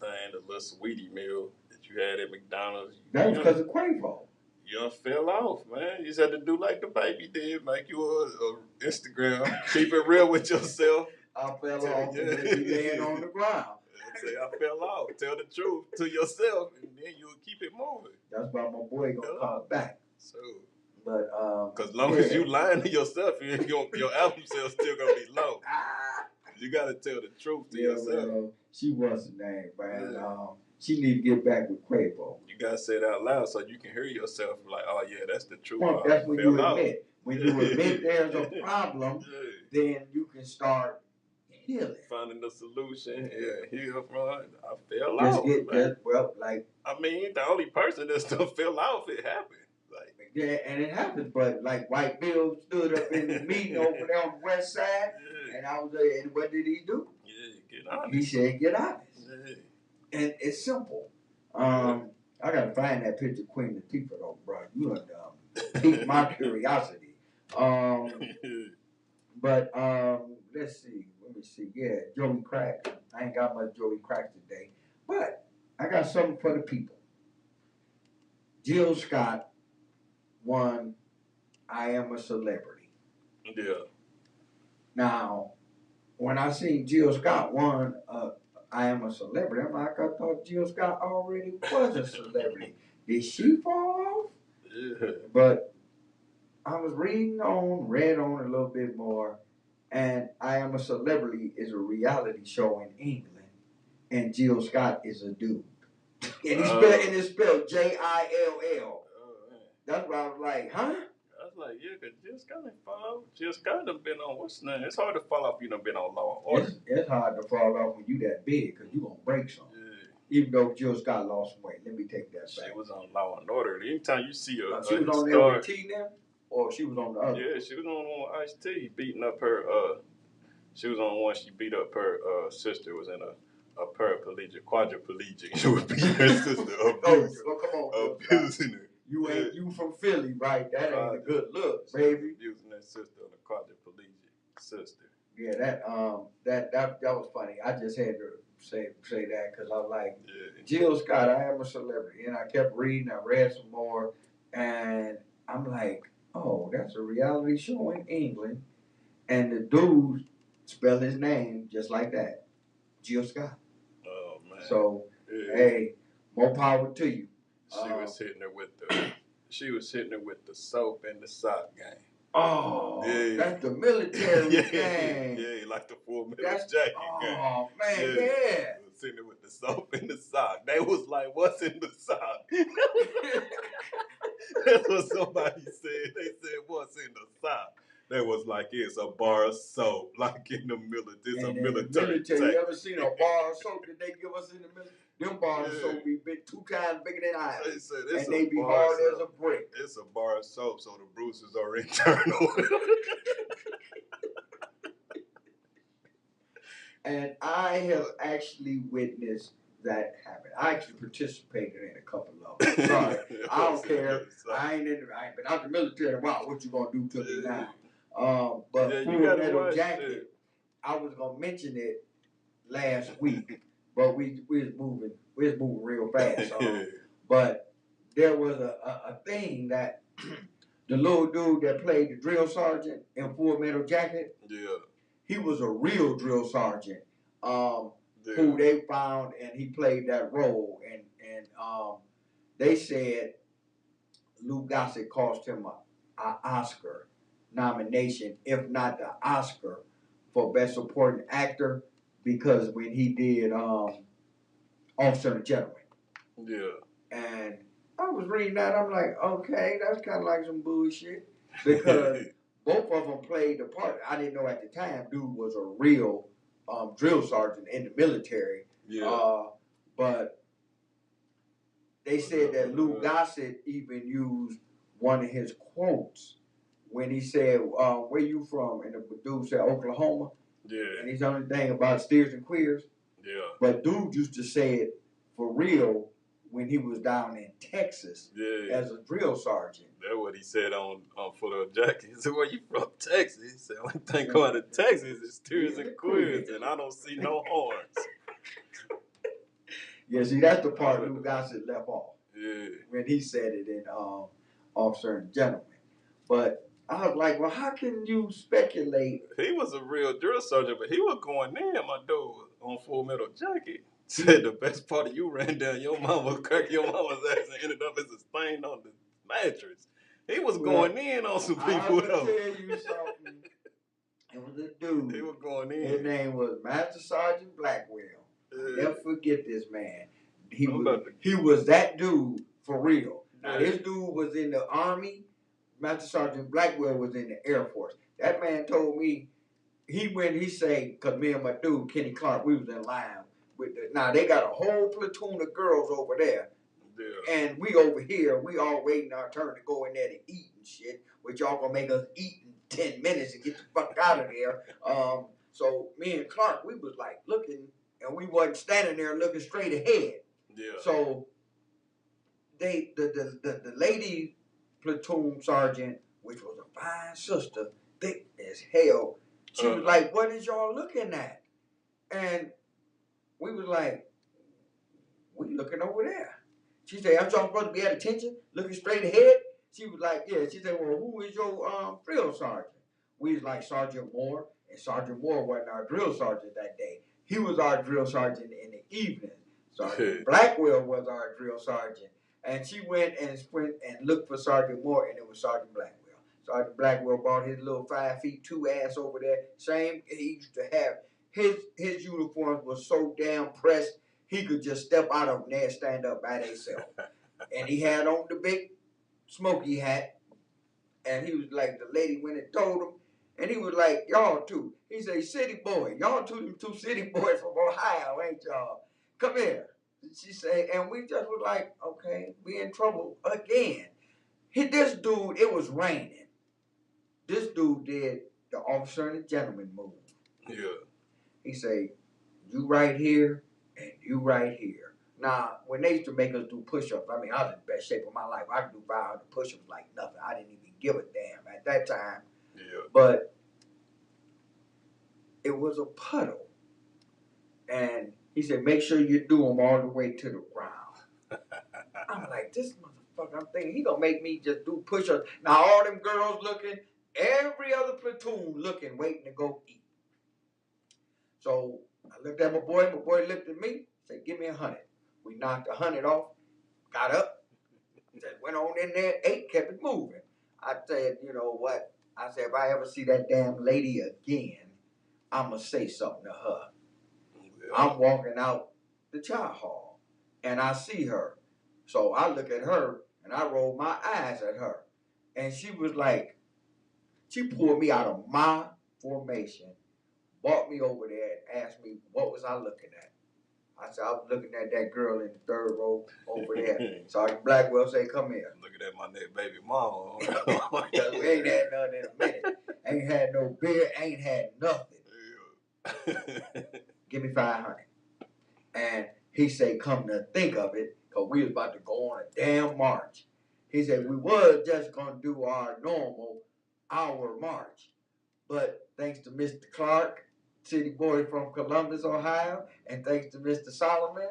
thing, the little sweetie meal that you had at McDonald's. That was because of Quavo. You fell off, man. You just had to do like the baby did, make you a Instagram, keep it real with yourself. I fell off and then be laying on the ground. Say I fell off. Tell the truth to yourself, and then you'll keep it moving. That's why my boy gonna come back. So, but because long as you lying to yourself, your album sales still gonna be low. You gotta tell the truth to yourself. Well, she was the name, man. She need to get back with Quavo. You gotta say it out loud so you can hear yourself. Like, oh yeah, that's the truth. Well, that's when you admit. When you admit there's a problem, then you can start healing. Finding the solution. Yeah, heal from it. I fell off. I mean, the only person that still fell off, it happened. Like, yeah, and it happened, but like White Bill stood up in the meeting over there on the west side, and I was there, and what did he do? Yeah, get honest. He said, get honest. Yeah. And it's simple. I gotta find that picture of Queen Latifah though, bro. You done piqued my curiosity. But let's see. Let me see. Yeah, Joey Crack. I ain't got much Joey Crack today, but I got something for the people. Jill Scott won I Am a Celebrity. Yeah. Now, when I seen Jill Scott won I Am a Celebrity, I'm like, I thought Jill Scott already was a celebrity. Did she fall off? Yeah. But I was read on a little bit more, and I Am a Celebrity is a reality show in England, and Jill Scott is a dude. And it's spelled Jill. That's why I was like, huh? I was like, yeah, because Jill Scott done fall off. Jill Scott done been on, what's the name? It's hard to fall off if you done been on Law and Order. It's hard to fall off when you that big, because you going to break something. Yeah. Even though Jill Scott lost weight. Let me take that back. She was on Law and Order. Anytime you see her, she was on there with T now? Or she was on the other? Yeah, she was on one with Ice-T, beating up her, she was on one, she beat up her sister, was in a quadriplegic. She was beating her sister, abusing her. You from Philly, right? That ain't a good look, baby. Abusing that sister on a quadriplegic sister. Yeah, that was funny. I just had to say that because I was like, Jill Scott, I Am a Celebrity, and I kept reading. I read some more, and I'm like, oh, that's a reality show in England, and the dude spelled his name just like that, Jill Scott. Oh man. So hey, more power to you. She was hitting her with the soap and the sock game. Oh, that's the military game. Yeah, like the Full Metal Jacket game. Oh man, yeah. Was hitting her with the soap and the sock. They was like, "What's in the sock?" That's what somebody said. They said, "What's in the sock?" They was like, "It's a bar of soap, like in the military." It's a military. You ever seen a bar of soap that they give us in the military? Them bars of soap be big 2 times bigger than I am. And they be hard as a brick. It's a bar of soap, so the bruises are internal. And I have actually witnessed that happen. I actually participated in a couple of them. Sorry, I don't care. I ain't been out the military in a while. What you gonna do to me now? But Full Metal Jacket, I was gonna mention it last week, but we was moving real fast. But there was a thing that the little dude that played the drill sergeant in Full Metal Jacket, he was a real drill sergeant. Who they found, and he played that role, and they said Lou Gossett cost him an Oscar nomination, if not the Oscar for Best Supporting Actor, because when he did Officer and a Gentleman. Yeah. And I was reading that, I'm like, okay, that's kind of like some bullshit, because both of them played the part. I didn't know at the time dude was a real drill sergeant in the military. Yeah. But they said that Lou Gossett even used one of his quotes when he said, where you from? And the dude said, Oklahoma. Yeah. And he's the only thing about steers and queers. Yeah. But dude used to say it for real when he was down in Texas as a drill sergeant. That's what he said on Full Metal Jacket. He said, where you from? Texas. He said, only thing going to Texas is steers and queers, and I don't see no horns. Yeah, see, that's the part Lou Gossett left off. Yeah. When he said it in Officer and Gentleman. But I was like, well, how can you speculate? He was a real drill sergeant, but he was going in, my dude, on Full Metal Jacket. Said the best part of you ran down your mama, cracked your mama's ass, and ended up as a stain on the mattress. He was going in on some people. I'm gonna tell you something. It was a dude. He was going in. His name was Master Sergeant Blackwell. I'll never forget this man. He was that dude for real. Now this dude was in the Army. Master Sergeant Blackwell was in the Air Force. That man told me he said, cause me and my dude Kenny Clark, we was in line with now they got a whole platoon of girls over there. Yeah. And we over here, we all waiting our turn to go in there to eat and shit, which y'all gonna make us eat in 10 minutes and get the fuck out of there. So me and Clark, we was like looking, and we wasn't standing there looking straight ahead. Yeah. So the lady platoon sergeant, which was a fine sister, thick as hell, she was like, "What is y'all looking at?" And we was like, "We looking over there." She said, "I'm supposed to be at attention, looking straight ahead." She was like, "Yeah." She said, "Well, who is your drill sergeant?" We was like Sergeant Moore, and Sergeant Moore wasn't our drill sergeant that day. He was our drill sergeant in the evening. Sergeant Blackwell was our drill sergeant. And she went and looked for Sergeant Moore, and it was Sergeant Blackwell. Sergeant Blackwell brought his little 5'2" ass over there. Same, he used to have his uniforms was so damn pressed he could just step out of them there and stand up by himself. And he had on the big smoky hat, and he was like, the lady went and told him, and he was like, "Y'all two." He said, "City boy, y'all two city boys from Ohio, ain't y'all? Come here." She said, and we just was like, okay, we in trouble again. This dude, it was raining. This dude did the Officer and the Gentleman move. Yeah. He said, "You right here and you right here." Now, when they used to make us do push-ups, I mean, I was in the best shape of my life. I could do 500 push-ups like nothing. I didn't even give a damn at that time. Yeah. But it was a puddle. And he said, "Make sure you do them all the way to the ground." I'm like, this motherfucker, I'm thinking, he gonna make me just do push-ups. Now, all them girls looking, every other platoon looking, waiting to go eat. So I looked at my boy looked at me, said, "Give me 100. We knocked 100 off, got up, said, went on in there, ate, kept it moving. I said, you know what? I said, if I ever see that damn lady again, I'm gonna say something to her. I'm walking out the chow hall, and I see her. So I look at her, and I roll my eyes at her. And she was like, she pulled me out of my formation, brought me over there, and asked me, what was I looking at? I said, I was looking at that girl in the third row over there. Sergeant Blackwell said, "Come here." Looking at my next baby mama. Because we ain't had nothing in a minute. Ain't had no beer, ain't had nothing. Give me 500. And he said, come to think of it, because we was about to go on a damn march. He said, we was just going to do our normal hour march. But thanks to Mr. Clark, city boy from Columbus, Ohio, and thanks to Mr. Solomon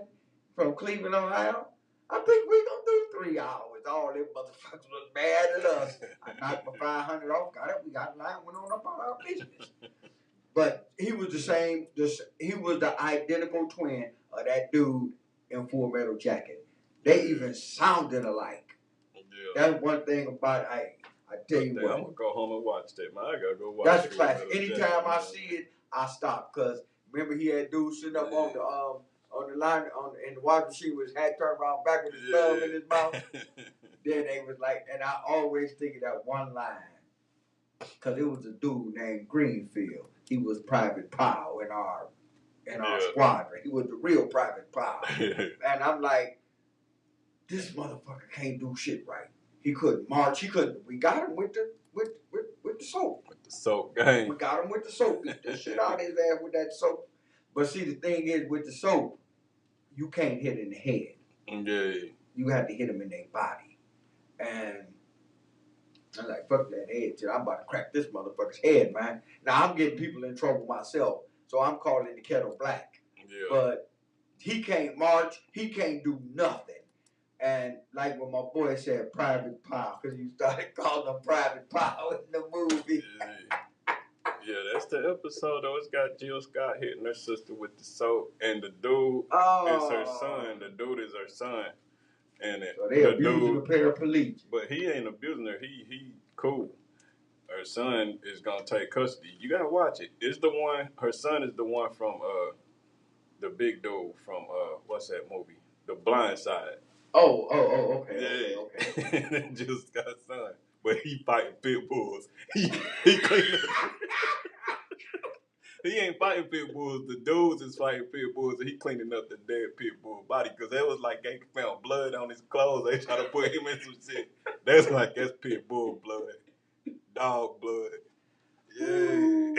from Cleveland, Ohio, I think we going to do 3 hours. All them motherfuckers was mad at us. I knocked my 500 off, got it, we got in line, went on about our business. But he was the same, he was the identical twin of that dude in Full Metal Jacket. They even sounded alike. Yeah. That's one thing about I tell you what. I'm gonna go home and watch that, man. I gotta go watch. That's a classic. Anytime I see it, I stop. Cause remember he had dudes sitting up on the line in the washing machine with his hat turned around back with his thumb in his mouth. Then they was like, and I always think of that one line. Cause it was a dude named Greenfield. He was Private Powell in our squadron. He was the real Private Powell. And I'm like, this motherfucker can't do shit right. He couldn't march. He couldn't. We got him with the soap. With the soap game. We got him with the soap. Beat the shit out of his ass with that soap. But see, the thing is, with the soap, you can't hit in the head. Yeah. You have to hit him in their body. And I'm like, fuck that head shit. I'm about to crack this motherfucker's head, man. Now, I'm getting people in trouble myself, so I'm calling the kettle black. Yeah. But he can't march, he can't do nothing. And like what my boy said, Private Power, because you started calling him Private Power in the movie. Yeah, that's the episode though. It's got Jill Scott hitting her sister with the soap, and the dude is her son. The dude is her son. And so they abusing the paraplegic. But he ain't abusing her. He cool. Her son is gonna take custody. You gotta watch it. It's the one. Her son is the one from the big dude from what's that movie? The Blind Side. Okay. Okay. Just got son, but he fighting pit bulls. He cleaning up. He ain't fighting pit bulls. The dudes is fighting pit bulls, and he cleaning up the dead pit bull body because that was like they found blood on his clothes. They try to put him in some shit. That's pit bull blood, dog blood. Yeah,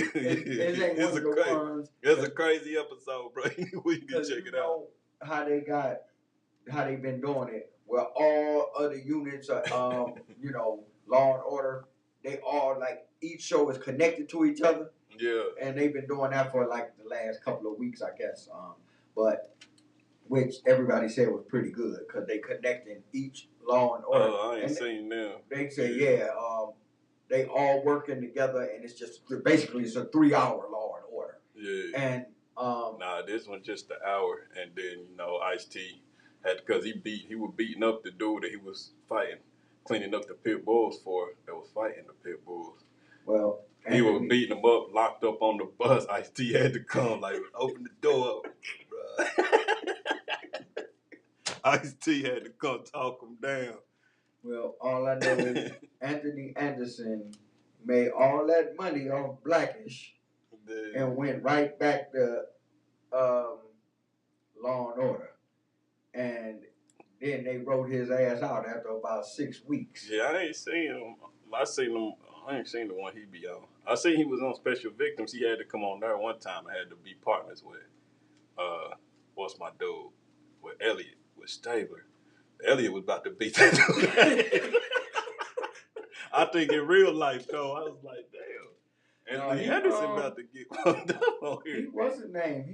it's a crazy episode, bro. We can check it out. How they been doing it? Where all other units are, Law and Order. They all like each show is connected to each other. Yeah. And they've been doing that for like the last couple of weeks, I guess. But which everybody said was pretty good because they connecting each Law and Order. Oh, I ain't seen them. They say they all working together, and it's just basically it's a 3-hour Law and Order. Yeah. And this one just an hour, and then Ice-T had because he was beating up the dude that he was fighting, cleaning up the pit bulls that was fighting the pit bulls. Well. He was beating him up, locked up on the bus. Ice-T had to come, like, open the door up, bro. Ice-T had to come talk him down. Well, all I know is Anthony Anderson made all that money off Blackish and went right back to Law and Order. And then they wrote his ass out after about 6 weeks. Yeah, I ain't seen him. I ain't seen the one he be on. I seen he was on Special Victims. He had to come on there one time. I had to be partners with, what's my dude? With Elliot, with Stabler. Elliot was about to beat that dude. I think in real life, though, I was like, damn. And Anderson about to get fucked up on here. What's his name?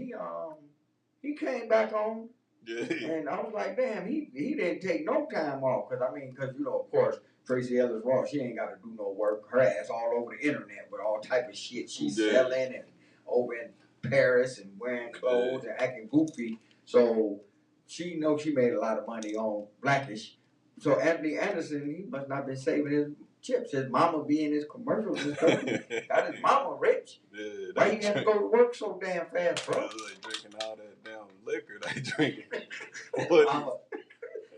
He came back on. Yeah. And I was like, damn, he didn't take no time off. Because, of course, Tracy Ellis Ross, she ain't got to do no work. Her ass all over the internet with all type of shit she's selling and over in Paris and wearing clothes and acting goofy. So she knows she made a lot of money on Blackish. So Anthony Anderson, he must not been saving his chips. His mama be in his commercials and stuff. Got his mama rich. Yeah, why you have to go to work so damn fast, bro? Like drinking all that damn liquor they drinking.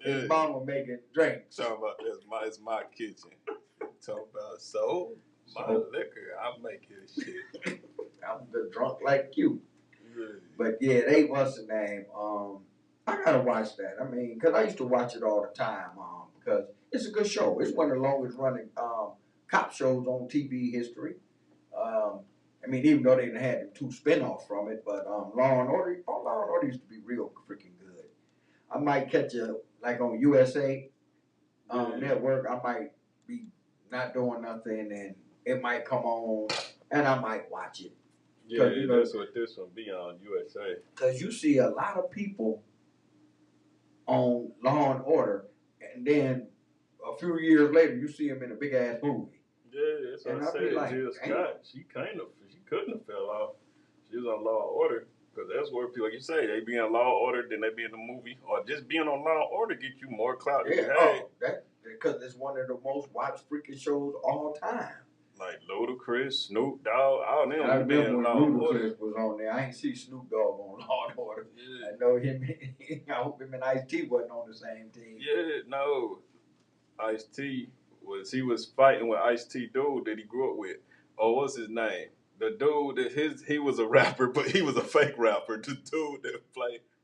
His mama making drinks. Talking about it's my kitchen. Talking about my liquor, I make his shit. I'm the drunk like you. Yeah. But yeah, they what's the name? I gotta watch that. Because I used to watch it all the time. Because it's a good show. It's one of the longest running cop shows on TV history. Even though they didn't have 2 spinoffs from it, but Law and Order used to be real freaking good. I might catch like on USA Network. I might be not doing nothing, and it might come on, and I might watch it. Yeah, that's what this one be on USA. Because you see a lot of people on Law and Order, and then a few years later, you see them in a big ass movie. Yeah, that's what I said. Like, Jill Scott, she couldn't have fell off. She was on Law and Order. Because that's where people, like you say, they be on Law and Order, then they be in the movie. Or just being on Law and Order get you more clout. Because it's one of the most watched freaking shows all time. Like Ludacris, Snoop Dogg, all them. I remember when Ludacris was on there. I ain't see Snoop Dogg on Law and Order. Yeah. I know him. I hope him and Ice-T wasn't on the same team. Yeah, no. Ice-T was fighting with Ice-T dude that he grew up with. Oh, what's his name? The dude that he was a rapper, but he was a fake rapper. The dude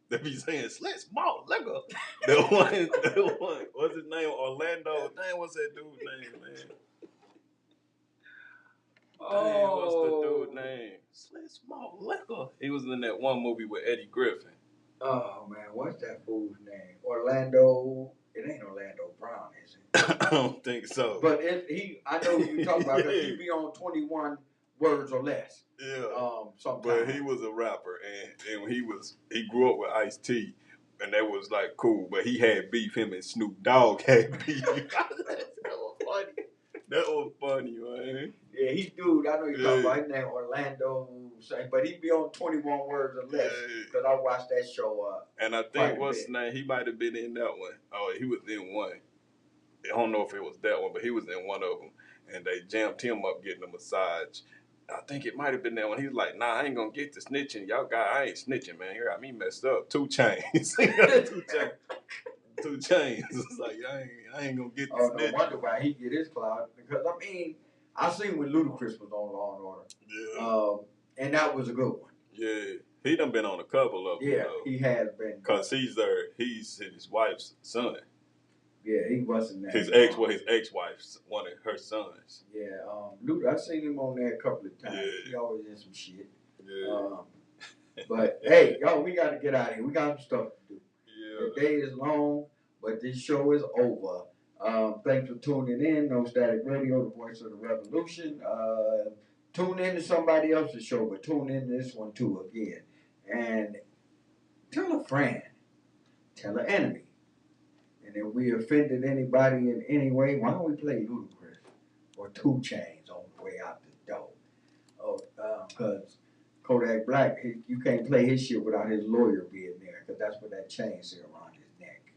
that be saying "Slit Small Liquor." The one. What's his name? Orlando. Dang, what's that dude's name, man? Dang, what's the dude's name? Slit Small Liquor. He was in that one movie with Eddie Griffin. Oh man, what's that fool's name? Orlando. It ain't Orlando Brown, is it? I don't think so. But I know who you talking about because he be on 21 words or less. Yeah. Sometimes. But he was a rapper, and he grew up with Ice-T, and that was like cool. But he had beef. Him and Snoop Dogg had beef. That was funny. That was funny, man. Yeah, he dude. I know you talking about his name Orlando, but he be on 21 Words or Less because I watched that show. And I think what's his name? He might have been in that one. Oh, he was in one. I don't know if it was that one, but he was in one of them, and they jammed him up getting a massage. I think it might have been that one. He was like, "Nah, I ain't gonna get to snitching. Y'all got, I ain't snitching, man. You got me messed up. 2 Chainz, 2 Chainz, 2 Chainz. It's like I ain't gonna get to snitching." No wonder why he get his clout because I mean, I seen when Ludacris was on Law and Order. Yeah. And that was a good one. Yeah, he done been on a couple of them. Yeah, he has been. Cause he's his wife's son. Yeah, he wasn't that. His ex-wife's one of her sons. Yeah, Luda, I seen him on there a couple of times. Yeah. He always in some shit. Yeah. But hey, y'all, we got to get out of here. We got some stuff to do. Yeah. The day is long, but this show is over. Thanks for tuning in. No Static Radio, the voice of the revolution. Tune in to somebody else's show, but tune in to this one too again. And tell a friend, tell an enemy. And if we offended anybody in any way, why don't we play Ludacris or 2 Chainz on the way out the door? Because Kodak Black, you can't play his shit without his lawyer being there, because that's what that chain is around his neck.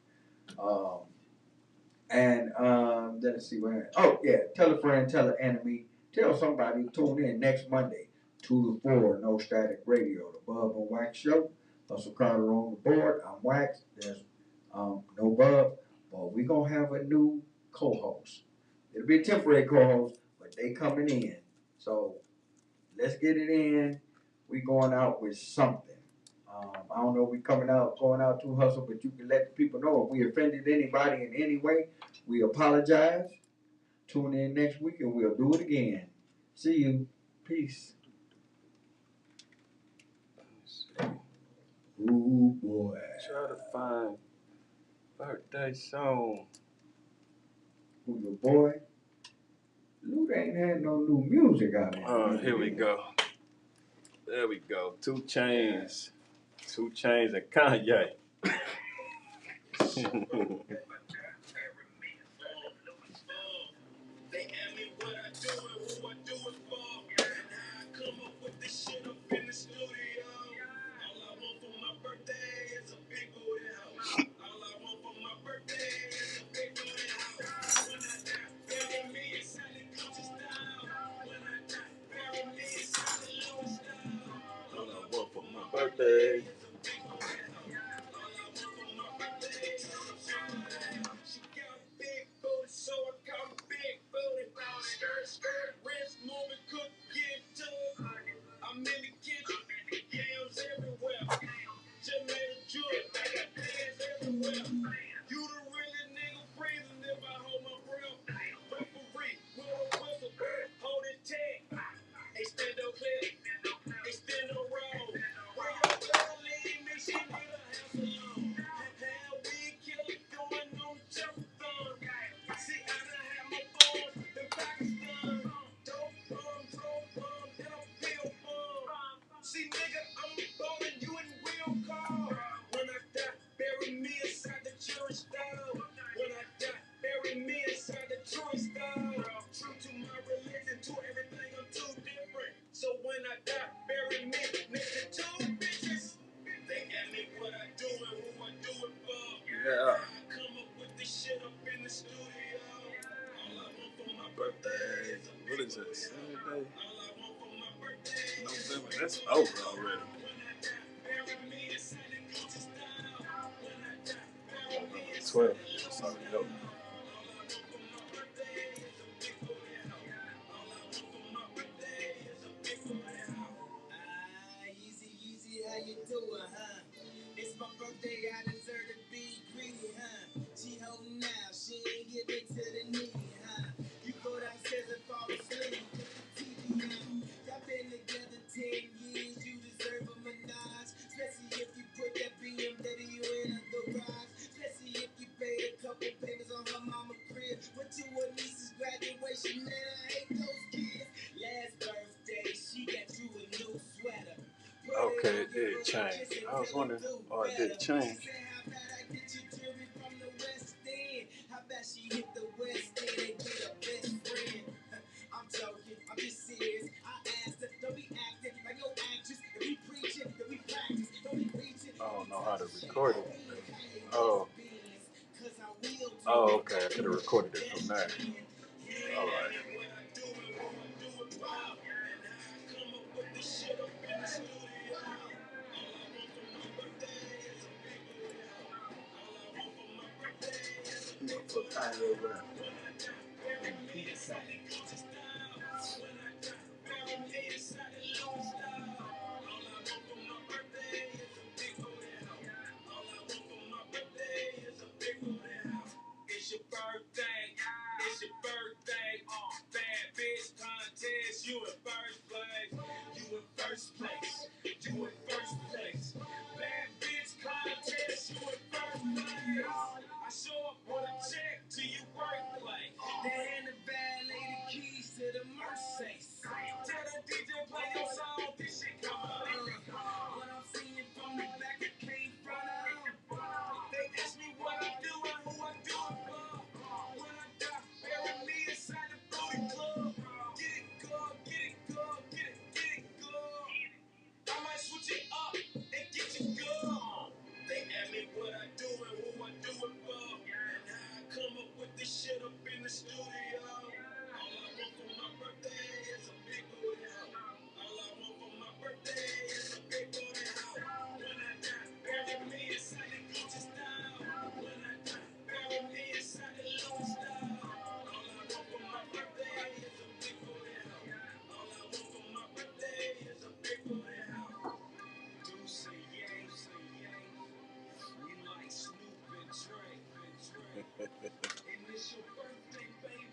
Let's see where. Oh yeah, tell a friend, tell an enemy, tell somebody. Tune in next Monday, 2 to 4, No Static Radio, the Bub and Wax Show. Hustle Carter on the board. I'm Wax. There's no Bub, but we're gonna have a new co-host. It'll be a temporary co-host, but they coming in. So let's get it in. We going out with something. I don't know if we going out to hustle, but you can let the people know if we offended anybody in any way. We apologize. Tune in next week and we'll do it again. See you. Peace. Ooh boy. Try to find birthday song. Who's your boy? Luda ain't had no new music out there. Here we go. There we go. 2 Chainz. 2 Chainz and Kanye. For my birthday. Yeah. Birthday. What is it? Saturday? November. That's over already. 12. That's already over. Easy, how you doing, huh? It's my birthday, I deserve to be greedy, huh? She holding out, she ain't giving to the needy, huh? You go downstairs and fall asleep, put the TV on. Y'all been together 10 years, you deserve a menage. Especially if you put that BMW in a garage. Especially if you paid a couple payments on her mama crib. Went to her niece's graduation, man, I hate those kids. Last birthday, it did change. I was wondering, oh, it did change. I'm joking, I'm just serious. I asked her, don't be acting like no actress. If we preaching, if we practice, don't be preaching. I don't know how to record it. Oh. Oh, okay. I could have recorded it from there. All right. It's your birthday. It's your birthday. Bad bitch contest. You in first place. You in first place. You in first place. Bad bitch contest. You in first place. I show up on a check to your workplace. They hand the valet the keys to the Mercedes. Tell the DJ play your song. This shit come on. What I'm seeing from the back, I came from the they ask me what I do and who I do it for. When I die, bury me inside the booty club. Get it good, get it good, get it good. I might switch it up and get you good. They ask me what I do and who I do it for. And how I come up with this shit up in the studio. All I want for my birthday is a big booty house. All I want for my birthday is a big booty house. When I die, bury me inside the Gucci style. When I die, bury me inside the Louis style. All I want for my birthday is a big booty house. All I want for my birthday is a big booty house. Do say yay, say yay. We like Snoop and Dre. And it's your birthday, baby,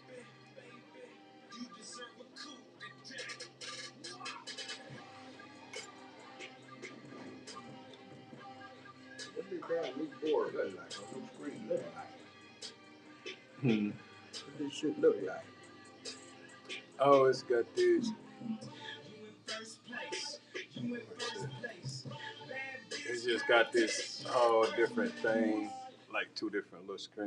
baby. You deserve a coup today. What this damn new board look like? Or new screen look like? Hmm. What this shit look like? Oh, it's got this. It's just got this whole different thing, like two different little screens.